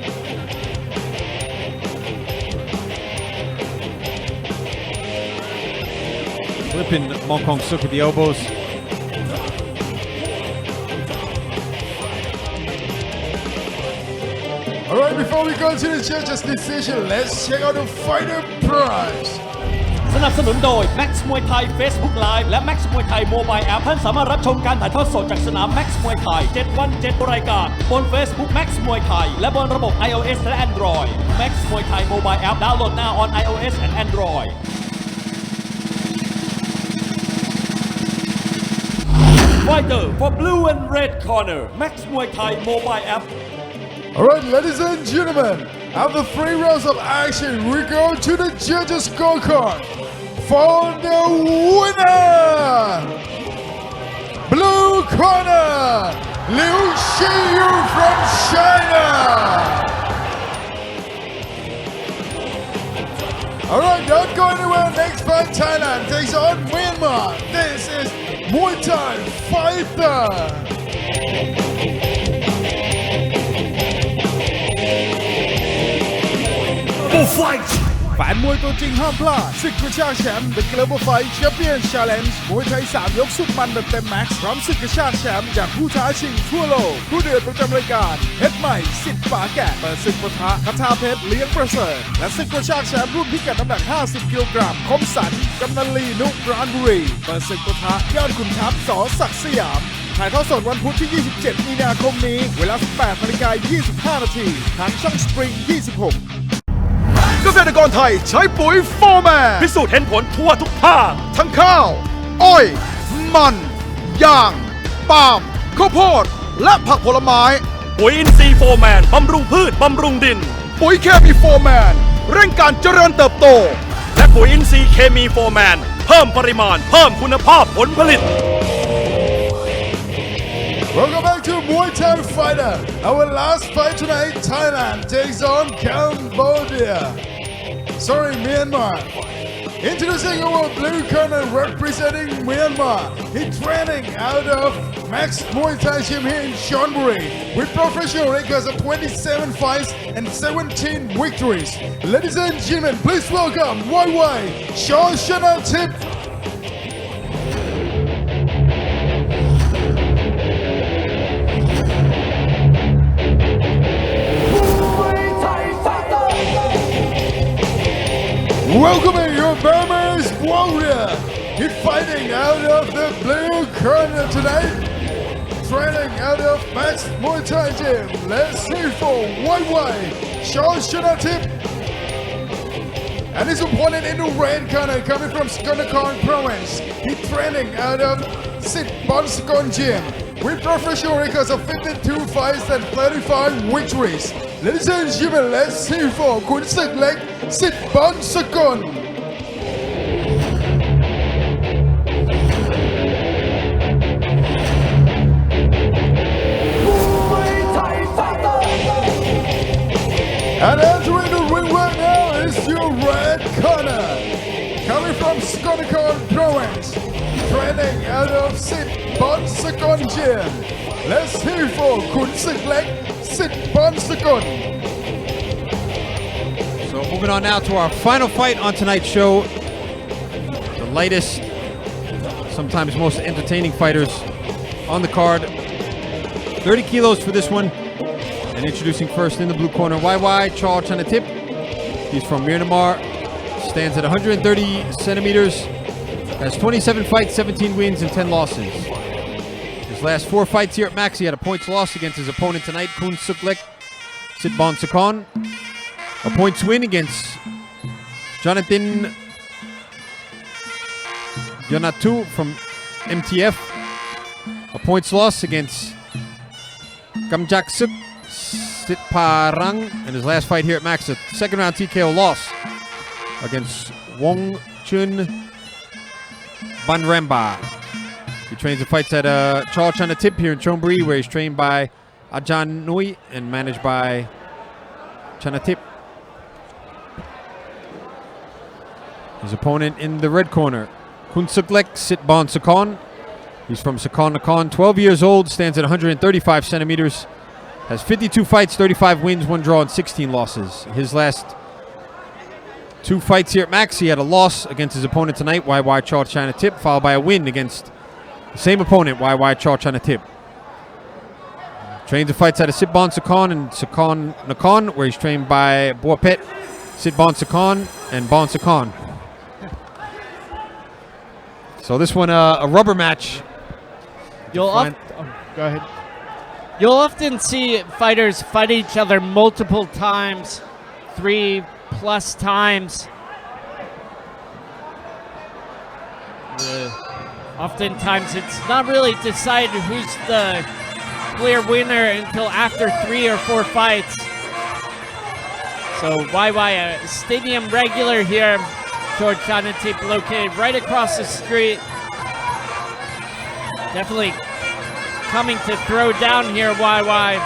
Flipping Mong Kong Suk with the elbows. Alright, before we go to the judges' decision, let's check out the fighter prize. สนับสนุนโดย Max มวยไทย Facebook Live และ Max มวยไทย Mobile App ท่านสามารถรับชมการถ่ายทอดสดจากสนาม Max มวยไทย 7 วัน 7 รายการบน Facebook Max มวยไทยและบนระบบ iOS และ Android Max มวยไทย Mobile App download now on iOS and Android Fighter for blue and red corner Max มวยไทย Mobile App Alright, ladies and gentlemen, after 3 rounds of action, we go to the judges' scorecard for the winner! Blue corner, Liu Shiyu from China! Alright, don't go anywhere. Next fight, Thailand takes on Myanmar. This is Muay Thai Fighter. Fight แฟนมวยตัวจริงห้ามพลาดศึกกระชากแชมป์ The Global Fight Champion Challenge มวยไทย3ยกสุดมันแบบเต็มแม็กซ์พร้อมศึกกระชากแชมป์จากผู้ท้าชิงทั่วโลกผู้เดือดประจำรายการเพชรใหม่สิทธิ์ฝาแกะเปิดศึกปะทะคทาเพชรเลี้ยงประเสริฐและศึกกระชากแชมป์รุ่นพิกัดน้ำหนัก50กิโลกรัมคมสันกำนันลีนุปราณบุรีเปิดศึกปะทะยอดขุนทัพส.ศักดิ์สยามถ่ายทอดสดวันพุธที่27มีนาคมนี้เวลา 18:25 น.ทางช่องสปริง 26เกษตรกรไทยใช้ปุ๋ยโฟร์แมนพิสูจน์เห็นผลทั่วทุกภาคทั้งข้าว อ้อย มันยางปาล์มข้าวโพดและผักผลไม้ปุ๋ยอินทรีย์โฟร์แมนบำรุงพืชบำรุงดินปุ๋ยเคมีโฟร์แมนเร่งการเจริญเติบโตและปุ๋ยอินทรีย์เคมีโฟร์แมนเพิ่มปริมาณเพิ่มคุณภาพผลผลิตWelcome back to Muay Thai Fighter. Our last fight tonight, Thailand takes on Cambodia. Sorry, Myanmar. Introducing our blue corner representing Myanmar. He's training out of Max Muay Thai Gym here in Chonburi with professional records of 27 fights and 17 victories. Ladies and gentlemen, please welcome Wai Wai, Chh Chanathip. Welcoming your Burmese warrior. He's fighting out of the blue corner tonight. Training out of Max Muay Thai Gym. Let's see for Wai Wai, Chh Chanathip. And his opponent in the red corner coming from Skanakorn Province. He's training out of Bol Skol Gym with professional records of 52 fights and 35 victories. Ladies and gentlemen, let's hear for ขุนศึกเล็กสิทธิ์บอลสกลAnd entering the ring right now is your red corner. Coming from Skonikon Province, training out of Sit Bonsakon Gym. Let's hear for Khun Sik Lek, Sit Bonsakon. So moving on now to our final fight on tonight's show. The lightest, sometimes most entertaining fighters on the card. 30 kilos for this one. And introducing first in the blue corner, YY Chana Tip. He's from Myanmar. Stands at 130 centimeters. Has 27 fights, 17 wins, and 10 losses. His last 4 fights here at Max, he had a points loss against his opponent tonight, Khun Suklek Sitbon Sakon. A points win against Jonathan Yonatu from MTF. A points loss against Kamjak Suk Sitparang in his last fight here at Max, a second round TKO loss against Wong Chun Banramba. He trains and fights at Chana Tip here in Chonburi, where he's trained by Ajahn Nui and managed by Chana Tip. His opponent in the red corner, Khun Suklek Sitbon Sakon. He's from Sakon Nakhon, 12 years old, stands at 135 centimeters. Has 52 fights, 35 wins, 1 draw, and 16 losses. His last 2 fights here at Max, he had a loss against his opponent tonight, YY Chana Tip, followed by a win against the same opponent, YY Chana Tip. Trains and fights out of Sitbon Sakon and Sakon Nakhon, where he's trained by Buapet, Sitbon Sakon, and Bon Sakon. So this one, a rubber match. Go ahead. You'll often see fighters fight each other multiple times, 3+ times. Oftentimes it's not really decided who's the clear winner until after 3 or 4 fights. So YY, a stadium regular here, George Chanatip, located right across the street. Definitely coming to throw down here, YY.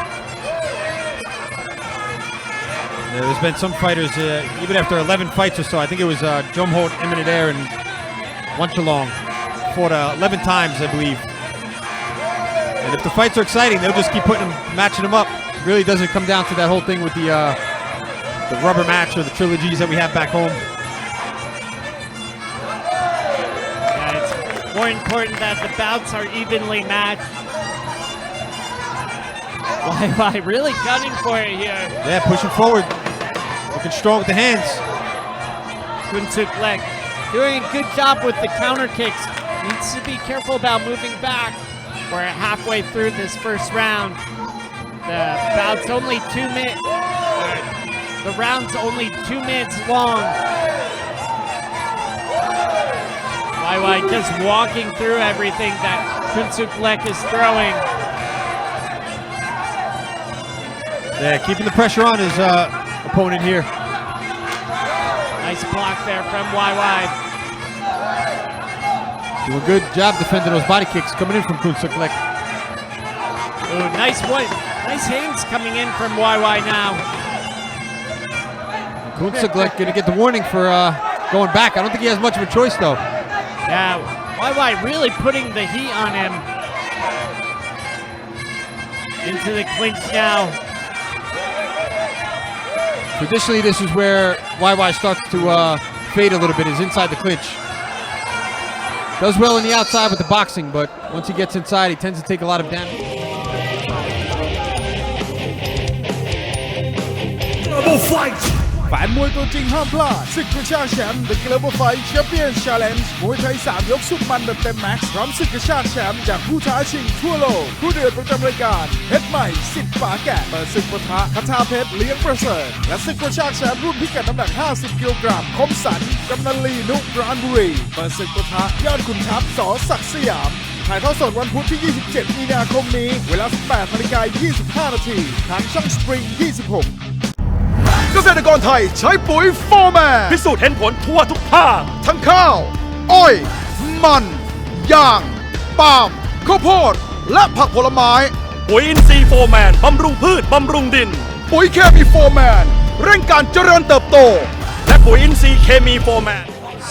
Yeah, there's been some fighters, even after 11 fights or so, I think it was Jomholt, Eminader, and Wanchalong, fought 11 times, I believe. And if the fights are exciting, they'll just keep matching them up. It really doesn't come down to that whole thing with the rubber match or the trilogies that we have back home. Yeah, it's more important that the bouts are evenly matched. YY really gunning for it here. Yeah, pushing forward. Looking strong with the hands. Khun Suklek doing a good job with the counter kicks. Needs to be careful about moving back. We're halfway through this first round. The bout's only 2 minutes. The round's only 2 minutes long. YY just walking through everything that Khun Suklek is throwing. Yeah, keeping the pressure on his opponent here. Nice block there from YY. Doing a good job defending those body kicks coming in from Khun Suklek. Ooh, nice one. Nice hands coming in from YY now. Khun Suklek gonna get the warning for going back. I don't think he has much of a choice though. Yeah, YY really putting the heat on him. Into the clinch now. Traditionally, this is where YY starts to fade a little bit, is inside the clinch. Does well on the outside with the boxing, but once he gets inside, he tends to take a lot of damage. Double fight! แฟนมวยตัวจริงห้ามพลาดศึกกระชากแชมป์ The Global Fight Champion Challenge มวยไทย3 ยกสุดมันแบบเต็มแม็กซ์พร้อมศึกกระชากแชมป์จากผู้ท้าชิงทั่วโลกผู้เดือดประจำรายการเพชรใหม่สิทธิ์ฝาแกะเปิดศึกปะทะคทาเพชรเลี้ยงประเสริฐและศึกกระชากแชมป์รุ่นพิกัดน้ำหนัก50 กิโลกรัมคมสันกำนันลีนุปราณบุรีเปิดศึกปะทะยอดขุนทัพส.ศักดิ์สยาม ถ่ายทอดสดวันพุธที่ 27 มีนาคมนี้ เวลา 18:25 นาทีทางช่อง Spring 26 เกษตรกรไทยใช้ปุ๋ยโฟร์แมน พิสูจน์เห็นผลทั่วทุกภาค ทั้งข้าว อ้อย มันยางปาล์มข้าวโพดและผักผลไม้ ปุ๋ยอินทรีย์โฟร์แมนบำรุงพืชบำรุงดิน ปุ๋ยเคมีโฟร์แมนเร่งการเจริญเติบโต และปุ๋ยอินทรีย์เคมีโฟร์แมน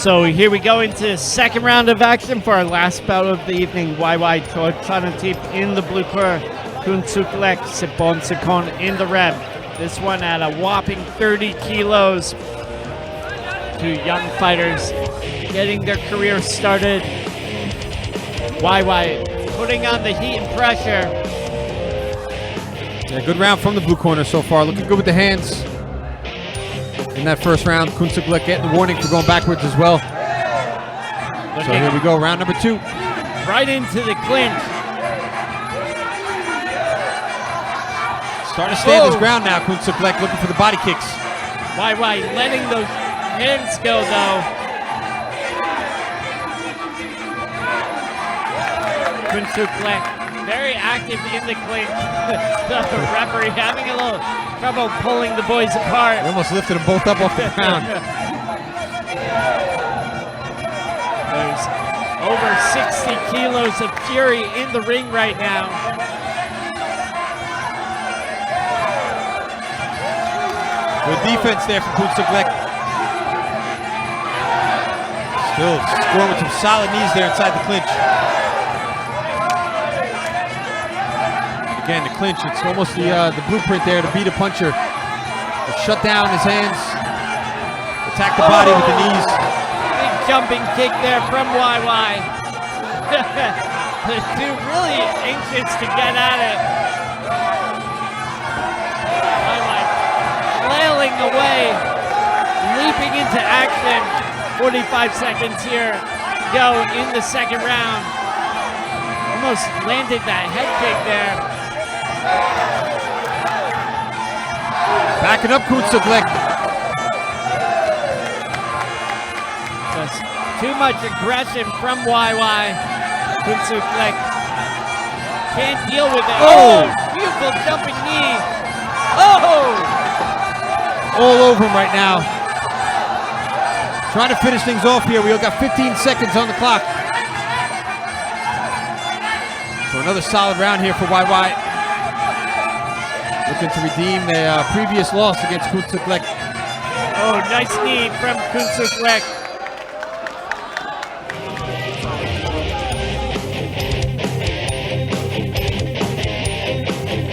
So here we go into the second round of action for our last bout of the evening. YY Chorchanatip in the blue corner, Kunsuklek Sipon Sikon in the red. This one at a whopping 30 kilos. Two young fighters getting their career started. YY putting on the heat and pressure. Yeah, good round from the blue corner so far. Looking good with the hands. In that first round, Kunsuklek getting the warning for going backwards as well. So here we go, round number 2. Right into the clinch. Starting to stand his ground now, Kunsuklek looking for the body kicks. YY letting those hands go though. Kunsuklek very active in the clinch. The referee having a little trouble pulling the boys apart. He almost lifted them both up off the ground. There's over 60 kilos of fury in the ring right now. Good defense there from Kunsuklek. Still scoring with some solid knees there inside the clinch. Again, the clinch, it's almost the blueprint there to beat a puncher. To shut down his hands, attack the body with the knees. Big jumping kick there from YY. The two really anxious to get at it. YY flailing away, leaping into action. 45 seconds here go in the second round. Almost landed that head kick there. Backing up Kunsuklek. Just too much aggression from YY. Kunsuklek can't deal with it. Oh! Beautiful jumping knee. Oh! All over him right now. Trying to finish things off here. We got 15 seconds on the clock. So another solid round here for YY. Looking to redeem the previous loss against Kunsuklek. Oh, nice knee from Kunsuklek.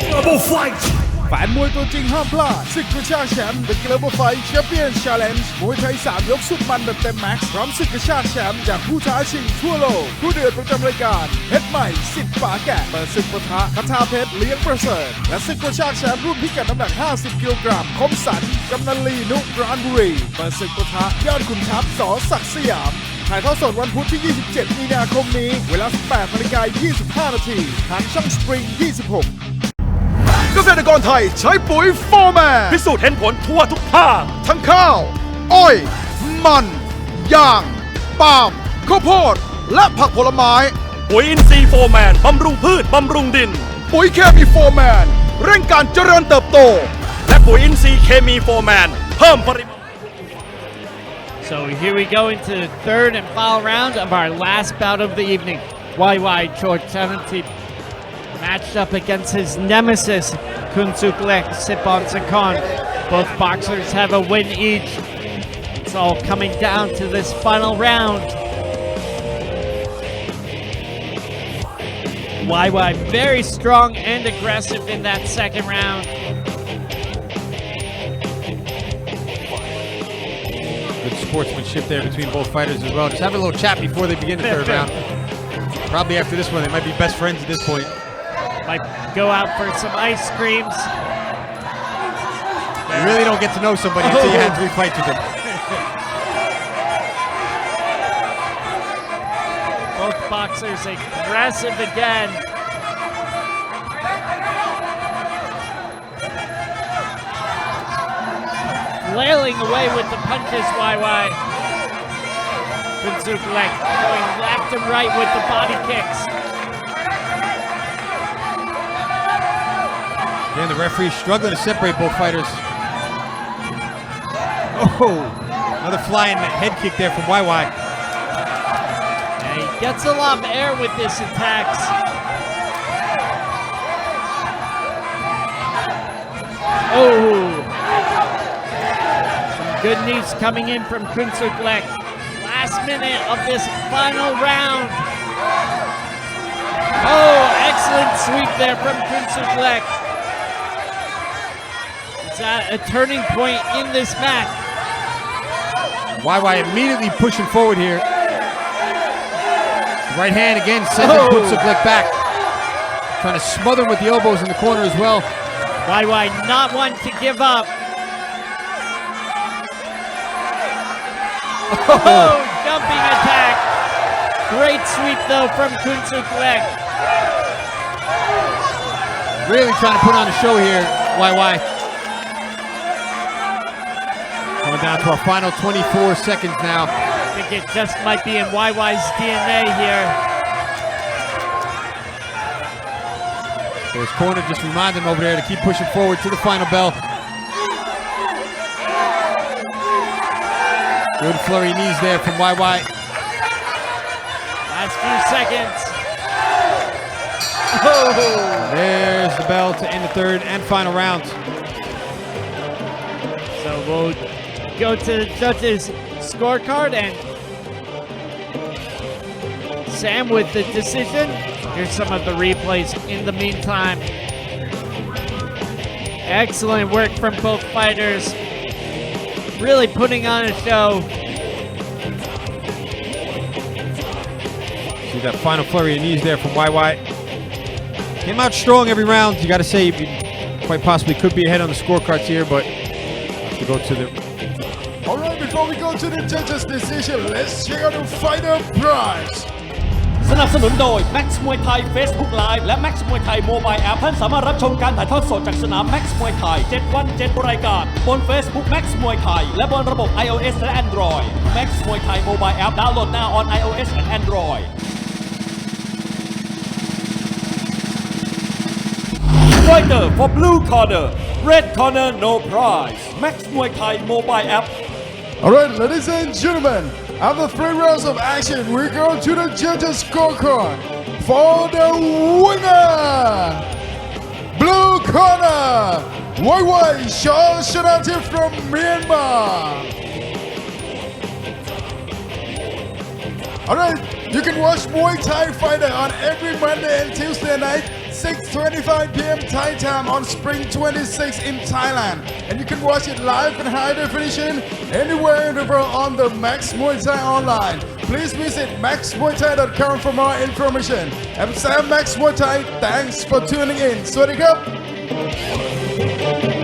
Double fight แฟนมวยตัวจริงห้ามพลาดศึกกระชากแชมป์ The Global Fight Champion Challenge มวยไทย 3 ยกสุดมันแบบเต็มแม็กซ์พร้อมศึกกระชากแชมป์จากผู้ท้าชิงทั่วโลกผู้เดือดประจำรายการเพชรใหม่สิทธิ์ฝาแกะเปิดศึกปะทะคทาเพชรเลี้ยงประเสริฐและศึกกระชากแชมป์รุ่นพิกัดน้ำหนัก 50 กิโลกรัมคมสันกำนันลีนุปราณบุรีเปิดศึกปะทะยอดขุนทัพส.ศักดิ์สยามถ่ายทอดสดวันพุธที่ 27 มีนาคมนี้เวลา 18:25 นาทีทางช่อง Spring 26เกษตรกรไทยใช้ปุ๋ยโฟร์แมน พิสูจน์เห็นผลทั่วทุกภาค ทั้งข้าว อ้อย มันยางปาล์มข้าวโพดและผักผลไม้ ปุ๋ยอินทรีย์โฟร์แมนบำรุงพืชบำรุงดิน ปุ๋ยเคมีโฟร์แมนเร่งการเจริญเติบโต และปุ๋ยอินทรีย์เคมีโฟร์แมนเพิ่มปริมาณ So here we go into the third and final round of our last bout of the evening. YY Chorchanatip matched up against his nemesis, Kunsuklek Sipon Sikon. Both boxers have a win each. It's all coming down to this final round. YY very strong and aggressive in that second round. Good sportsmanship there between both fighters as well. Just have a little chat before they begin the third round. Probably after this one, they might be best friends at this point. Might go out for some ice creams. You really don't get to know somebody until you have 3 fights with them. Both boxers aggressive again. Flailing away with the punches, YY. Kunsuklek going left and right with the body kicks. Again, the referee struggling to separate both fighters. Oh, another flying head kick there from Wai Wai. And he gets a lot of air with this attacks. Oh, some good news coming in from Clinching. Last minute of this final round. Oh, excellent sweep there from Clinching. Is that a turning point in this match? Wai Wai immediately pushing forward here. Right hand again sending Clinching back. Trying to smother him with the elbows in the corner as well. Wai Wai not one to give up. Oh, jumping attack. Great sweep though from Clinching. Really trying to put on a show here, Wai Wai. Going down to our final 24 seconds now. I think it just might be in Wai Wai's DNA here. So his corner just reminded him over there to keep pushing forward to the final bell. Good flurry knees there from Wai Wai. Last few seconds. Oh. There's the bell to end the third and final round. So we'll go to the judges' scorecard and Sam with the decision. Here's some of the replays in the meantime. Excellent work from both fighters. Really putting on a show. See that final flurry of knees there from Wai Wai. Came out strong every round. You got to say, quite possibly could be ahead on the scorecards here, but to go to the... All right, before we go to the judges' decision, let's check out the fighter prize. สนับสนุนโดย Max มวยไทย Facebook Live และ Max มวยไทย Mobile App ท่านสามารถรับชมการถ่ายทอดสดจากสนาม Max มวยไทย 7 วัน 7 รายการบน Facebook Max มวยไทยและบนระบบ iOS และ Android Max มวยไทย Mobile App download now on iOS and Android Fighter for blue corner red corner no prize Max มวยไทย Mobile App All right, ladies and gentlemen, after 3 rounds of action, we go to the judges' scorecard for the winner. Blue corner, Wai Wai Chh Chanath from Myanmar. All right, you can watch Muay Thai Fighter on every Monday and Tuesday night, 6:25 p.m. Thai time on Spring 26 in Thailand. And you can watch it live in high definition anywhere in the world on the Max Muay Thai online. Please visit maxmuaythai.com for more information. I'm Sam Max Muay Thai. Thanks for tuning in. สวัสดีครับ